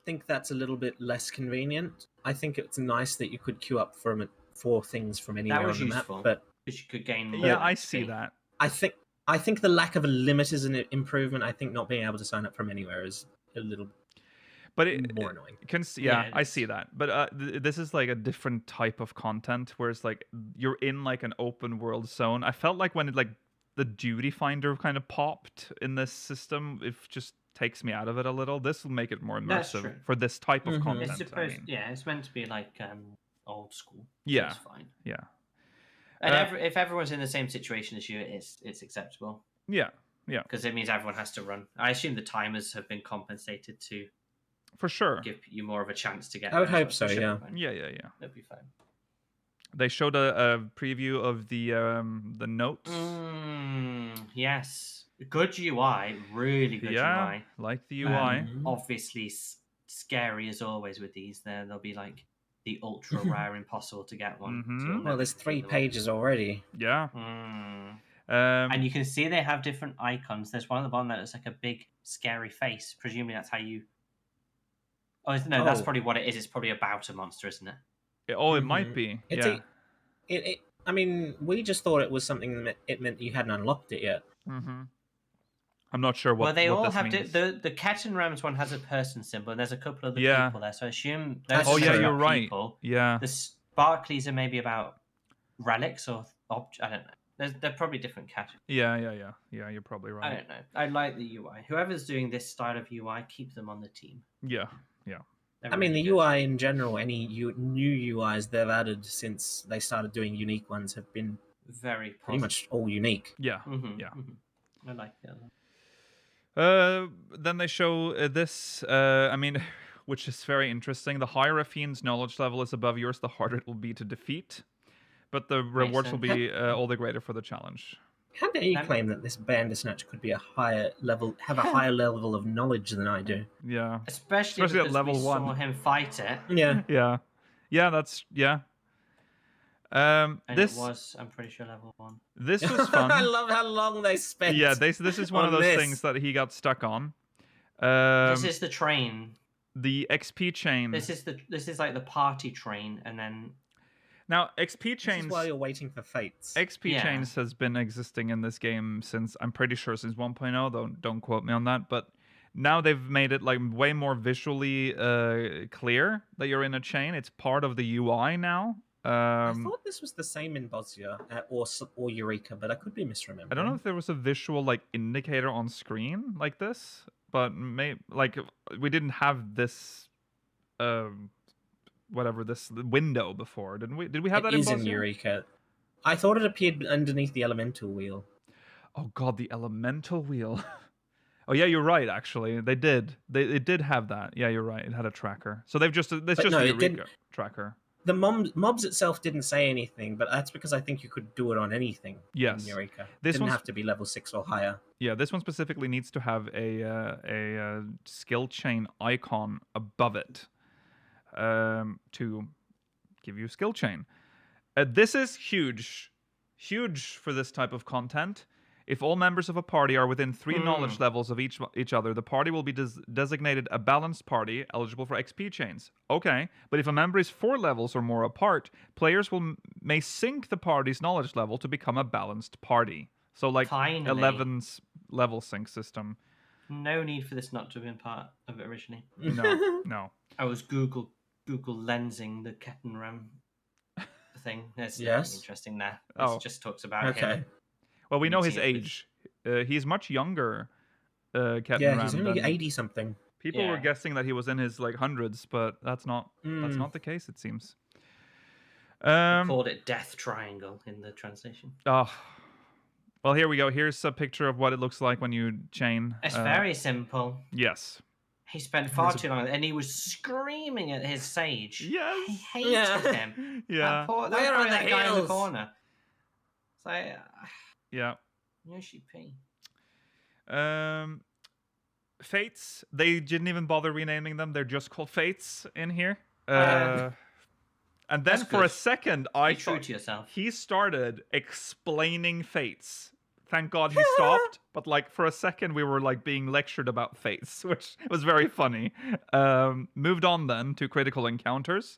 think that's a little bit less convenient. I think it's nice that you could queue up for things from anywhere on the useful, map, but because you could gain. Yeah, I see that. I think the lack of a limit is an improvement. I think not being able to sign up from anywhere is a little. But more annoying. I see that. But this is like a different type of content, whereas like you're in like an open world zone. I felt like when the duty finder kind of popped in this system, it just takes me out of it a little. This will make it more immersive for this type of content. It's meant to be like old school. Yeah, so it's fine. Yeah. And if everyone's in the same situation as you, it's acceptable. Yeah. Because it means everyone has to run. I assume the timers have been compensated to. For sure. Give you more of a chance to get. I would hope so. Yeah. Yeah. That'd be fine. They showed a preview of the notes. Yes, good UI, really good UI. Like the UI. Obviously, scary as always with these. They'll be like the ultra rare, impossible to get one. Well, there's 3 pages already. Yeah. And you can see they have different icons. There's one at the bottom that looks like a big scary face. Presumably that's how you. Oh no, that's probably what it is. It's probably about a monster, isn't it? It might be. I mean, we just thought it was something that it meant you hadn't unlocked it yet. I'm not sure what. Well, they all this have means. the Cat and Rams one has a person symbol, and there's a couple of the people there. So I assume. You're right. People. Yeah. The Sparklies are maybe about relics or I don't know. They're probably different categories. Yeah. You're probably right. I don't know. I like the UI. Whoever's doing this style of UI, keep them on the team. Yeah. I mean, the UI in general, any new UIs they've added since they started doing unique ones have been very positive. Pretty much all unique. Yeah, Mhm, yeah. mhm. I like it. Then they show this, I mean, which is very interesting. The higher a fiend's knowledge level is above yours, the harder it will be to defeat. But the rewards will sense. be all the greater for the challenge. How dare you Um, claim that this Bandersnatch could be a higher level, have a higher level of knowledge than I do? Yeah. Especially Especially at because level we saw 1. him fight it, Yeah. Yeah. Yeah, that's, yeah. and This it was, I'm pretty sure, level 1. this was fun. I love how long they spent. Yeah, this is one of on those this. things that he got stuck on. This is the train. The XP chain. This is like the party train, and then Now, XP This is chains. while you're waiting for fates. XP Yeah. chains has been existing in this game since, I'm pretty sure, since 1.0. Don't quote me on that, but now they've made it like way more visually clear that you're in a chain. It's part of the UI now. I thought this was the same in Bosnia or Eureka, but I could be misremembering. I don't know if there was a visual like indicator on screen like this, but like we didn't have this whatever this window before, didn't we? Did we have that It is in in Bosnia? Eureka. I thought it appeared underneath the elemental wheel. Oh god, the elemental wheel. Oh yeah, you're right. Actually, they did. It did have that. Yeah, you're right. It had a tracker. So they've just it's just no, a it Eureka didn't. tracker. The mobs itself didn't say anything, but that's because I think you could do it on anything Yes. in Eureka. This Didn't one's- have to be level 6 or higher. Yeah, this one specifically needs to have a skill chain icon above it to give you skill chain. This is huge for this type of content. If all members of a party are within 3 knowledge levels of each other, the party will be designated a balanced party eligible for XP chains. Okay, but if a member is 4 levels or more apart, players may sync the party's knowledge level to become a balanced party. So like Finally. 11's level sync system. no need for this not to have been part of it originally. No, no. I was Google lensing the Kettenram thing. There's Yes. nothing interesting there. It Oh. just talks about Okay. him. Well, we know his Meeting it age. He's much younger, Captain Yeah, Ram. he's only than- 80 something. People were Yeah. guessing that he was in his like hundreds, but that's not Mm. the case. It seems. Called it Death Triangle in the translation. Oh, well, here we go. Here's a picture of what it looks like when you chain. It's very simple. Yes. He spent far too long, and he was screaming at his sage. Yes. He hated Yeah. him. Yeah. That was Where are probably the that guy in the heels? corner. It's like, Yeah. Yoshi P. Fates. They didn't even bother renaming them. They're just called Fates in here. And then That's for a good. second, I Be true thought to yourself. he started explaining Fates. Thank God he stopped. But like for a second, we were like being lectured about Fates, which was very funny. Moved on then to critical encounters,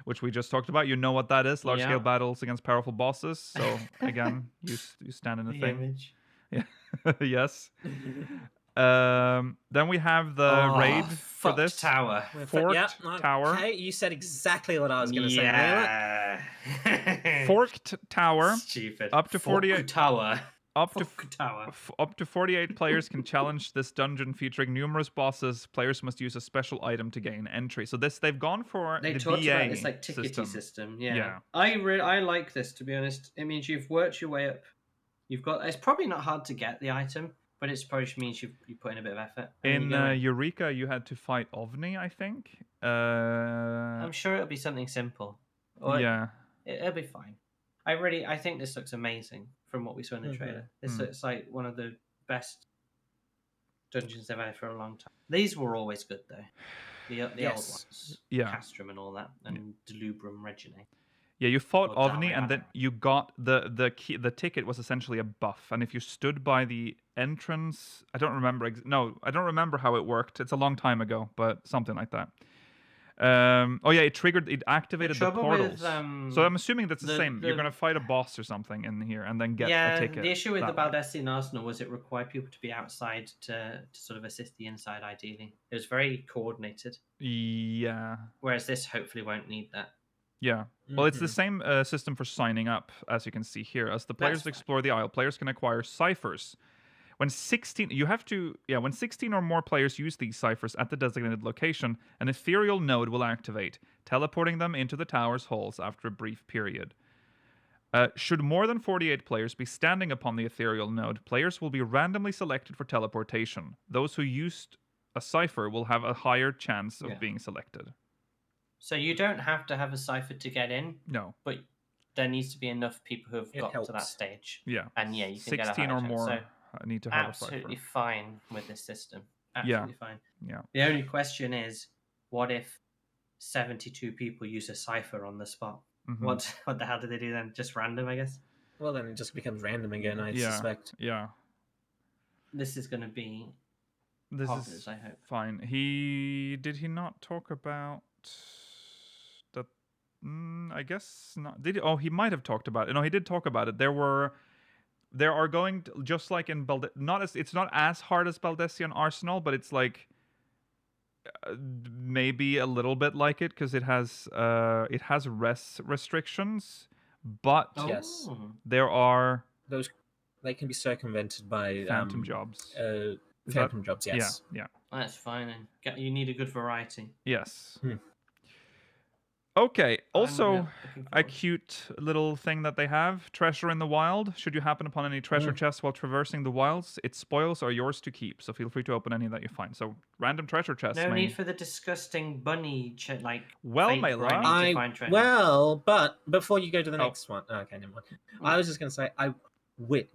which we just talked about. You know what that is? Large scale Yeah. battles against powerful bosses. So again, you stand in the The thing. image. Yeah. Yes. Then we have the raid for Fucked this. tower. Forked Yeah, tower. Okay, you said exactly what I was going to say. Yeah. Forked tower. Stupid. Up to 48 Fork tower. Up to Fork tower. Up to 48 players can challenge this dungeon featuring numerous bosses. Players must use a special item to gain entry. So they've gone for They the talked BA about this like tickety system. Yeah. Yeah. I like this, to be honest. It means you've worked your way up. You've got. It's probably not hard to get the item, but it probably means you put in a bit of effort. and In you go Eureka, you had to fight OVNI, I think. I'm sure it'll be something simple. Or Yeah. it'll be fine. I think this looks amazing from what we saw in the trailer. This looks like one of the best dungeons they've had for a long time. These were always good though. The old Yes. ones. Yeah. Castrum and all that, and Delubrum Regine. Yeah, you fought Or OVNI, and then Dariana. you got the key. The ticket was essentially a buff, and if you stood by the entrance, I don't remember. I don't remember how it worked. It's a long time ago, but something like that. Oh yeah, it activated the trouble with, portals. So I'm assuming that's the same. You're the- gonna fight a boss or something in here, and then get yeah, a ticket. the issue with the that way. Baldessian Arsenal was it required people to be outside to sort of assist the inside. Ideally, it was very coordinated. Yeah. Whereas this hopefully won't need that. Yeah. Well, it's the same system for signing up, as you can see here. As the players That's fine. explore the isle, players can acquire ciphers. When 16 or more players use these ciphers at the designated location, an ethereal node will activate, teleporting them into the tower's halls after a brief period. Should more than 48 players be standing upon the ethereal node, players will be randomly selected for teleportation. Those who used a cipher will have a higher chance of being selected. So you don't have to have a cipher to get in. No. But there needs to be enough people who have got to that helps. stage. Yeah. And yeah, you can get a 16 higher or chance. more So need to have absolutely a cipher. fine with this system. Absolutely fine. Yeah. The only question is, what if 72 people use a cipher on the spot? Mhm. What the hell do they do then? Just random, I guess? Well, then it just becomes random again, I suspect. Yeah. This is going to be This poggers, is I hope. fine. Did he not talk about that? I guess not. Did he? Oh, he might have talked about it. No, he did talk about it. There are going to, just like in it's not as hard as Baldessian Arsenal, but it's like maybe a little bit like it because it has res restrictions, but Yes. there are Those they can be circumvented by phantom jobs. Phantom jobs, yes. Yeah. That's fine. And you need a good variety. Yes. Hmm. Okay. I'm Also, looking a forward. cute little thing that they have: treasure in the wild. Should you happen upon any treasure chests while traversing the wilds, its spoils are yours to keep. So feel free to open any that you find. So random treasure chests. No need for the disgusting bunny Well, fate Mela, where I need to find treasure. But before you go to the next one, okay, never mind. I was just going to say,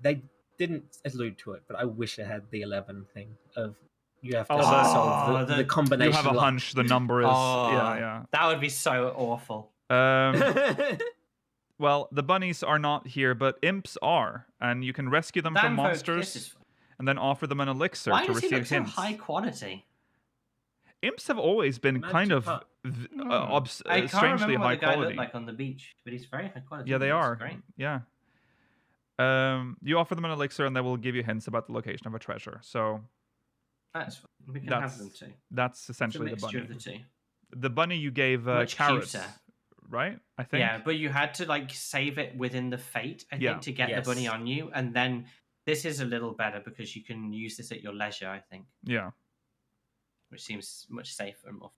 they didn't allude to it, but I wish it had the 11 thing of you have to solve the combination. You have a lock. hunch the number is yeah. That would be so awful. Well, the bunnies are not here, but imps are, and you can rescue them from Damn folk, monsters this is- and then offer them an elixir Why to does he receive look so hints. high quality? Imps have always been kind of Magic I can't strangely remember what high the guy quality. looked like on the beach, but he's very high quality. Yeah, they He's are. Great. Yeah. You offer them an elixir, and they will give you hints about the location of a treasure. So We can have them too. that's It's a essentially the mixture bunny. of the two. The bunny you gave Much carrots, cuter. right? I think. Yeah, but you had to save it within the fate, I Yeah. think, to get Yes. the bunny on you, and then this is a little better because you can use this at your leisure, I think, Yeah. which seems much safer and more.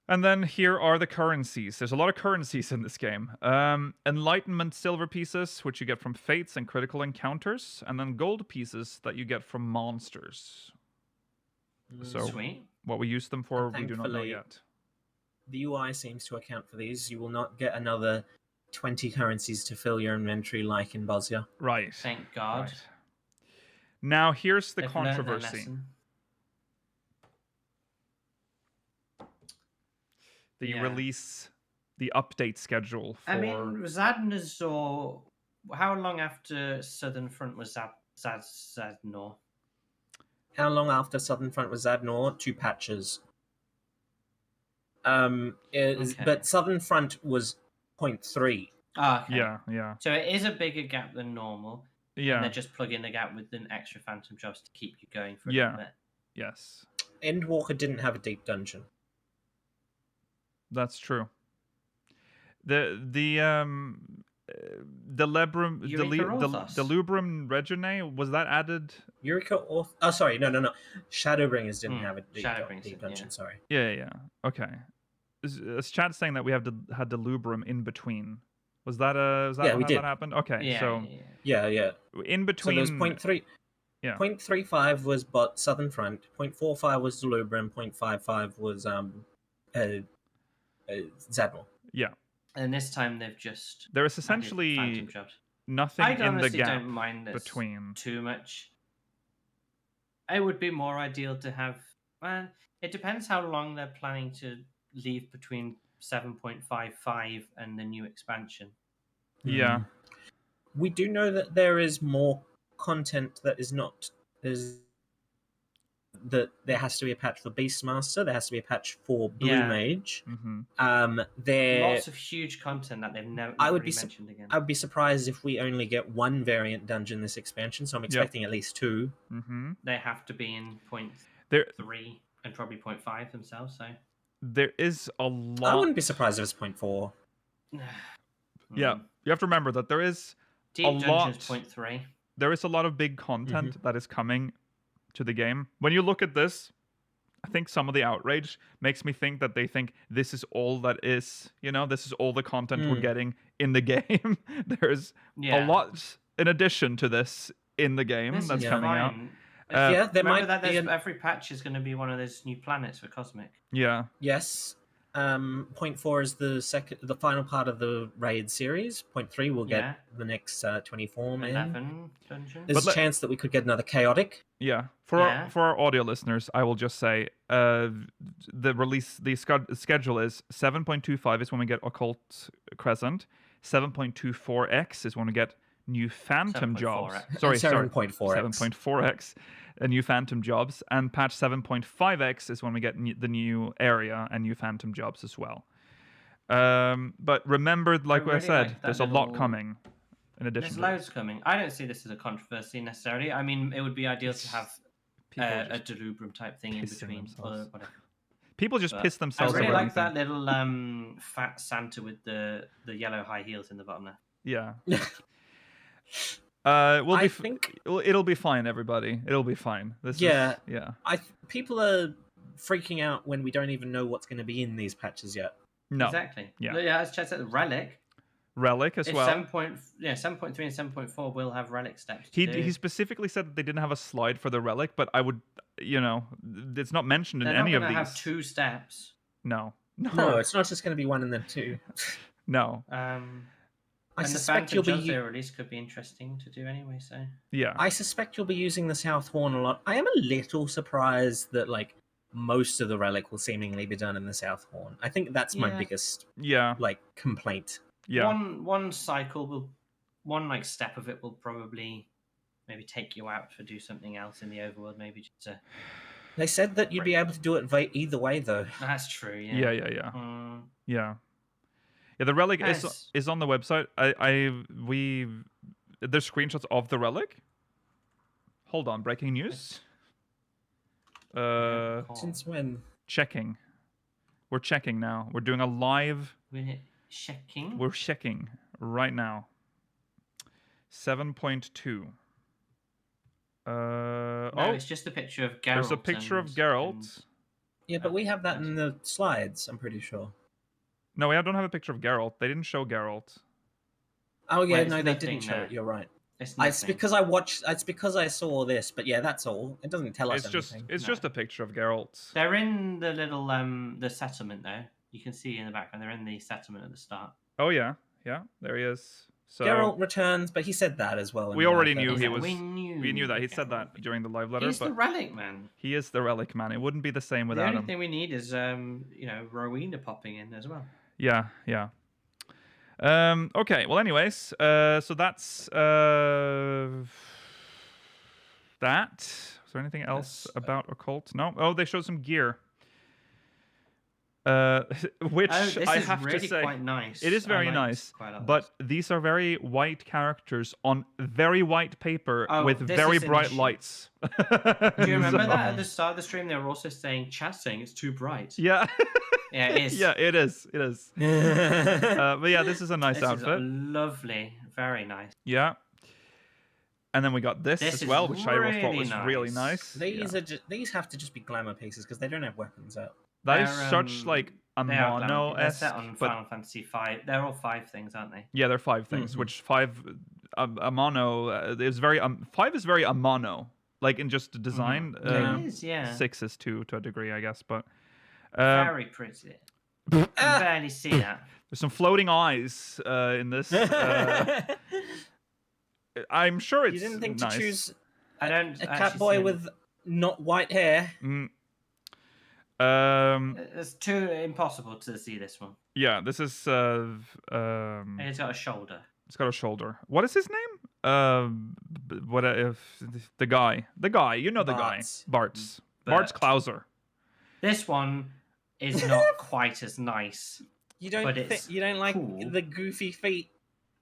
And then here are the currencies. There's a lot of currencies in this game. Enlightenment silver pieces, which you get from fates and critical encounters, and then gold pieces that you get from monsters. So Sweet. what we use them for, we do not know Thankfully, yet. The UI seems to account for these. You will not get another 20 currencies to fill your inventory like in Bosnia. Right. Thank God. Right. Now here's the They've learned their controversy. lesson. The Yeah. release, the update schedule for. I mean, Zadnor. How long after Southern Front was Zadnor? How long after Southern Front was Zadnor? 2 patches. Okay. But Southern Front was 0.3. Ah, okay. Yeah. So it is a bigger gap than normal. Yeah. And they're just plugging the gap with an extra phantom jobs to keep you going for a Yeah. little bit. Yes. Endwalker didn't have a deep dungeon. That's true. The Lubrum Regine, was that added? Eureka oh, sorry, no. Shadowbringers didn't have a Shadowbringers deep didn't, dungeon, yeah. sorry. Yeah. Okay. Is chat saying that we had the Lubrum in between? Was that Yeah, how we did. that happened? Okay, Yeah, so Yeah. in So between. there's 0.3. Yeah. 0.35 was Southern Front. 0.45 was Lubrum. 0.55 was Zadnor. Yeah. And this time they've just There is added essentially phantom jobs. nothing I in the honestly gap don't mind this between. too much. It would be more ideal to have. Well, it depends how long they're planning to leave between 7.55 and the new expansion. Yeah. We do know that there is more content that that there has to be a patch for Beastmaster. There has to be a patch for Blue Yeah. Mage. Mm-hmm. Lots of huge content that they've never really mentioned again. I would be surprised if we only get 1 variant dungeon this expansion. So I'm expecting at least 2. Mm-hmm. They have to be in There 0.3 and probably 0.5 themselves. So there is a I lot. wouldn't be surprised if it's 0.4. Yeah, you have to remember that there is Deep a Dungeon's lot. 0.3. There is a lot of big content that is coming to the game. When you look at this, I think some of the outrage makes me think that they think this is all that is. This is all the content we're getting in the game. There's a lot in addition to this in the game This that's is coming out. fine. Yeah, there Remember might that be every patch is going to be one of those new planets for Cosmic. Yeah. Yes. Point 4 is the final part of the raid series. Point 3 will get the next 24 man. 11 dungeons. There's a chance that we could get another chaotic. Yeah. For our audio listeners, I will just say the schedule is 7.25 is when we get Occult Crescent. 7.24x is when we get new Phantom jobs. 7.4x. Sorry, 7.4x. 7.4x. New Phantom jobs, and patch 7.5x is when we get the new area and new Phantom jobs as well. But remember, like I said, there's a lot coming in addition. There's loads coming. I don't see this as a controversy necessarily. I mean, it would be ideal to have a Delubrum type thing in between. Or whatever. People just piss themselves. I really over like anything. that little fat Santa with the yellow high heels in the bottom there. Yeah. I think it'll be fine, everybody. It'll be fine. People are freaking out when we don't even know what's going to be in these patches yet. No. Exactly. Yeah. Yeah, as Chad said, Relic as well. 7.3 and 7.4 will have Relic steps. He specifically said that they didn't have a slide for the Relic, but I would, it's not mentioned in any of these. They're not going to have 2 steps. No, it's not just going to be 1 and then 2. No. I and suspect the you'll Phantom be. Jobs release could be interesting to do anyway. So yeah, I suspect you'll be using the South Horn a lot. I am a little surprised that most of the Relic will seemingly be done in the South Horn. I think that's my biggest complaint. Yeah. One cycle will, one step of it will probably maybe take you out to do something else in the overworld. Maybe just to... They said that you'd be able to do it either way, though. That's true. Yeah. Yeah. Yeah, the Relic is on the website. There's screenshots of the Relic. Hold on, breaking news. Since when? Checking. We're checking now. We're doing a live. We're checking. We're checking right now. 7.2. No, it's just a picture of Geralt. There's a picture of Geralt. Yeah, but we have that in the slides, I'm pretty sure. No, I don't have a picture of Geralt. They didn't show Geralt. Oh yeah, Well, no, they didn't show it. You're right. It's because I watched. It's because I saw this. But yeah, that's all. It doesn't tell us anything. It's just a picture of Geralt. They're in the little the settlement there. You can see in the background. They're in the settlement at the start. Oh yeah, there he is. So Geralt returns, but he said that as well. We already knew he was. We knew that. He said that during the live letter. He's the Relic man. He is the Relic man. It wouldn't be the same without him. The only thing we need is Rowena popping in as well. Yeah. Okay. Well, anyways, so that's that. Is there anything else about Occult? No. Oh, they showed some gear. Which I have really to say, quite nice. it is very nice. But these are very white characters on very white paper with very bright lights. Do you remember that at the start of the stream? They were also saying, chat saying it's too bright. Yeah. Yeah, it is. Yeah, it is. But yeah, this is a nice outfit. Is lovely, very nice. Yeah. And then we got this as well, which I thought was really nice. These have to just be glamour pieces because they don't have weapons out. That is such a mono-esque. They're set on Final Fantasy V. They're all 5 things, aren't they? Yeah, they're 5 things. Which 5 a mono is very 5 is very a mono, like in just design. It is, yeah. 6 is to a degree, I guess, but very pretty. You can barely see that. There's some floating eyes in this. I'm sure it's You didn't think nice. to choose I don't a cat boy with not white hair. It's too impossible to see this one. Yeah, this is And it's got a shoulder. It's got a shoulder. What is his name? What if the guy? The guy, you know the Bartz. guy. Bartz Klauser. This one is not quite as nice. You don't like cool. the goofy feet.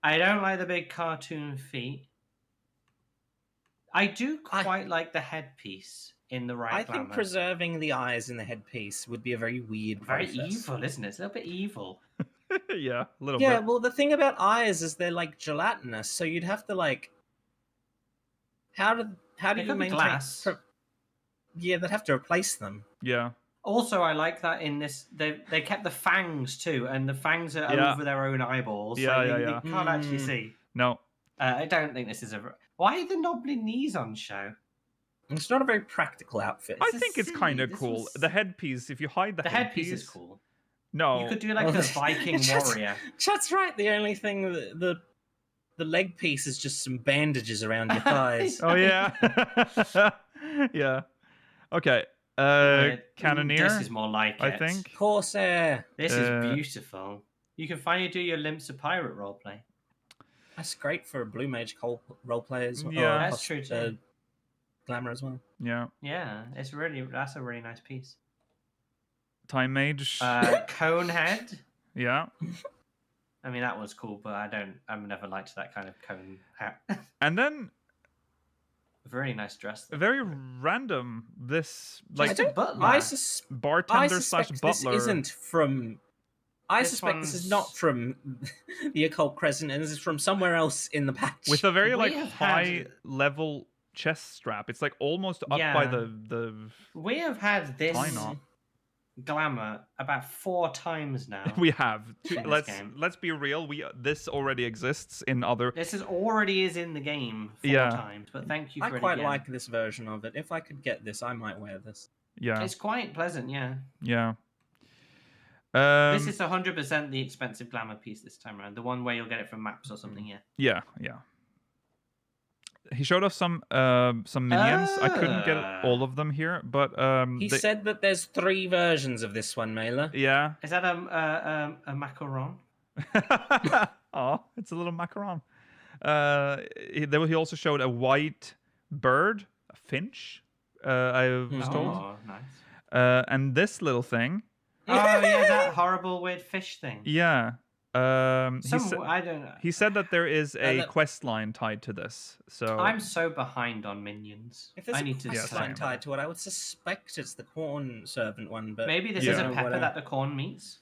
I don't like the big cartoon feet. I do quite like the headpiece in the right. I think preserving the eyes in the headpiece would be a very weird process. Very evil, isn't it? It's a little bit evil. Yeah, a little bit. Yeah, well, the thing about eyes is they're gelatinous, so you'd have to how do you maintain glass? Yeah, they'd have to replace them. Yeah. Also, I like that in this they kept the fangs too, and the fangs are Yeah. over their own eyeballs. Yeah, so yeah. they can't actually see. No. I don't think this is a. Why are the knobbly knees on show? It's not a very practical outfit. I is think it's silly. kind of This cool. was- The headpiece, if you hide the headpiece is cool. No. You could do like Oh, a Viking that's- warrior. That's right. The only thing the leg piece is just some bandages around your thighs. Oh yeah. Yeah. Okay. Cannoneer. This is more like I it. think. Corsair. This is beautiful. You can finally do your Limps of Pirate roleplay. That's great for Blue Mage roleplay as well. Yeah. That's true too. Glamour as well. Yeah. Yeah, that's a really nice piece. Time Mage. Conehead. Yeah. I mean, that was cool, but I've never liked that kind of cone hat. And then Very nice dress. though. very random. This like Just a butler. I bartender slash suspect butler. this isn't from. I This suspect this is one's- not from the Occult Crescent, and this is from somewhere else in the patch. with a very We like have high had- level chest strap. It's like almost up by Yeah. the We have had this Tie knot. glamour about 4 times now. We have. In this Let's game. let's be real. This already exists in other. This already is in the game 4 Yeah. times, but thank you for I it quite again. like this version of it. If I could get this, I might wear this. Yeah. It's quite pleasant, yeah. Yeah. This is 100% the expensive glamour piece this time around. The one where you'll get it from maps or something, yeah. Yeah. Yeah. He showed off some minions. I couldn't get all of them here, but He said that there's 3 versions of this one, Mailer. yeah. Is that a macaron? Oh, it's a little macaron. He also showed a white bird, a finch. I was told, Oh, nice. and this little thing. Oh, yeah, that horrible weird fish thing. Yeah. I don't know. He said that there is a that- quest line tied to this. So I'm so behind on minions. If there's I a need to quest Yeah, line same. tied to it, I would suspect it's the corn servant one. But Maybe this Yeah. is a What pepper I- that the corn meets.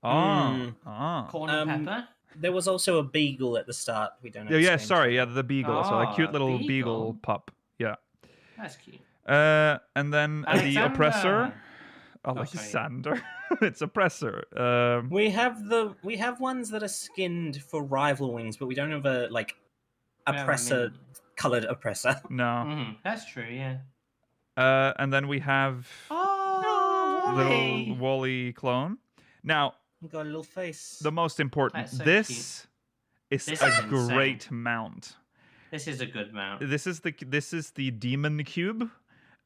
ah. Corn and Um, pepper. There was also a beagle at the start. We don't know. Yeah, its yeah, name. sorry, yeah, the beagle. So a cute Ah, little beagle. beagle pup. Yeah. That's cute. And then the Alexander. oppressor. sorry. Alexander. It's oppressor. We have ones that are skinned for rival wings, but we don't have a We have a oppressor minion. colored oppressor. No. Mhm, that's true, yeah. And then we have Oh, little Wally clone. Now, You got a little face. the most important. That's so This is This a is insane. great mount. This is a good mount. This is the demon cube,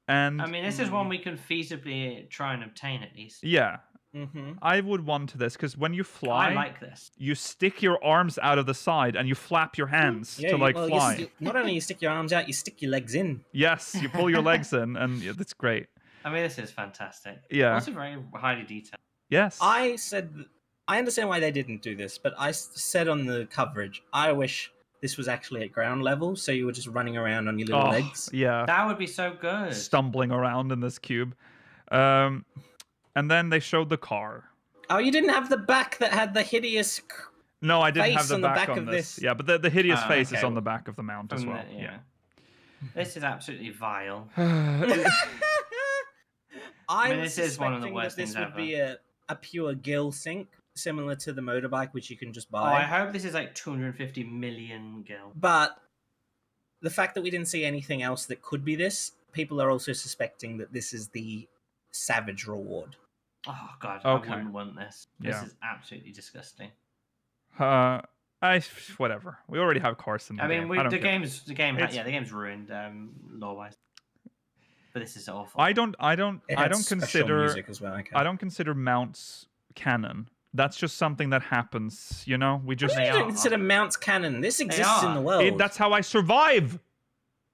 and I mean, this is one we can feasibly try and obtain at least. yeah, Mm-hmm. I would want this because when you fly, I like this. you stick your arms out of the side and you flap your hands to like fly. Not only you stick your arms out, you stick your legs in. Yes, you pull your legs in, and yeah, that's great. I mean, this is fantastic. Yeah. Also very highly detailed. Yes. I understand why they didn't do this, but I said on the coverage, I wish this was actually at ground level, so you were just running around on your little legs. Yeah. That would be so good. Stumbling around in this cube. And then they showed the car. Oh, you didn't have the back that had the hideous. No, I didn't Face have the on the back back on of this. this. Yeah, but the hideous face is okay. on the back of the mount as From well. the- yeah. This is absolutely vile. I mean, was this is one of the suspecting worst that this things would be a pure gill sync, similar to the motorbike, which you can just Oh, I buy. hope this is like 250 million gil. But the fact that we didn't see anything else that could be this, people are also suspecting that this is the Savage reward. Oh god, Okay. I wouldn't want this. This Yeah. is absolutely disgusting. Whatever. We already have cars in the I game. mean, I don't the care. the game's ruined lore-wise. But this is awful. I don't It had special consider music as well. Okay. I don't consider mounts canon. That's just something that happens, you know? We just You They don't are. consider mounts canon. This exists in are. the world. that's how I survive.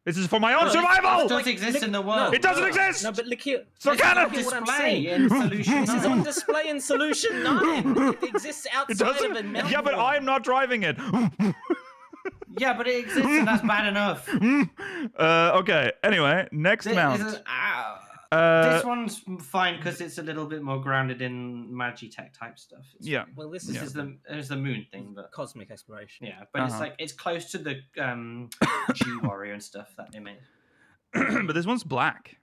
This is for my own No, survival. It does exist in the world. It doesn't exist. No, but look here. It's not canon. Look at what I'm Display saying. in Solution This is on 9. display in Solution 9. It exists It outside of a doesn't. mountain. Yeah, but I'm not driving it. Yeah, but it exists and that's bad enough. Okay. Anyway, next mount. This one's fine because it's a little bit more grounded in Magitech type stuff. Yeah. Well, this This is is the moon thing, but cosmic exploration. yeah, but it's Uh-huh. like it's close to the G Warrior and stuff that they made. But this one's black.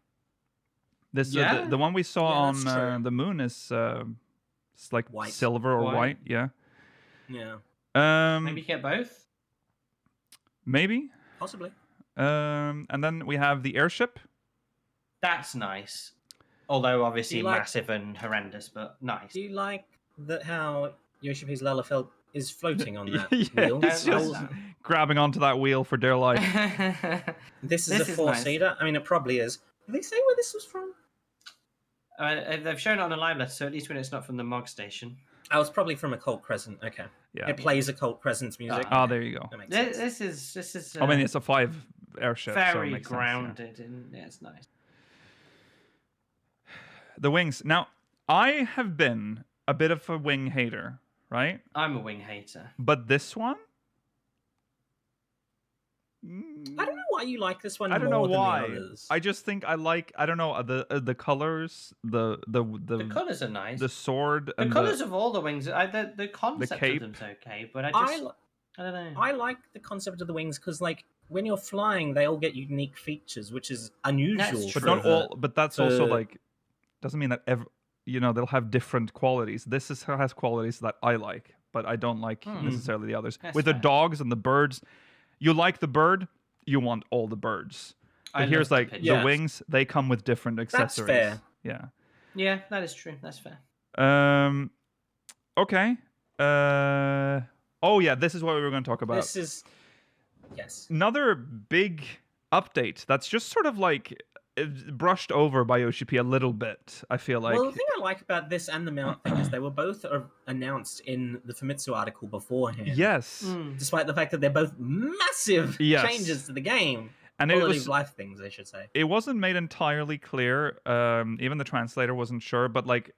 This Yeah. the one we saw Yeah, that's on true. the moon is it's like White. silver or White. white. Yeah. Yeah, Maybe get both. Maybe. possibly. And then we have the airship. That's nice. Although obviously Do you like- massive and horrendous, but nice. Do you like that how Yoshipi's Lalafell is floating on that Yeah, wheel? he's just grabbing onto that wheel for dear life. This is This a is four-seater. I mean, it probably is. Did they say where this was from? They've shown it on a live letter, so at least when it's not from the Mog station. I was probably from Occult Crescent. Okay. Yeah. It plays Occult Crescent's music. Ah, there you go. That makes sense. This is. I mean, it's a 5 airship. so it very makes sense, yeah. grounded, and yeah, it's nice. The wings. Now, I have been a bit of a wing hater, right? I'm a wing hater. But this one, I don't know why you like this one I don't know more than why. the others. I just think I like. I don't know the colors, the The colours are nice. the sword, The and colours of all the wings, the concept cape. of them's okay, but I don't know. I like the concept of the wings because, like, when you're flying, they all get unique features, which is unusual. That's but true. not all. But that's also the- like doesn't mean that they'll have different qualities. This has qualities that I like, but I don't like necessarily the others. That's With the fair. dogs and the birds, you like the bird, you want all the birds. I But here's love the like pigeon. the Yes. wings; they come with different accessories. fair. Yeah. Yeah, that is true. That's fair. Okay. Oh yeah, this is what we were going to talk about. This is yes. Another big update that's just sort of like brushed over by Yoshi P a little bit. I feel like. Well, the thing I like about this and the mount thing is they were both announced in the Famitsu article beforehand. Yes. Despite the fact that they're both massive Yes. changes to the game. And it Quality was of life things, I should say. it wasn't made entirely clear. Even the translator wasn't sure, but like,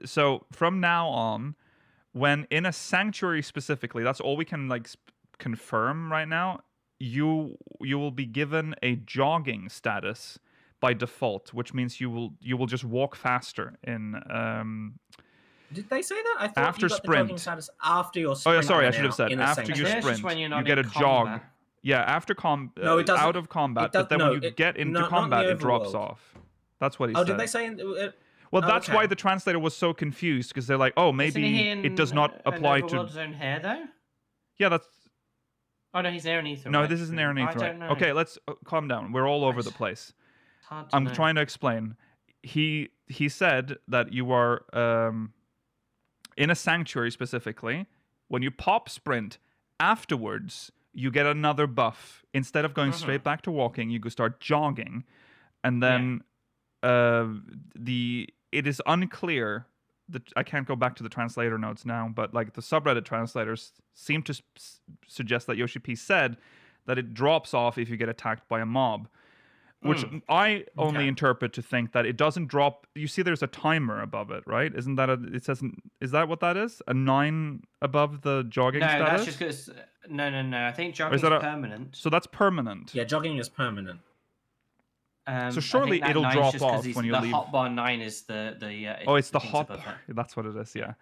so from now on, when in a sanctuary specifically, that's all we can like confirm right now. You will be given a jogging status by default, which means you will just walk faster in. Did they say that? I thought After you got sprint. the jogging status after your Oh sprint. yeah, sorry, I went should have out said in a after sanctuary. your I think it's just sprint, when you're you not get a in jog. combat. Yeah, after No, it doesn't- out of combat, it does- but then no, when you it- get into not in the combat, it drops overworld. off. That's what he Oh, said. did they say? Well, Oh, that's okay. why the translator was so confused because they're like, oh, maybe Isn't he in it does not apply an to. Overworld Zone here though? Yeah, that's Oh no, he's there in Ether. no, right? this isn't Aaron I Ether. don't know. Okay, let's calm down. We're all over the place. It's hard to I'm know. trying to explain. He said that you are in a sanctuary specifically. When you pop sprint afterwards, you get another buff. Instead of going straight back to walking, you go start jogging, and then it is unclear. I can't go back to the translator notes now, but like the subreddit translators seem to suggest that Yoshi P said that it drops off if you get attacked by a mob, which I only interpret to think that it doesn't drop. You see, there's a timer above it, right? Isn't that it says? Is that what that is? A 9 above the jogging No, status? that's just because. No. I think jogging's that permanent. So that's permanent. Yeah, jogging is permanent. I So surely think that it'll 9's drop just 'cause off he's- when you the leave. hotbar 9 is the Oh, it's the things hot above bar. it. That's what it is. Yeah.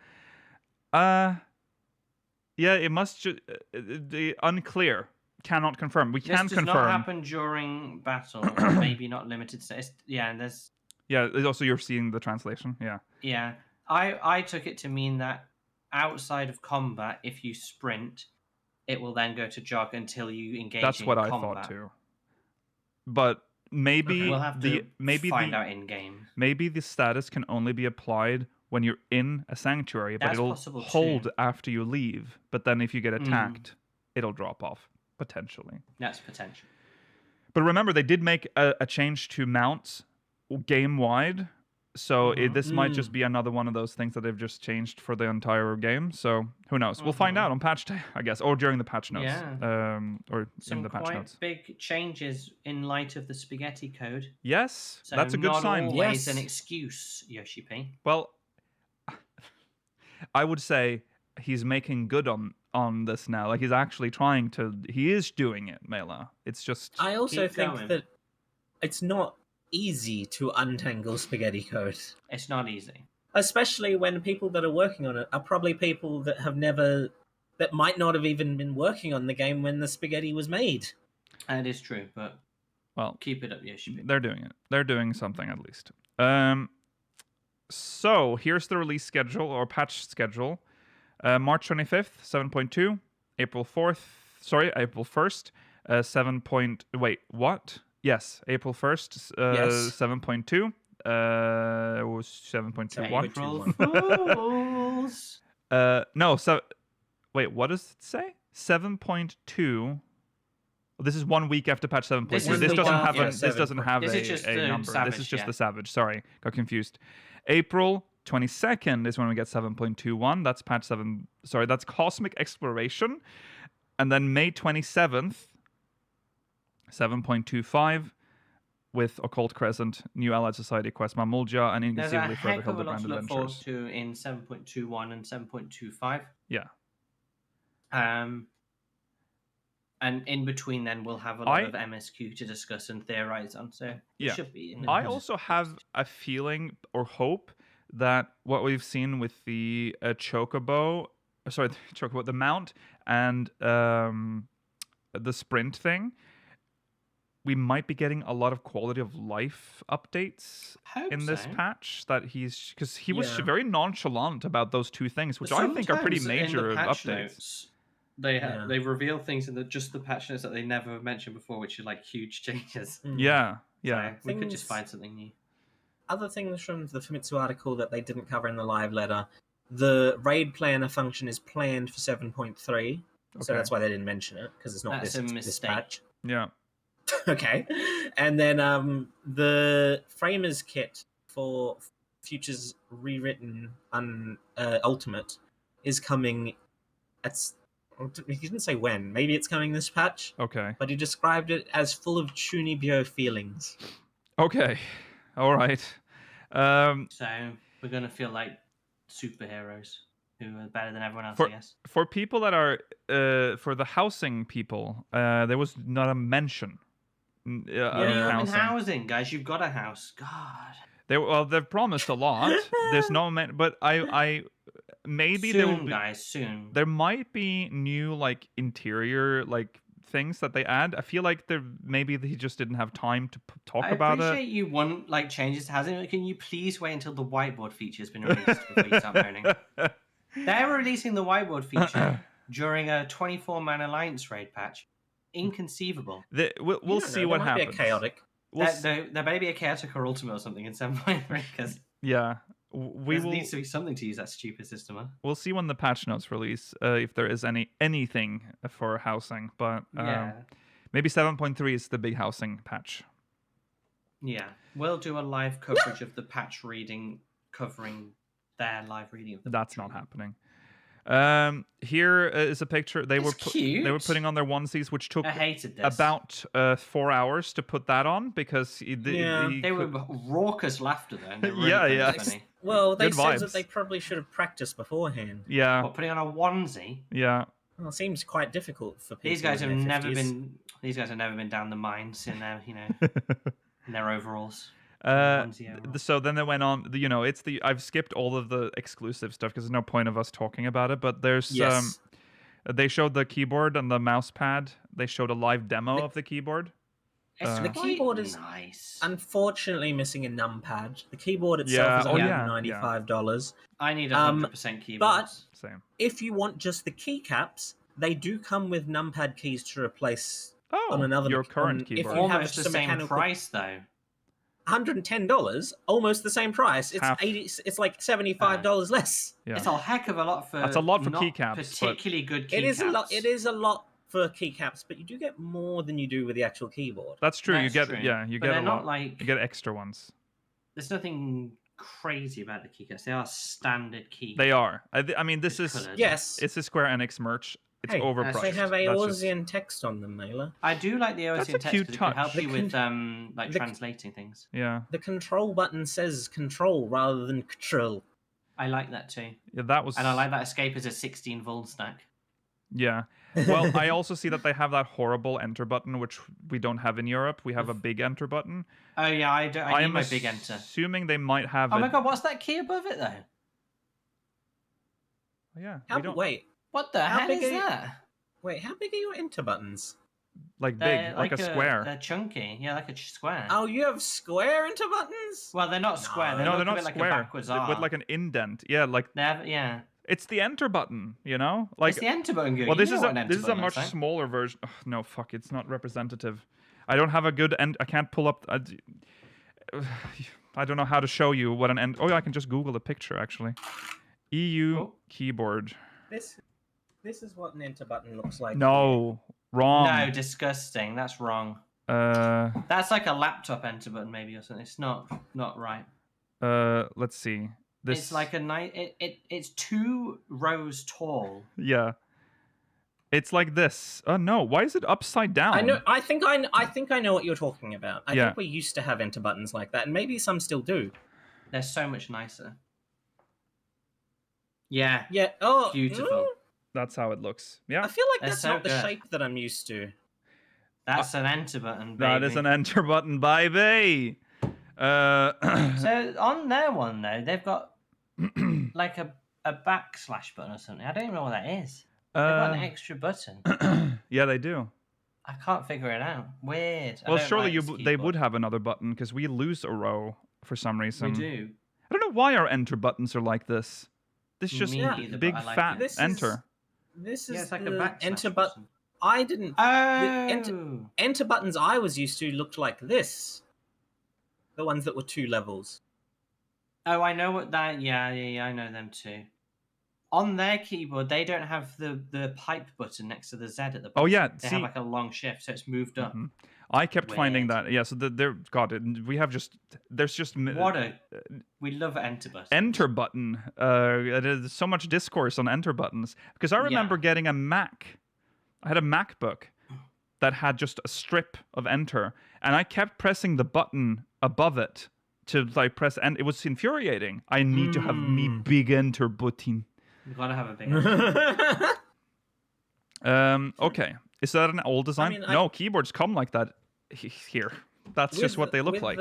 Yeah. It must just the unclear. Cannot confirm. We This can does confirm. not happen during battle, or maybe not limited. And there's Yeah. Also, you're seeing the translation. Yeah. yeah. I took it to mean that outside of combat, if you sprint, it will then go to jog until you engage. That's in what I combat. thought too. But maybe We'll have to find the out in game. maybe the status can only be applied when you're in a sanctuary, but That's it'll possible hold too. after you leave. But then if you get attacked, it'll drop off potentially. That's potential. But remember, they did make a change to mounts game wide. So this might just be another one of those things that they've just changed for the entire game. So who knows? We'll find out on patch day, I guess, or during the patch notes, or Some in the patch quite notes. big changes in light of the spaghetti code. Yes, So that's a good not sign. always Yes. an excuse, Yoshi P. Well, I would say he's making good on this now. Like he's actually trying to. He is doing it, Mela. It's just. I also Keep think going. that it's not easy to untangle spaghetti code, It's not easy. especially when people that are working on it are probably people that that might not have even been working on the game when the spaghetti was made. That is true, but Well, Keep it up, yeah, should be. they're doing it. They're doing something at least. So here's the release schedule or patch schedule. March 25th, 7.2. April 1st, 7. Wait, what? Yes, April 1st, Yes. 7.2. It was 7.21. April Fools. No, so wait, what does it say? 7.2. This is 1 week after patch 7.2. This This is doesn't the- have yeah, this doesn't have This a, is just a the number. Savage, This is just yeah. the Savage. Sorry, got confused. April 22nd is when we get 7.21. That's patch 7. Sorry, that's Cosmic Exploration. And then May 27th, 7.25 with Occult Crescent, New Allied Society Quest Mamulja, and There's a Inconceivably Further heck of a lot Hildebrand to look forward Adventures. to in 7.21 and 7.25. Yeah. And in between then we'll have a lot of MSQ to discuss and theorize on, so Yeah. it should be. I also have a feeling or hope that what we've seen with the Chocobo, the mount and the sprint thing, we might be getting a lot of quality of life updates in this patch. That because he was very nonchalant about those two things, which I think are pretty major updates. They reveal things in just the patch notes that they never mentioned before, which are like huge changes. Yeah. So we could just find something new. Other things from the Famitsu article that they didn't cover in the live letter. The raid planner function is planned for 7.3, so that's why they didn't mention it, because it's not this patch. Yeah. Okay. And then the Framers kit for Futures Rewritten Ultimate is coming. He didn't say when. Maybe it's coming this patch. Okay. But he described it as full of Chunibyo feelings. Okay. All right. So we're going to feel like superheroes who are better than everyone else, I guess. For people that are, for the housing people, there was not a mention. In housing, guys. You've got a house. God. They've promised a lot. There's no but I maybe soon, there will be, guys, soon. There might be new like interior like things that they add. I feel like maybe he just didn't have time to talk about it. I appreciate you want like changes to housing. Can you please wait until the whiteboard feature has been released before you start moaning? They're releasing the whiteboard feature during a 24-man alliance raid patch. Inconceivable. We'll see what happens. Be a chaotic. There better be a chaotic or ultimate or something in 7.3 because there needs to be something to use that stupid system on. We'll see when the patch notes release if there is anything for housing, but maybe 7.3 is the big housing patch. Yeah, we'll do a live coverage of the patch reading, covering their live reading of the. That's not happening. Here is a picture. They were putting on their onesies, which took about 4 hours to put that on because they were raucous laughter though. And they were really funny. Well, they said that they probably should have practiced beforehand. Yeah. What, putting on a onesie? Yeah. Well, it seems quite difficult for people. These guys have never been down the mines in their in their overalls. So then they went on. I've skipped all of the exclusive stuff because there's no point of us talking about it. But there's they showed the keyboard and the mouse pad. They showed a live demo of the keyboard. The keyboard is nice. Unfortunately missing a numpad. The keyboard itself is $195. I need 100% keyboard. But if you want just the keycaps, they do come with numpad keys to replace on another your current keyboard. If you almost have the same price though. $110, almost the same price. It's It's like $75 less. Yeah. It's a heck of a lot for. That's a lot for keycaps. Particularly good keycaps. It is a lot. It is a lot for keycaps, but you do get more than you do with the actual keyboard. That's true. That's you get true. you but get they're a not lot. You get extra ones. There's nothing crazy about the keycaps. They are standard keys. They are. I mean, this is colored. Yes. It's a Square Enix merch. It's overpriced. They have Aeolian text on them, Naylor. I do like the Aeolian text cute because it can help touch. you with translating things. Yeah. The control button says control rather than control. I like that too. Yeah, that was. And I like that escape is a 16 volt stack. Yeah. Well, I also see that they have that horrible enter button, which we don't have in Europe. We have a big enter button. Oh yeah, I need my big enter. Assuming they might have. Oh my god, what's that key above it though? Yeah. Wait. What the hell is that? Wait, how big are your enter buttons? like They're big, like a square. They're chunky. Yeah, like a square. Oh, you have square enter buttons? Well, they're not square. They No, look they're a not bit like a square. backwards R. With like an indent. Yeah, like They have, yeah. it's the enter button. You know, like It's the enter button. well, this is a much smaller version. Oh, no, fuck, it's not representative. I don't have a good end. I can't pull up. I don't know how to show you what an end. Oh, yeah, I can just Google the picture actually. EU keyboard. This is what an enter button looks like. No, wrong. No, disgusting. That's wrong. That's like a laptop enter button maybe or something. It's not right. Let's see. This It's like a nice. It's 2 rows tall. yeah. It's like this. Oh no! Why is it upside down? I know. I think I know what you're talking about. I Yeah. think we used to have enter buttons like that, and maybe some still do. They're so much nicer. Yeah. Yeah. Oh, Beautiful. That's how it looks. Yeah. I feel like They're that's so not the good. shape that I'm used to. That's an enter button, baby. That is an enter button, baby. So on their one though, they've got like a backslash button or something. I don't even know what that is. They've got an extra button. Yeah, they do. I can't figure it out. Weird. I Well, don't surely like this they keyboard. would have another button because we lose a row for some reason. We do. I don't know why our enter buttons are like this. This just Me neither, big but I like fat it. This is- enter. This is Yeah, it's like a the backslash enter button. button. I didn't. Oh. Enter buttons I was used to looked like this. The ones that were 2 levels. Oh, I know what that. Yeah, I know them too. On their keyboard, they don't have the pipe button next to the Z at the bottom. Oh yeah, They see, have like a long shift, so it's moved up. Mhm. I kept finding Weird. that. Yeah, so we have just there's just We love enter buttons. enter button. There's so much discourse on enter buttons because I remember getting a Mac. I had a MacBook that had just a strip of enter, and I kept pressing the button above it to like press, and it was infuriating. I need to have me big enter button. You've got to have a big. Okay, is that an old design? mean, no, keyboards come like that here. That's just what they look with like.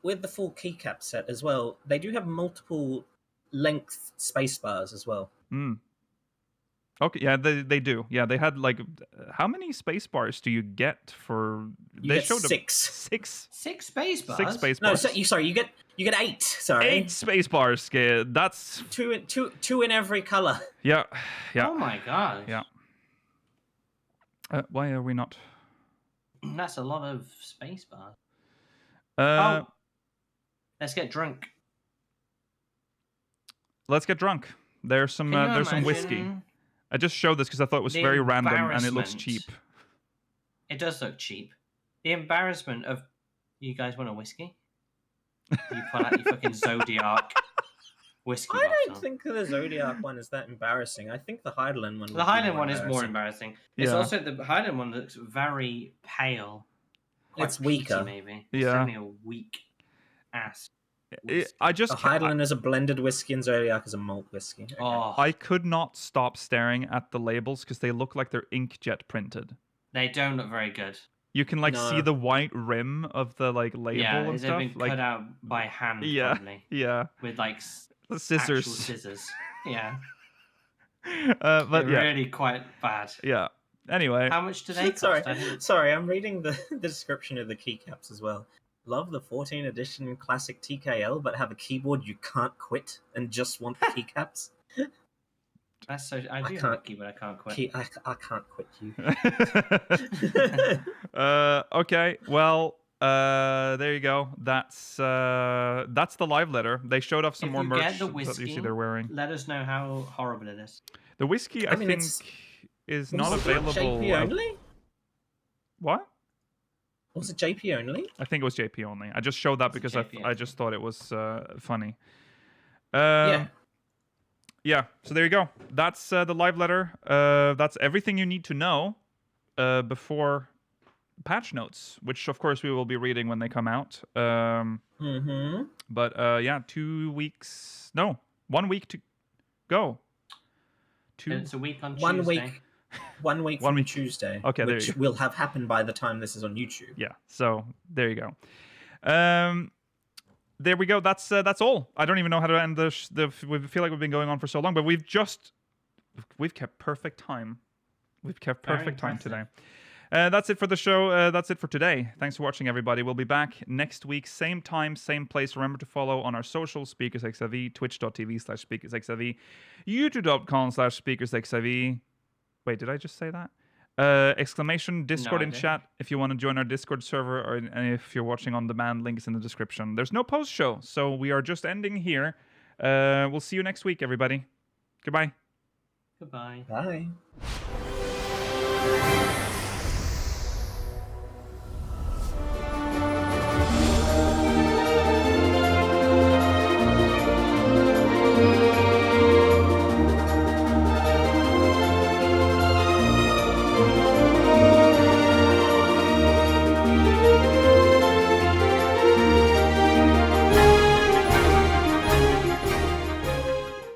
With the full keycap set as well, they do have multiple length space bars as well. Okay, yeah, they do. Yeah, they had like, how many space bars do you get for? You they get showed 6. 6 6 space bars. 6 space No, bars. you get 8. Sorry, 8 space bars. That's two in every color. yeah. Oh my god. Yeah. Why are we not? That's a lot of space bars. Oh, let's get drunk. let's get drunk. There's some whiskey. imagine I just showed this because I thought it was the very random and it looks embarrassment? cheap. It does look cheap. The embarrassment of you guys want a whiskey? You pull out your fucking Zodiac whiskey I bottle. don't think the Zodiac one is that embarrassing. I think the Highland one. The Highland one is more embarrassing. It's Yeah. also the Highland one looks very pale. Quite It's weaker. peaty, maybe. It's Yeah. definitely a weak ass. I just The Highland is a blended whiskey and Zodiac is a malt whiskey. Okay. Oh, I could not stop staring at the labels because they look like they're inkjet printed. they don't look very good. You can like No. see the white rim of the like label Yeah, and they've stuff. been Like cut out by hand, yeah, probably, yeah, with like the scissors. actual scissors. Yeah, But they're yeah, really quite bad. yeah. Anyway, How much do they cost? Sorry, I didn't- sorry. I'm reading the description of the keycaps as well. Love the 14 edition classic TKL, but have a keyboard you can't quit and just want the keycaps. That's so. I do have a can't- keyboard. I can't quit. I can't quit you. okay. Well, there you go. That's the live letter. They showed off some If more you merch get the that you see whiskey, they're wearing. Let us know how horrible it is. The whiskey, I mean, think, it's- is not Was it available. JP only? What? Was it JP only? I think it was JP only. I just showed that because JP I just thought it was funny. Yeah. Yeah, so there you go. That's the live letter. That's everything you need to know before patch notes, which of course we will be reading when they come out. Mm-hmm. But yeah, 2 weeks. No, 1 week to go. It's a week on Tuesday. 1 week. 1 week One from week. Tuesday. Okay, there which you go. will have happened by the time this is on YouTube. Yeah, so there you go. There we go. That's all. I don't even know how to end we feel like we've been going on for so long, but we've kept perfect time. We've kept Very perfect time impressive. today. That's it for the show. That's it for today. Thanks for watching, everybody. We'll be back next week, same time, same place. Remember to follow on our socials, SpeakersXIV, twitch.tv/SpeakersXIV, youtube.com/SpeakersXIV. Wait, did I just say that? Exclamation Discord in chat if you want to join our Discord server, or and if you're watching on demand, link is in the description. There's no post show, so we are just ending here. We'll see you next week, everybody. Goodbye. Goodbye. Bye.